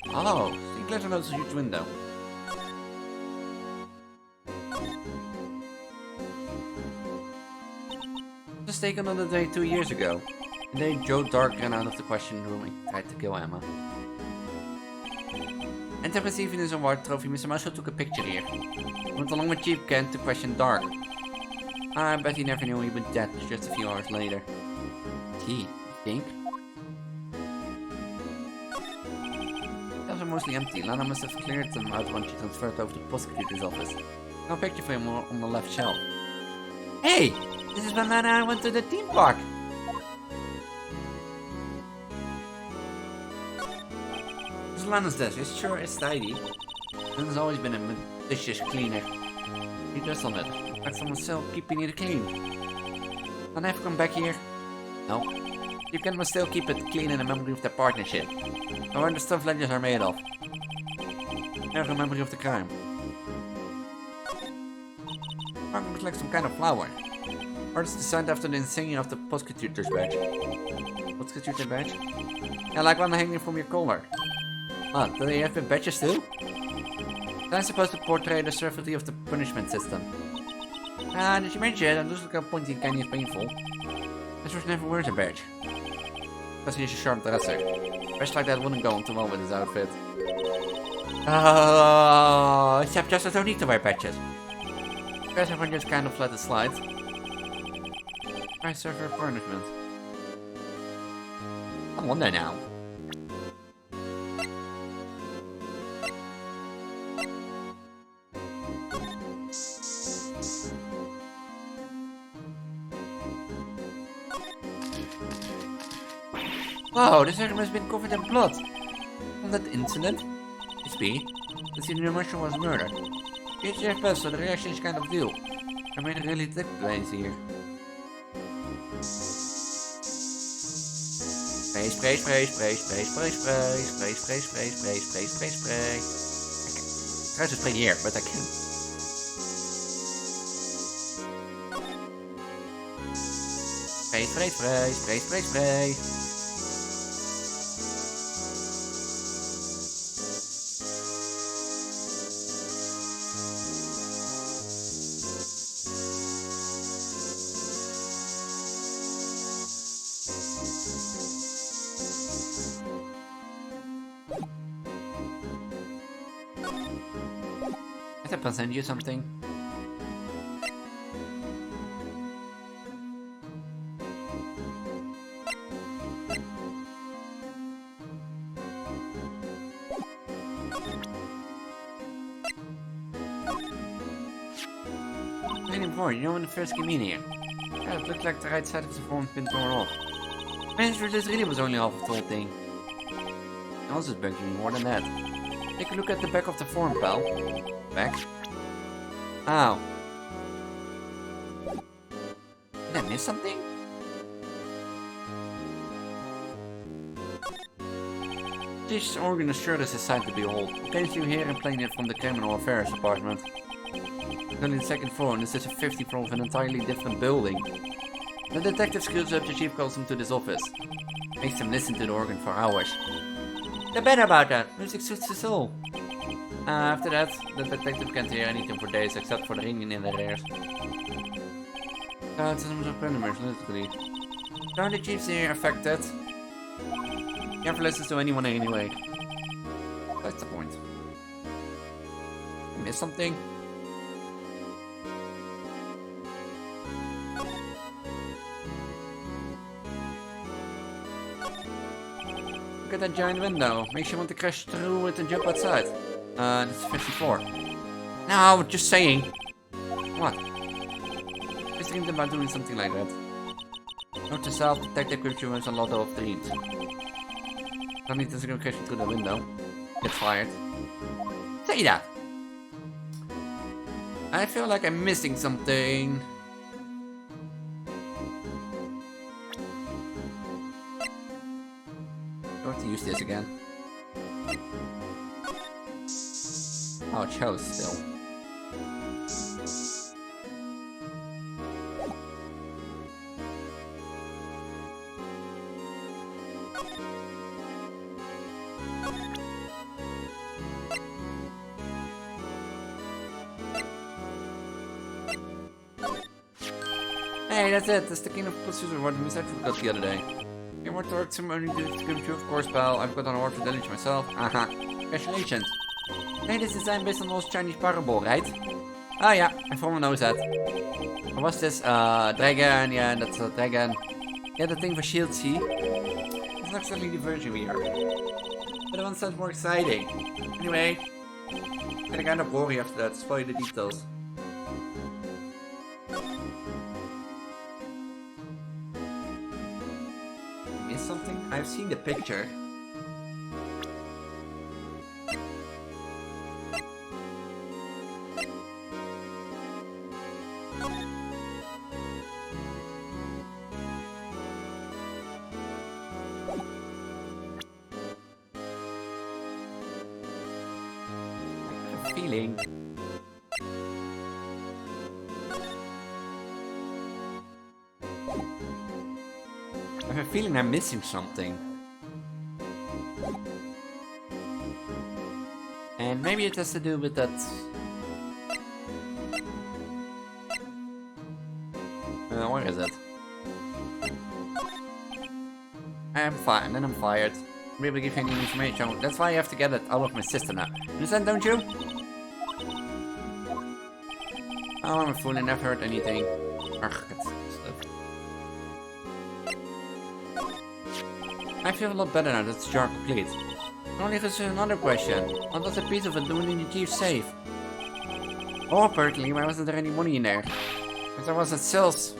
Oh, so he clearly knows a huge window. Just taken on the day 2 years ago. The day Joe Dark ran out of the question room and tried to kill Emma. And to receiving his award trophy, Mr. Mouse took a picture here. He went along with Chief Kent to question Dark. I bet he never knew he was dead just a few hours later. Gee, you think? Mostly empty. Lana must have cleared them out when she transferred over to the prosecutor's office. No picture for him on the left shelf. Hey! This is when Lana and I went to the theme park! This is Lana's desk. It's sure it's tidy. Lana's always been a meticulous cleaner. He does on it. Like someone's still keeping it clean. Can I ever come back here? No. You can still keep it clean in a memory of their partnership. I wonder the stuff legends are made of. Never a memory of the crime. It looks like some kind of flower. Or it's designed after the insignia of the prosecutor's badge. Prosecutor badge? Yeah, like one hanging from your collar. Ah, do they have badges too? That's supposed to portray the severity of the punishment system. Ah, did you mention it? I'm just looking at pointing kind of painful. This was never wears a badge. Because he's a sharp dresser. Badge like that wouldn't go on too well with his outfit. Oh, except just don't need to wear badges. Guys, everyone just kind of let it slide. I serve her punishment. I wonder now. Wow, this area has been covered in blood. From that incident? It's me. The senior Marshal was murdered. It's your best, so the reaction is kind of due. I made a really thick place here. Spray, spray, spray, spray, spray, spray, spray, spray, spray, spray, spray, spray, spray, spray. I try to spray here, but I can't. Spray, spray, spray, spray, spray, spray. I'll send you something. You know when the first came in here? Yeah, it looked like the right side of the form had been torn off. Man, this really was only half of the whole thing. I was just bugging me more than that. Take a look at the back of the form, pal. Back? Ow. Did I miss something? This organ is sure is a sight to behold. Can't you hear him playing it from the criminal affairs department? Only the second floor, and this is a 50th floor of an entirely different building. The detective scoops up, the chief calls him to this office. Makes him listen to the organ for hours. They're better about that. Music suits his soul. After that, the detective can't hear anything for days except for the ringing in their ears. Systems of randomers, literally. Are the chiefs here affected? Never listens to anyone anyway. That's the point. I missed something? Look at that giant window. Makes you want to crash through it and jump outside. That's 54. No, just saying. What? Just dreamed about doing something like that. Note to self, detective creatures a lot of dreams. I need to go crashing through the window. Get fired. Say that! I feel like I'm missing something. I have to use this again. Oh, it shows still. Hey, that's it. That's the King of Pursuit award we said we got the other day. You want to work some only to give you, of course, pal. I've got an award for Village myself. Aha. Congratulations. Hey, this is designed based on those Chinese parable, right? Oh yeah, everyone knows that. What was this? Dragon, yeah, that's a dragon. Yeah, the thing for Shield C. It's not exactly the version we are. But the one sounds more exciting. Anyway, I'm gonna kind of bore you after that, spoil you the details. Missed something? I've seen the picture. Feeling. I have a feeling I'm missing something. And maybe it has to do with that. Where is it? I'm fine, and I'm fired. Maybe give you any information. That's why I have to get it out of my system now. Understand, don't you? Oh, I'm a fool, I never heard anything. Ugh, I feel a lot better now that the jar complete. Only because another question. What does a piece of it doing in the chief's safe? Oh, apparently, why wasn't there any money in there? Because there was at sales.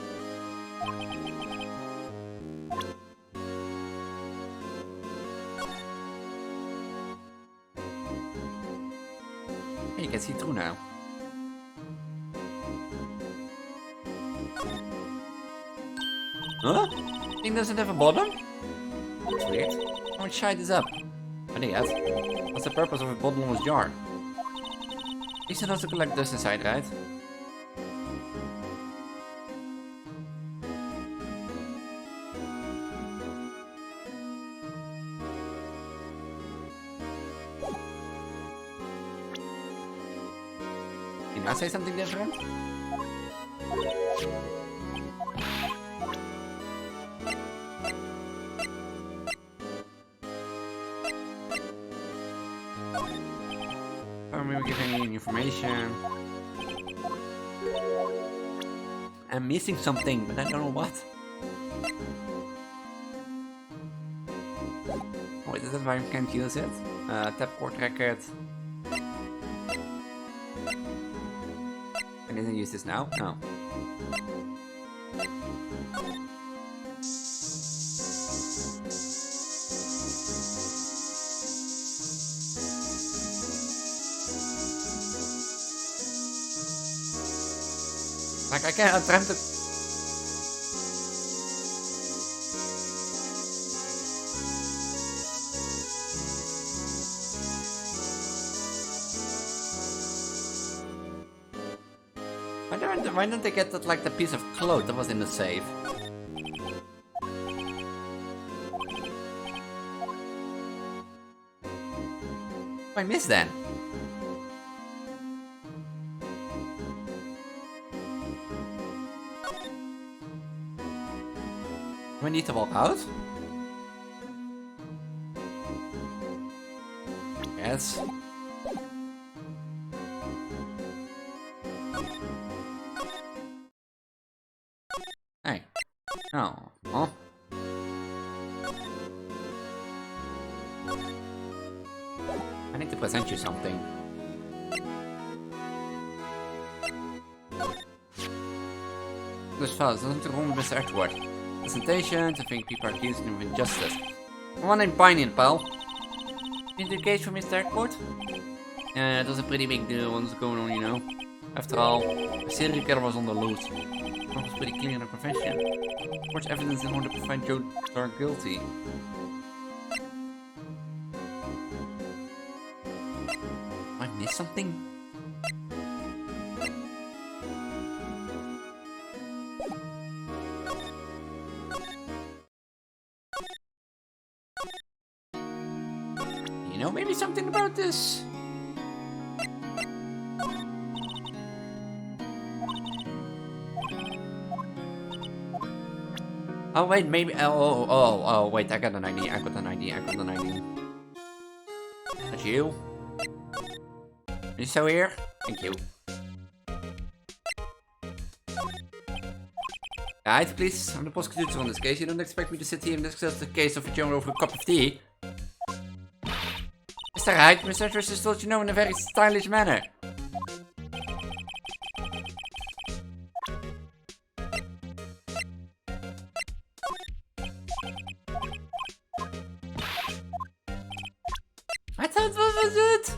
Hey, you can see through now. Huh? Thing doesn't have a bottom? That's weird. How much shite is up? I think that's. What's the purpose of a bottomless jar? Is it also collect dust inside, right? Can I say something different? Or maybe give any information. I'm missing something, but I don't know what. Oh, is that why I can't use it? Tap chord record. I didn't use this now? No. Like I can't attempt to. Why didn't they get that like the piece of cloth that was in the safe? I missed that. need to walk out? Yes. Hey. Oh. Huh? I need to present you something. This file is nothing wrong with Mr. Edward. Presentation to think people are accusing him of injustice. One named Piney, pal. In the case for Mr. Edward? Yeah, it was a pretty big deal. What's going on, you know? After all, the serial killer was on the loose. It was pretty clear in the confession. Much evidence in order to find Joe Stark guilty. I missed something? You know, maybe something about this? Oh wait, maybe. Oh, wait, I got an idea. That's you? Are you still here? Thank you. Guys, please, I'm the prosecutor on this case. You don't expect me to sit here and discuss the case of a Joan over a cup of tea. Mr. Wright, Mr. Edwards told you know in a very stylish manner. I thought what was it?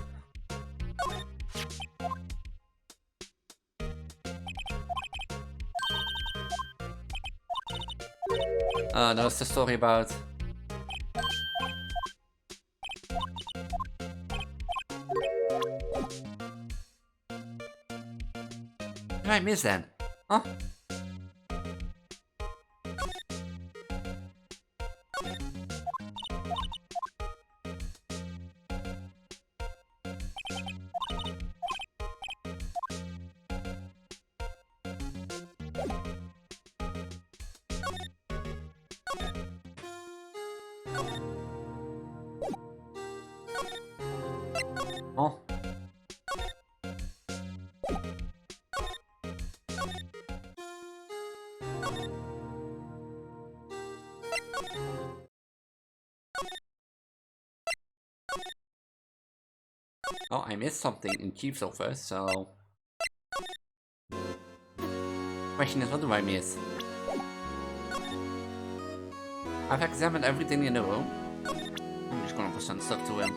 That was the story about. Did I miss that? Huh? Oh. Oh, I missed something in Chief's office, so... Question is, what do I miss? I've examined everything in the room. I'm just gonna present stuff to him.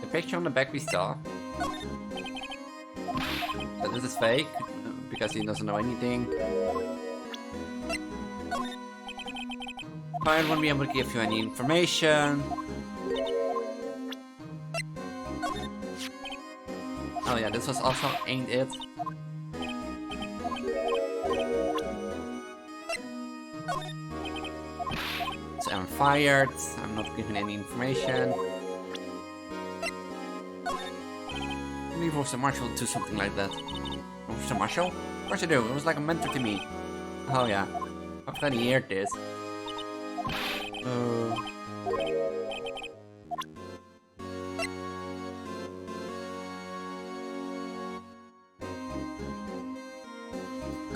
The picture on the back we saw. So this is fake, because he doesn't know anything. I won't be able to give you any information. Oh yeah, this was also Ain't It. So I'm fired, I'm not given any information. Maybe Officer Marshall would do something like that. Officer Marshall? Of course I do, it was like a mentor to me. Oh yeah, I've already heard this.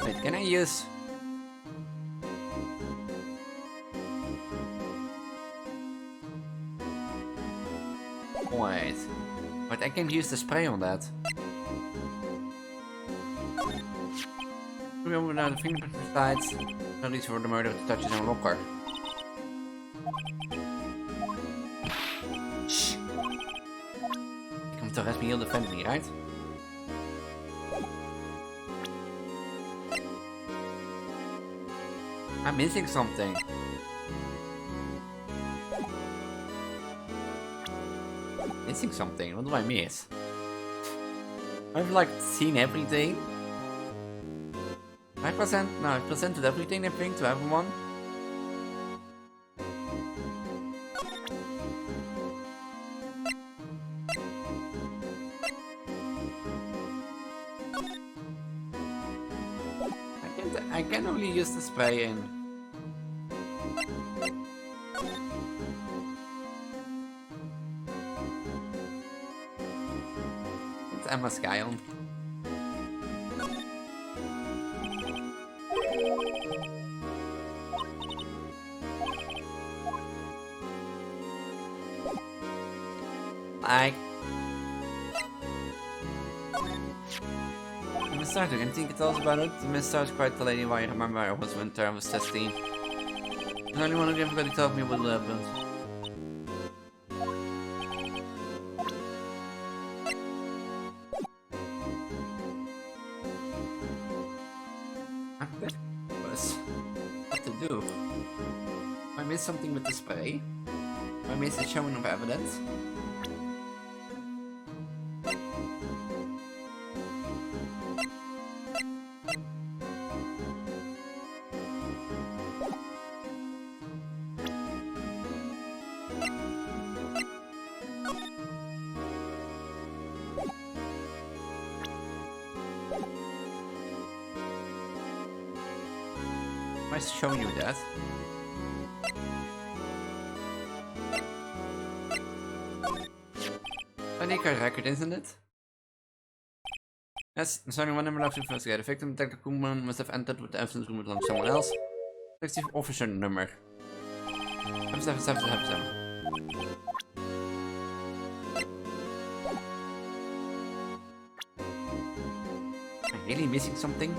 Wait, can I use... Wait. But I can use the spray on that. Remember now the fingerprint besides. No need for the murder to touch his own locker. Shh. You come to arrest me, you'll defend me, right? I'm missing something. Missing something? What do I miss? I've like seen everything. I've presented everything I think to everyone. I can only use the spray in. It's Emma Skyon. Like, Sataurday, anything you can tell us about it? The mist starts quite the lady why I remember I was winter, I was 16. The only one who everybody told me what happened. What to do? I missed something with the spray? I missed a showing of evidence? Am I showing you that? An e-card record, isn't it? Yes, there's only one number left to investigate. The victim detective Koeman must have entered with the evidence room along someone else. 60 officer number. 7777. Am I really missing something?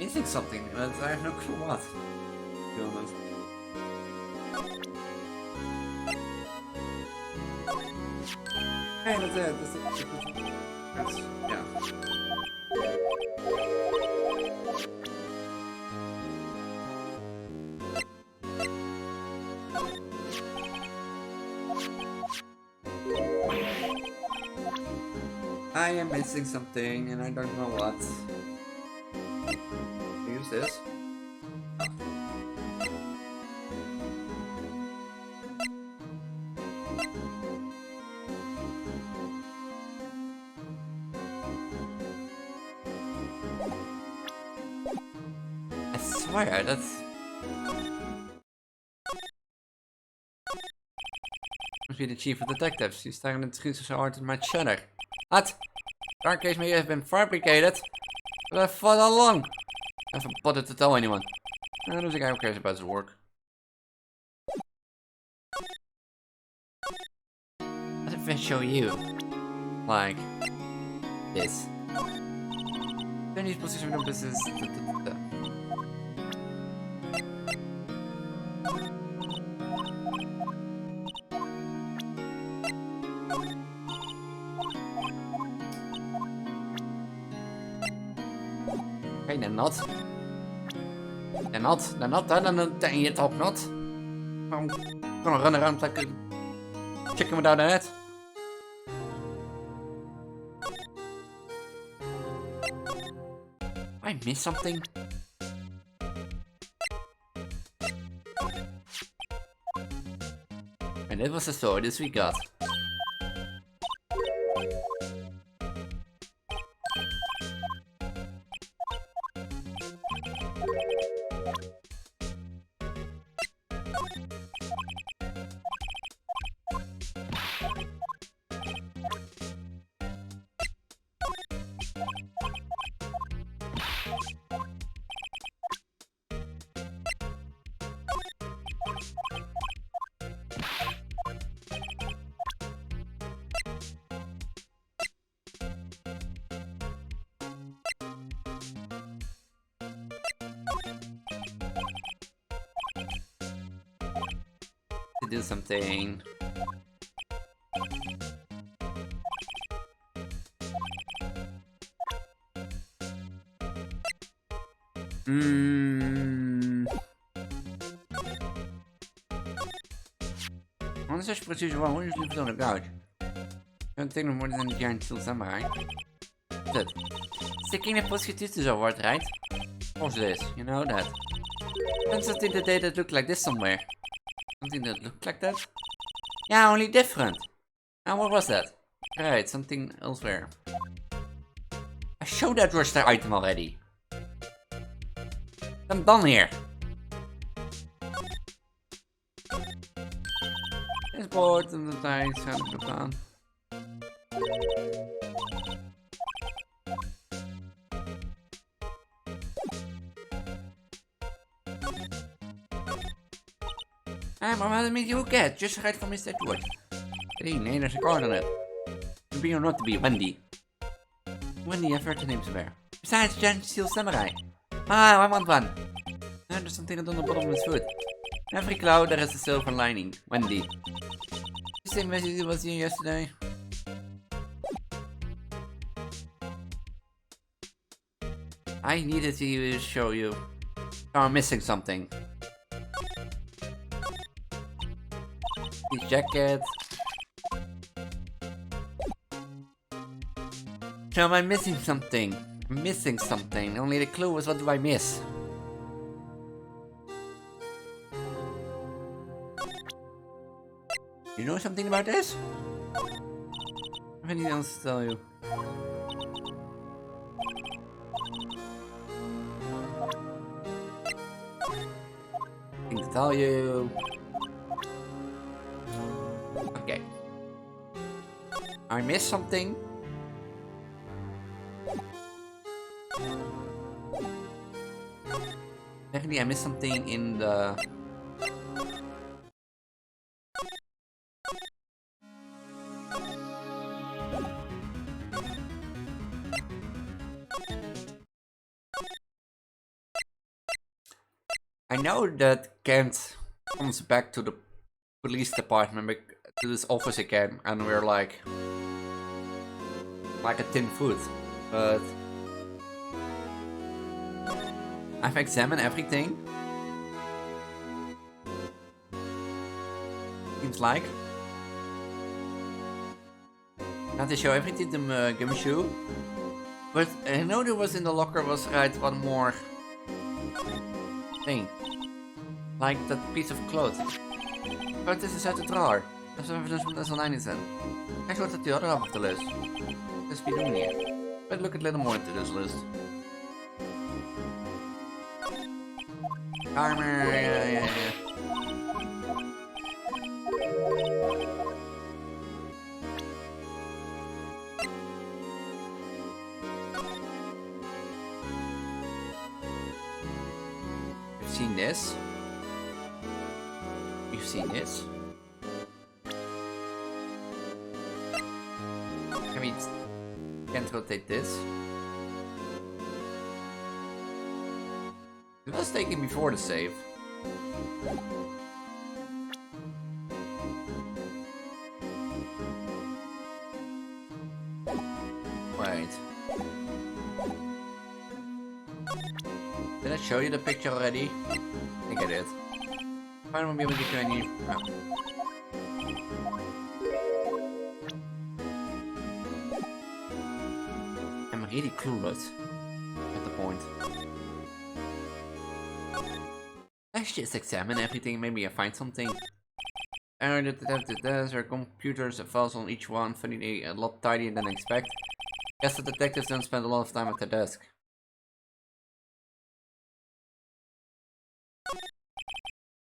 Missing something, but I have no clue what. To be honest. Hey, that's it. That's yeah. I am missing something, and I don't know what. Use this. I swear, that's... Must be the chief of detectives. He's staring at the screen so hard at my cheddar. What? Dark case may have been fabricated, but I fought all along. I haven't bothered to tell anyone. I don't think I cares about his work. What if I show you? Like... this. Chinese position of business... Okay, they're not. They're not, then you talk not. I'm gonna run around like a chicken without a head. I missed something. And it was the story this we got. To do something. On such procedure one, we usually on the couch. Don't take no more than the giant steel samurai. What's that? It's the King of Prostitutes award, right? What's this? You know that. There's something today that looked like this somewhere. Something that looked like that? Yeah, only different. And what was that? Right, something elsewhere. I showed that roster item already. I'm done here. It's bored and the dice have to down. Maar wat mean you get? Just right from Mr. Twitch. Nee, there's a card on it. To be or not to be, Wendy. Wendy, I've heard the names there. Besides, Giant Steel Samurai. Ah, I want one. And there's something on the bottom of his foot. Every cloud there is a silver lining. Wendy. The same message was here yesterday. I needed to show you. Oh, I'm missing something. The jacket. So am I missing something? I'm missing something. Only the clue was what do I miss? You know something about this? I have anything else to tell you? Thing to tell you. Okay. I missed something. Definitely I missed something in the... I know that Kent comes back to the police department, to this office again, and we're like a tin foot, but I've examined everything. Seems like. Not to show everything to Gumshoe, but I know there was in the locker was right one more thing, like that piece of cloth. But this is uit de drawer. Dat is even dus dat online in. Kijk wat the other half of the list. Let's be doing here. Let's look a little more into this list. Armor, yeah. We've seen this. We've seen this. I mean, can't rotate this. It was taken before the save. Wait. Did I show you the picture already? I think I did. I won't be able to get you any. No. I'm really clueless at the point. Let's just examine everything, maybe I find something. There are computers and files on each one, funny a lot tidier than I expect. Guess the detectives don't spend a lot of time at their desk.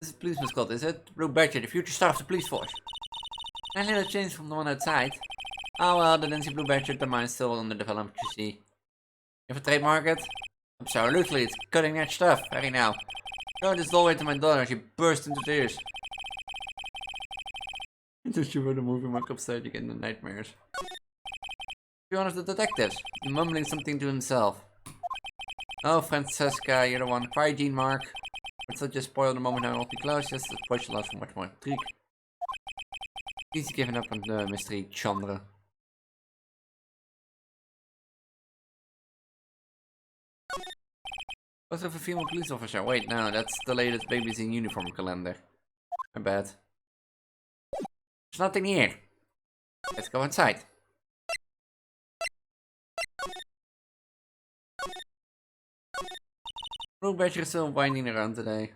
This is police mascot, is it? Blue Badger, the future star of the police force. A little change from the one outside. Oh well, the Nancy Blue Badger, the mine's still under development, you see. You have a trademark it? Absolutely, it's cutting edge stuff. Ready now. Show this dollway to my daughter, she burst into tears. Just you were the movie mark upside again in the nightmares. Be one of the detectives, mumbling something to himself. Oh, Francesca, you're the one. Cry, Gene Mark. Let's not just spoil the moment now, I'll be close. Just the spoil last for much more intrigue. He's giving up on the mystery, Chandra. What's of a female police officer? Wait, no, that's the latest Babies in Uniform calendar. My bad. nothing here. Let's go inside. Blue Badger is still winding around today.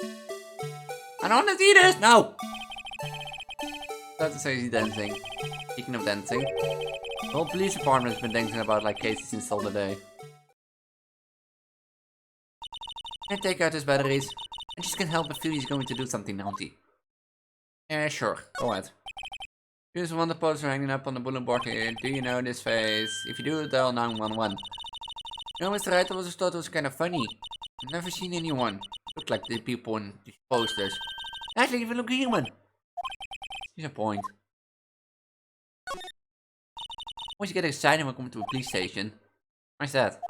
I don't want to see this! No! About to say he's dancing. Speaking of dancing, the whole police department has been dancing about like cases installed today. Can I take out his batteries? I just can't help but feel he's going to do something naughty. Yeah, sure. Go ahead. Here's one of the posters hanging up on the bulletin board here. Do you know this face? If you do, dial 911. You know, Mr. Wright, I was thought it was kind of funny. I've never seen anyone look like the people in these posters. Actually, even look human. Here's a point. Always get excited when I come to a police station. Why's that?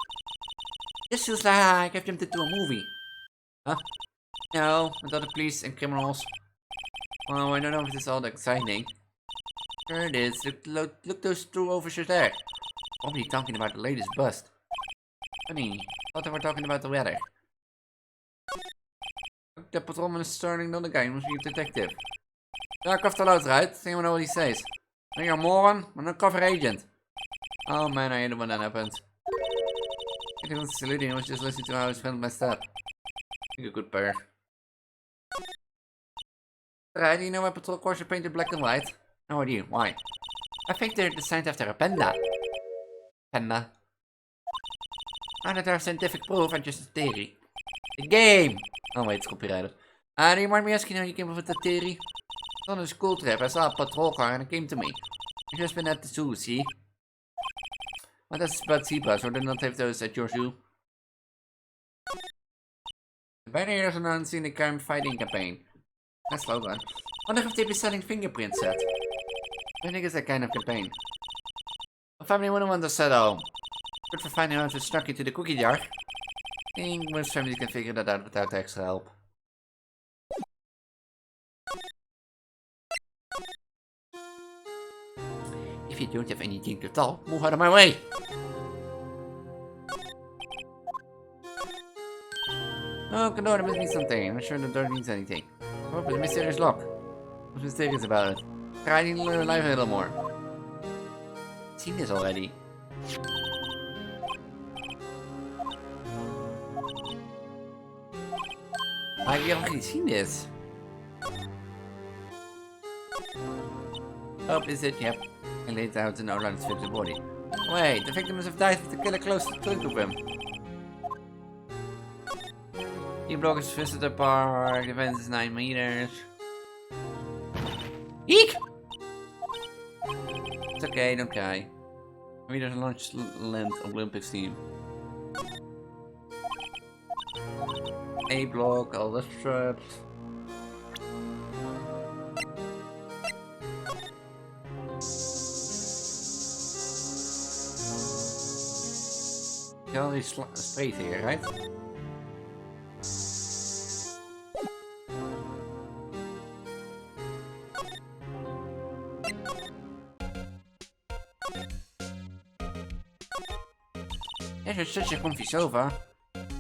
This feels like I've jumped into a movie. Huh? No, with other police and criminals. Well, I don't know if this is all that exciting. Sure it is. Look those two officers there. Probably talking about the latest bust. Funny, I thought they were talking about the weather. The patrolman is starting another guy. He must be a detective. Dark off the loud, right? See what he says. No, you're a moron. I'm an undercover agent. Oh man, I hate it when that happens. I didn't salute him. I was just listening to how his friend messed up. You're a good pair. Right, do you know why patrol cars are painted black and white? No idea. Why? I think they're designed after a panda. Panda. Not that I have scientific proof, and just a theory. The game! Oh wait, it's copyrighted. Do you mind me asking how you came up with that theory? On a school trip, I saw a patrol car and it came to me. I've just been at the zoo, see? What is about zebras, or do not have those at your zoo? The barriers announcing the crime fighting campaign. Nice slogan. Wonder if they'd be selling fingerprint set. I think it's that kind of campaign. My family wouldn't want to set home. Good for finding out who snuck into the cookie jar. I think most families can figure that out without extra help. If you don't have anything to tell, move out of my way! Oh, Condor, must mean something. I'm not sure the door means anything. Oh, but the mysterious lock. What's mysterious about it? Try to live life a little more. I've seen this already. I've already seen this. Oh, is it? Yep. And laid out an outline to fix the body. Wait, the victim must have died with the killer close to the of him. The block is visitor park, the fence is 9 meters. Eek! It's okay, don't cry. Maybe there's a launch length Olympics team. A block, all the straps. All these straight here, right? There's such a comfy sofa.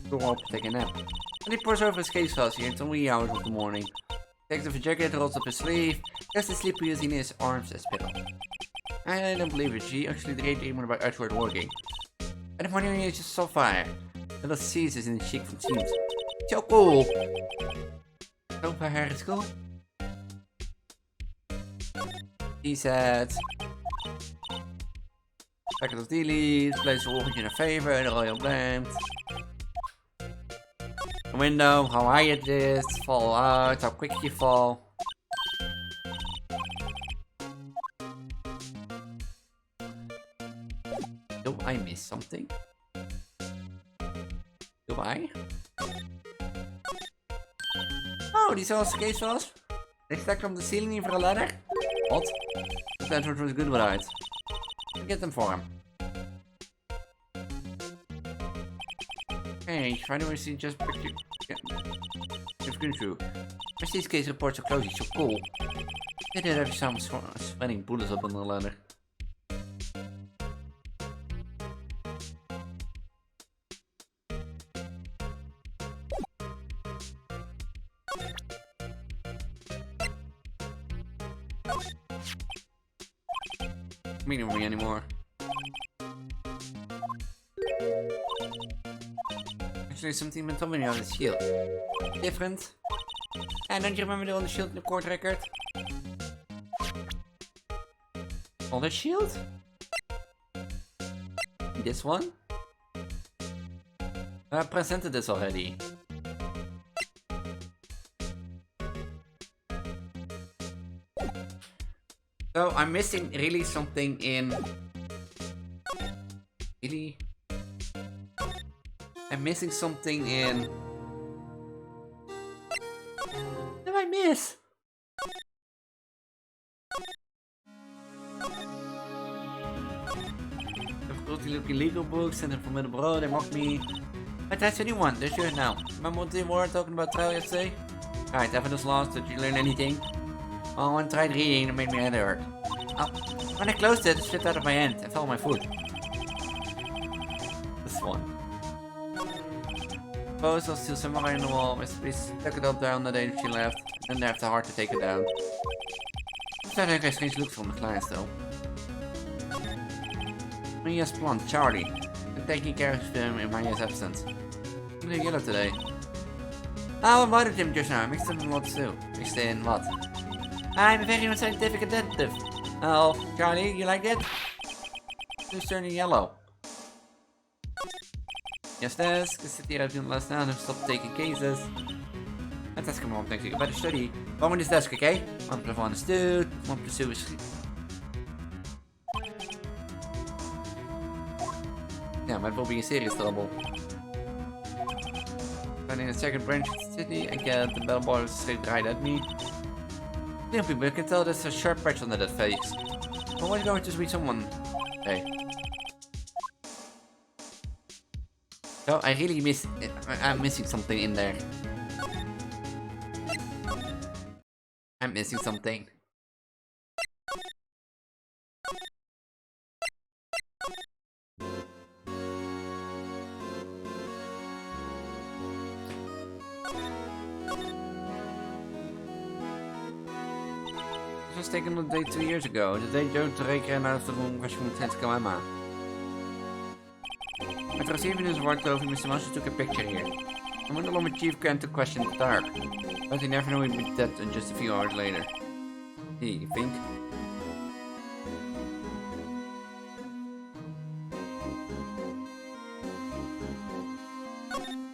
Go up and take a nap. And he pours over his case files here until wee hours of the morning. Takes off a jacket, rolls up his sleeve, gets to sleep using his arms as pillow. I don't believe it, she actually daydreaming about outward working. And the morning is just so fire. Little Caesars in the chic from teams. So cool! Sofa hair is cool. He said. Packet of Elis, place a wolfje in a favor, the royal blend. The window, how high it is, fall out, how quick you fall. Do I miss something? Do I? Oh, these are case files? They stack from the ceiling for a ladder? What? The Stanford was good without. Get them for him. Hey, why do I see just picture? It's good through. Where's these case reports are closing so cool? They did have some sweating bullets up on the ladder. meeting with me anymore. Actually, something been telling me on the shield. Different. And don't you remember the other shield in the court record? Other shield? This one? I presented this already. So I'm missing really something in... Really? I'm missing something in... What did I miss? Difficulty looking legal books and then from the bro, they mocked me. But that's a new one, they're sure now. Remember what they were talking about trial yesterday? Alright, evidence lost, did you learn anything? Oh, I tried reading, it made my head hurt. Oh, when I closed it, it slipped out of my hand and fell on my foot. This one. Suppose I'll still somewhere in the wall. We stuck it up there on the day she left, and they have the heart to take it down. That I guess strange look from the clients though. Maria's plant, Charlie. I'm taking care of him in Maria's absence. I'm doing yellow today. I invited him just now. I mixed him in lots too. Mixed in what? I'm a very unscientific detective. Oh, Charlie, you like it? It's turning yellow. Yes, desk. I sit here I've done last night and stopped taking cases. Let's ask him one thing. You better study. Go on this desk, okay? 1 plus 1 is 2. 1 plus 2 is 3. Yeah, but will be in serious trouble. And in the second branch of the city, I get the bellboy straight right at me. Yeah, people can tell there's a sharp patch under that face. But why don't you just read someone? Hey. So I really miss. I'm missing something in there. I'm missing something. This was taken on the day 2 years ago. The day Joe Drake ran out of the room rushing with his Emma. After receiving his word over, Mr. Monster took a picture here. I went along with Chief Grant to question in the dark. But he never knew he'd be dead just a few hours later. Hey, you think?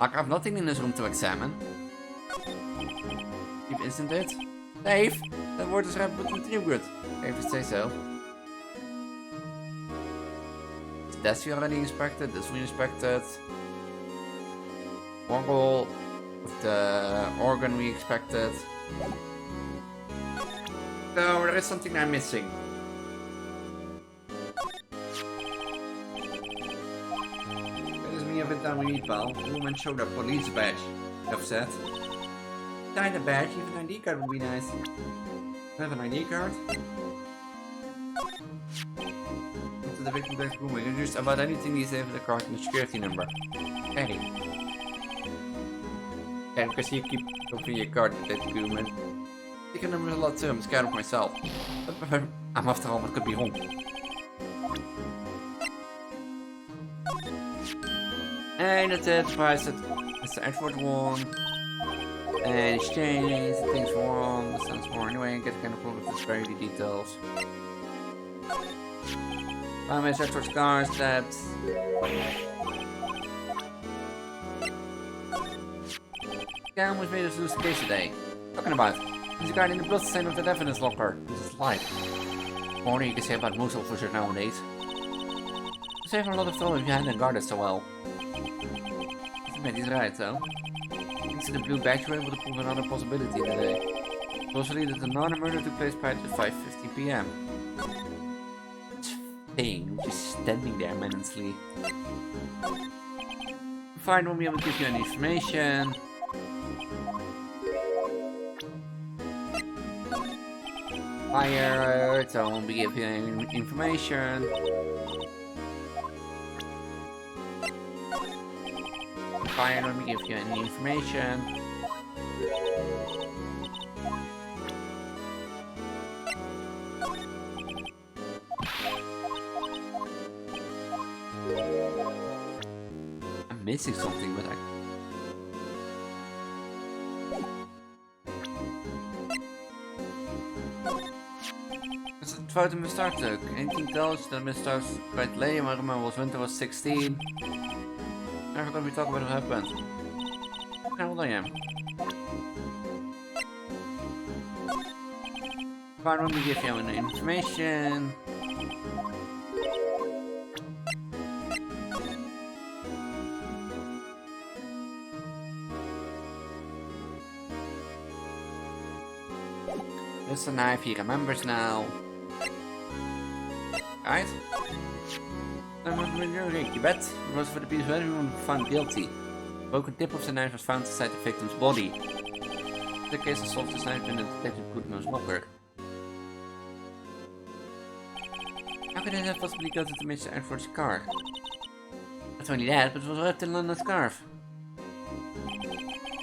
Like, I have nothing in this room to examine. Deep, isn't it? Dave! That word is right, but continue good. Dave would say so. That's we already inspected, this we inspected. Orgel with the organ we expected. So there is something I'm missing. That is me every time we meet, pal. The woman showed a police badge. Upset. Sign a badge, even an ID card would be nice. I have an ID card. Into the victim back room. We can just about anything these days with the card and the security number. Hey. Yeah, because you keep opening your card with that human. I think I number a lot too, I'm scared of myself. But I'm after all, what could be wrong? And that's it, price it. Mr. Edward won. And exchange, things wrong, this sounds more anyway, and get kind of product with very details. My search for scars, stabs. Cam was made us lose the case today. Talking about, he's a guy in the blood stain of the evidence locker. This is life. More than you can say about most officers nowadays. You save a lot of trouble if you hadn't guarded so well. He's right, though. Thanks to the blue badge, we were able to prove another possibility today. Possibly that another murder took place prior to 5:50 PM. It's Fane, just standing there menacingly. Fine, won't be able to give you any information. Fire, so I won't be giving you any information. Fire, let me give you any information. missing something, but I... It's a fout in mijn startstuk. 18 tells that my starts quite lame. I remember was winter was 16. Never gonna be talking about what happened. How old I am. Fine, let me give you any information. There's a knife, he remembers now. Right? You bet it was for the piece of everyone found guilty. A broken tip of the knife was found inside the victim's body. The case is solved, the knife in the detective put in his locker. How could it have possibly got to match the Airforce car? Not only that, but it was wrapped in London scarf.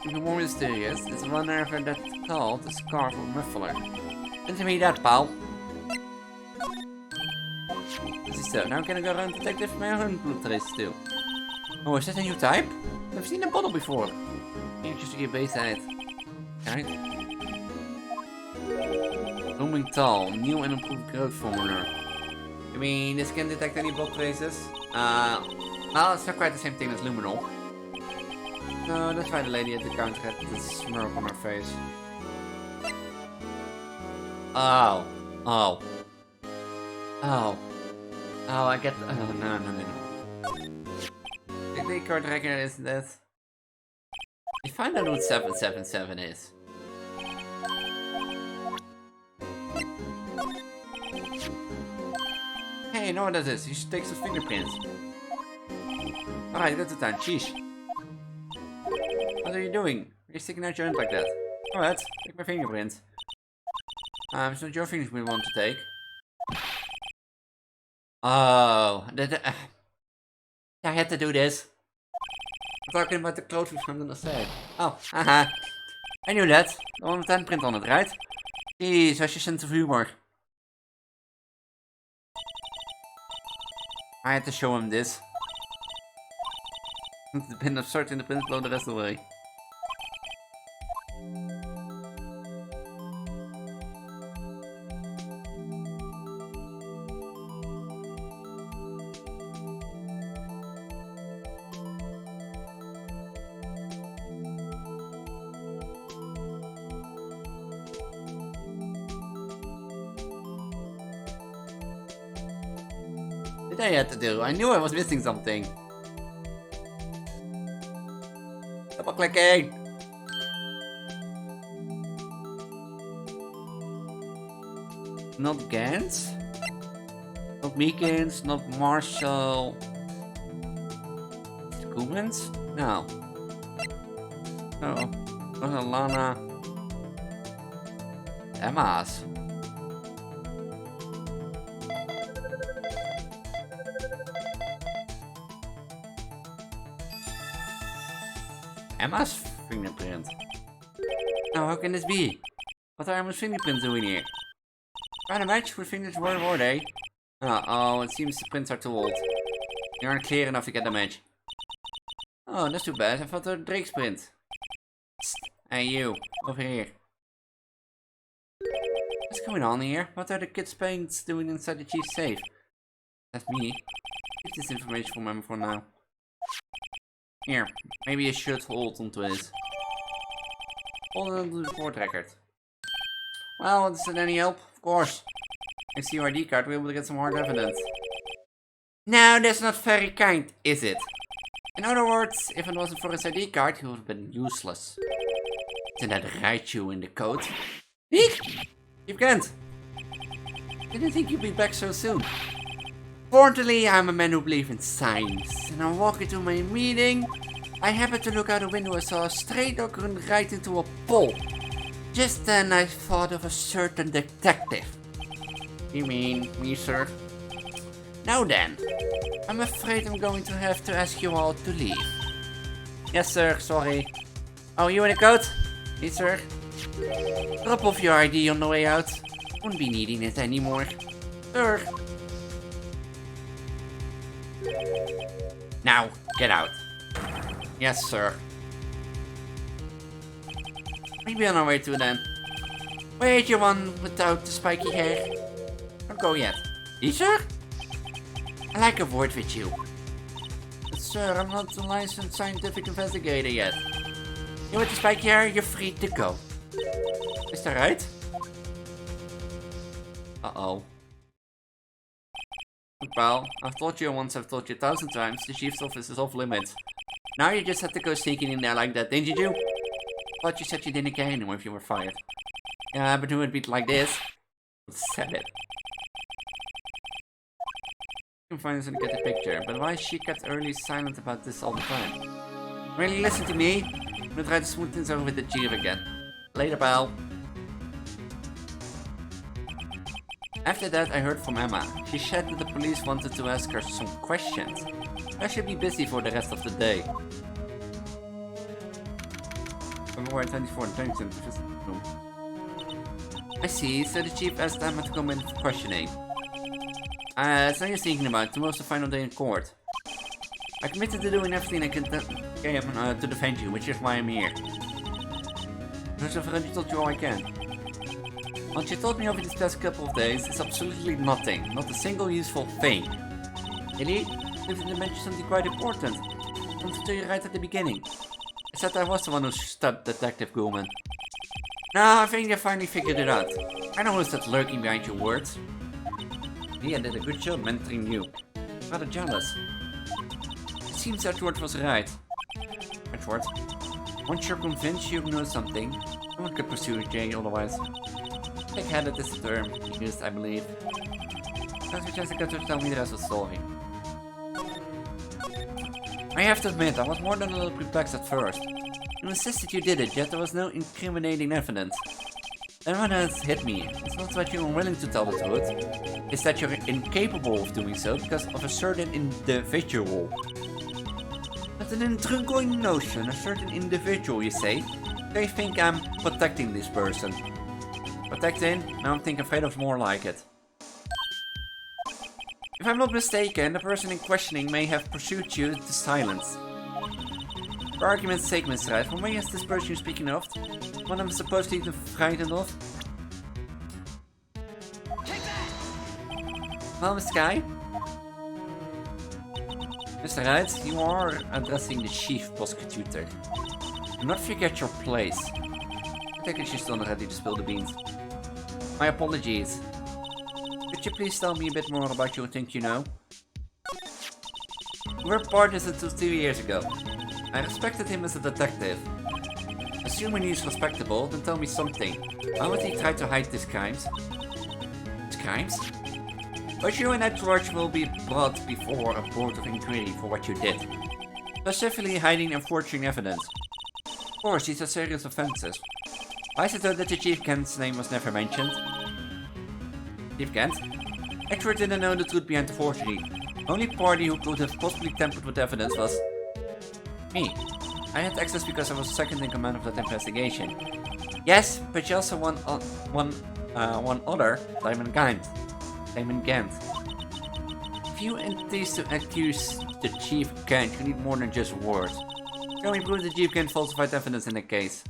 Even more mysterious, it's one nerve that called the scarf or muffler. Didn't me that, pal. This is so. Now can I go around detective my own blood trace still. Oh, is that a new type? I've seen a bottle before. Maybe just to get base at. Right? Looming tall, new and improved growth formula. I mean, this can detect any blood traces. Well, it's not quite the same thing as luminol. No, that's why the lady at the counter had this smirk on her face. Oh. Oh. Oh. Oh, I get... Oh, no. The card record is that... I find out what 777 is. Hey, you know what that is? You should take some fingerprints. Alright, that's the time. Sheesh. What are you doing? You're sticking out your hand like that. Alright, take my fingerprint. It's not your fingers we want to take. Oh, I had to do this. I'm talking about the clothes we found on the side. Oh, haha. I knew that. The one with the handprint on it, right? Jeez, what's your sense of humor? I had to show him this. The pin of sorting the print blow the rest of the way. What did I have to do? I knew I was missing something. Double clicking. Not Gans. Not Meekins. Not Marshall. Cummins? No. Oh. Not Alana. Emma's. Emma's fingerprint. Now, how can this be? What are Emma's fingerprints doing here? Find a match with fingers were they? Oh, it seems the prints are too old. They aren't clear enough to get the match. Oh, that's too bad. I thought they were Drake's print. Psst. Hey, you. Over here. What's going on here? What are the kids' paints doing inside the chief's safe? That's me. Keep this information from him for now. Here, maybe I should hold onto it. Hold on to the report record. Well, is it any help? Of course. Next to your ID card, we'll be able to get some hard evidence. No, that's not very kind, is it? In other words, if it wasn't for his ID card, he would have been useless. Didn't that write you in the code? Eek! You can't. Didn't think you'd be back so soon. Fortunately, I'm a man who believes in science, and I'm walking to my meeting. I happened to look out the window and saw a stray dog run right into a pole. Just then I thought of a certain detective. You mean me, sir? Now then, I'm afraid I'm going to have to ask you all to leave. Yes, sir, sorry. Oh, you in a coat? Yes, sir. Drop off your ID on the way out. Won't be needing it anymore. Sir. Now, get out. Yes, sir. Maybe on our way to then. Wait, you one without the spiky hair? Don't go yet. You, sir? I like a word with you. But sir, I'm not a licensed scientific investigator yet. You with the spiky hair, you're free to go. Is that right? Uh-oh. Well, I've told you once, I've told you 1,000 times, the chief's office is off limits. Now you just have to go sneaking in there like that, didn't you? Thought you said you didn't care anymore if you were fired. Yeah, but doing it like this. Said it. You can find us and get the picture, but why is she kept early silent about this all the time? Really listen to me? I'm gonna try to smooth things over with the chief again. Later, pal. After that, I heard from Emma. She said that the police wanted to ask her some questions. I should be busy for the rest of the day. February 24 Dungeon. I see, so the chief asked Emma to come in for questioning. So you're thinking about tomorrow's the final day in court. I committed to doing everything I can to defend you, which is why I'm here. I've already told you all I can. What you told me over these past couple of days is absolutely nothing, not a single useful thing. Really? If you mention something quite important, I want to tell you right at the beginning. I said I was the one who stabbed Detective Gulman. Now I think I finally figured it out. I know who's that lurking behind your words. He did a good job mentoring you. Rather jealous. It seems Edward was right. Edward, once you're convinced you know something, no one could pursue Jay otherwise. Thick-headed is the term used, I believe. That's what Jessica to tell me the rest of the story. I have to admit, I was more than a little perplexed at first. You insisted you did it, yet there was no incriminating evidence. Then what has hit me, it's not that you're unwilling to tell the truth, it's that you're incapable of doing so because of a certain individual. That's an intriguing notion, a certain individual, you say? They think I'm protecting this person. Protecting? Now I'm thinking afraid of more like it. If I'm not mistaken, the person in questioning may have pursued you to silence. For argument's sake, Mr. Wright, from where is this person you're speaking of? What I'm supposedly frightened of? Well, Mr. Guy? Mr. Wright, you are addressing the chief prosecutor. Do not forget your place. I think she's still not ready to spill the beans. My apologies. Could you please tell me a bit more about you think you know? We were partners until 2 years ago. I respected him as a detective. Assuming he's respectable, then tell me something. Why would he try to hide his crimes? His crimes? But you and Edward will be brought before a board of inquiry for what you did. Specifically hiding and forging evidence. Of course, these are serious offenses. Why is it though that the Chief Kent's name was never mentioned? Chief Kent? Edward didn't know the truth behind the forgery. The only party who could have possibly tampered with evidence was me. I had access because I was second in command of that investigation. Yes, but you also one other, Simon Gant. If you intend to accuse the Chief Kent, you need more than just words. Show me proof the Chief Kent falsified evidence in the case.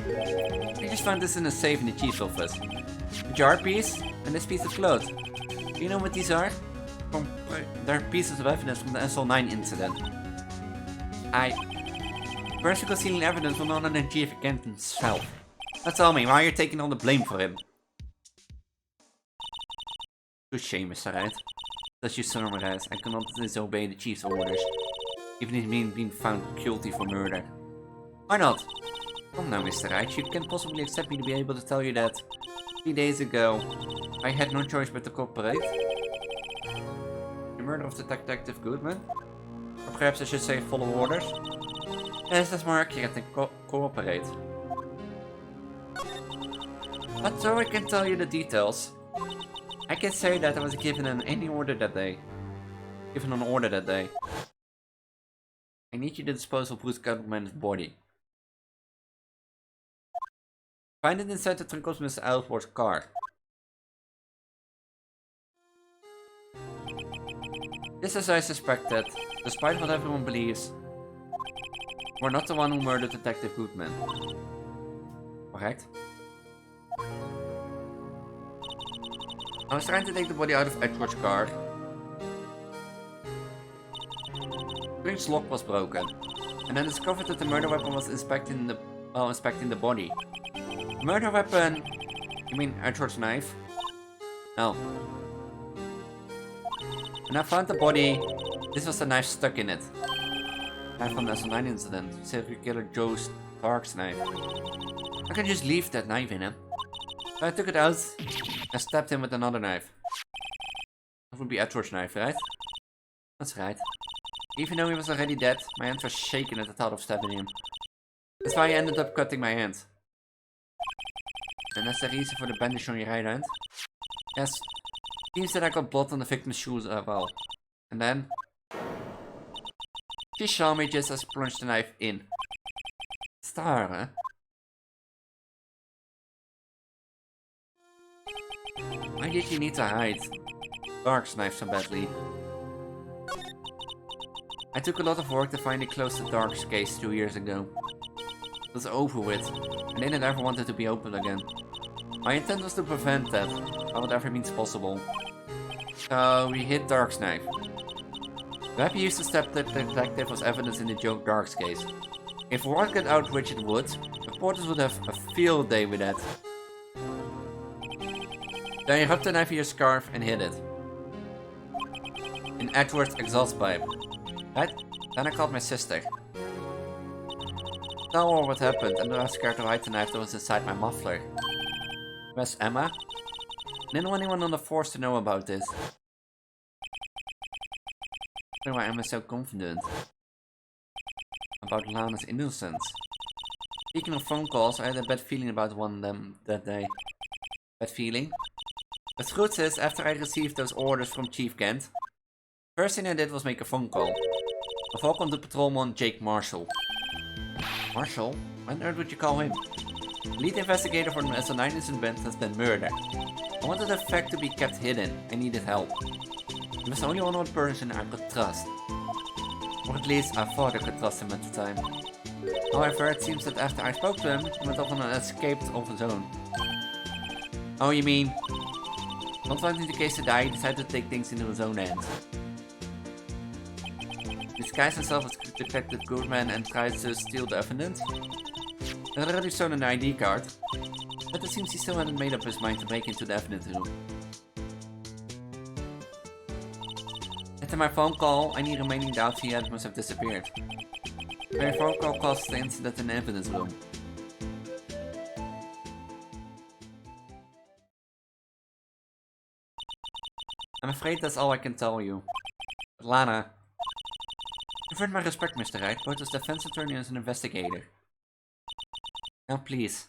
I just found this in a safe in the Chief's office. A jar piece and this piece of cloth. Do you know what these are? They're pieces of evidence from the SL9 incident. The person concealing evidence was none other than Chief Kent himself. Now tell me, why are you taking all the blame for him? Good shame, Mr. Wright. Does you summarize, I cannot disobey the Chief's orders. Even if being found guilty for murder. Why not? Come now, Mr. Wright, you can't possibly expect me to be able to tell you that 3 days ago I had no choice but to cooperate. The murder of the Detective Goodman? Or perhaps I should say follow orders? Yes, that's more accurate than cooperate. But so I can tell you the details. I can say that I was given an order that day. I need you to dispose of Bruce Goodman's body. Find it inside the trunk of Mr. Ellsworth's car. Just as I suspected, despite what everyone believes, we're not the one who murdered Detective Goodman. Correct? I was trying to take the body out of Edward's car. Spring's lock was broken, and then discovered that the murder weapon was inspecting the body. The murder weapon? You mean Edward's knife? No. When I found the body, this was the knife stuck in it. Knife from the S9 incident, serial killer Joe Stark's knife. I can just leave that knife in him. So I took it out and stabbed him with another knife. That would be Edward's knife, right? That's right. Even though he was already dead, my hand was shaking at the thought of stabbing him. That's why I ended up cutting my hand. And that's the reason for the bandage on your right hand? Yes. Seems that I got blood on the victim's shoes as well. And then... she saw me just as I plunged the knife in. Star, huh? Why did you need to hide Dark's knife so badly? I took a lot of work to finally close the Dark's case 2 years ago. It was over with. I didn't ever want it to be open again. My intent was to prevent that, by whatever means possible. So we hid Dark's knife. The weapon used to stab the detective was evidence in the Joe Dark's case. If word got out, which it would, reporters would have a field day with that. Then you rubbed the knife in your scarf and hid it. In Edward's exhaust pipe. Right? Then I called my sister. Tell her what happened, and I was scared to hide the knife that was inside my muffler. Where's Emma? I didn't want anyone on the force to know about this. I don't know why Emma's so confident about Lana's innocence. Speaking of phone calls, I had a bad feeling about one of them that day. Bad feeling? The truth is, after I received those orders from Chief Kent, first thing I did was make a phone call. A phone call to patrolman Jake Marshall. Marshall? Why on earth would you call him? The lead investigator for the S9 incident has been murdered. I wanted the fact to be kept hidden. I needed help. He was the only one person I could trust. Or at least I thought I could trust him at the time. However, it seems that after I spoke to him, he went off on an escape of his own. Oh, you mean? Not wanting the case to die, he decided to take things into his own hands. He disguised himself as Detective Goodman and tries to steal the evidence. He had already shown an ID card, but it seems he still hadn't made up his mind to break into the evidence room. After my phone call, any remaining doubts he had must have disappeared. My phone call caused the incident in the evidence room. I'm afraid that's all I can tell you. But Lana, you've earned my respect, Mr. Wright, both as defense attorney and as an investigator. Now please,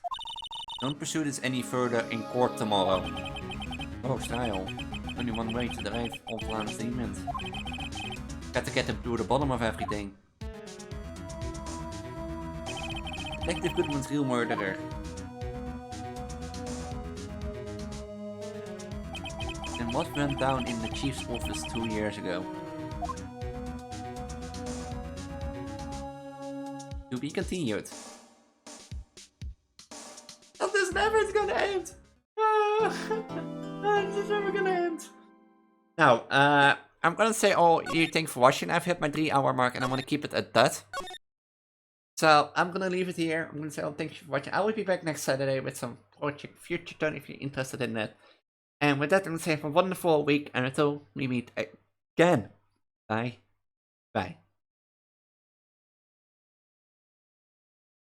don't pursue this any further in court tomorrow. Oh, style. Only one way to derive old Lana's demons. Got to get to the bottom of everything. Detective Goodman's real murderer. And what went down in the chief's office 2 years ago. To be continued. Oh, this never gonna end! This is never gonna end. Now, I'm gonna say all you thanks for watching. I've hit my 3-hour mark and I want to keep it at that. So, I'm gonna leave it here. I'm gonna say all thank you for watching. I will be back next Saturday with some Project Future Turn if you're interested in that. And with that, I'm gonna say have a wonderful week and until we meet again. Bye. Bye.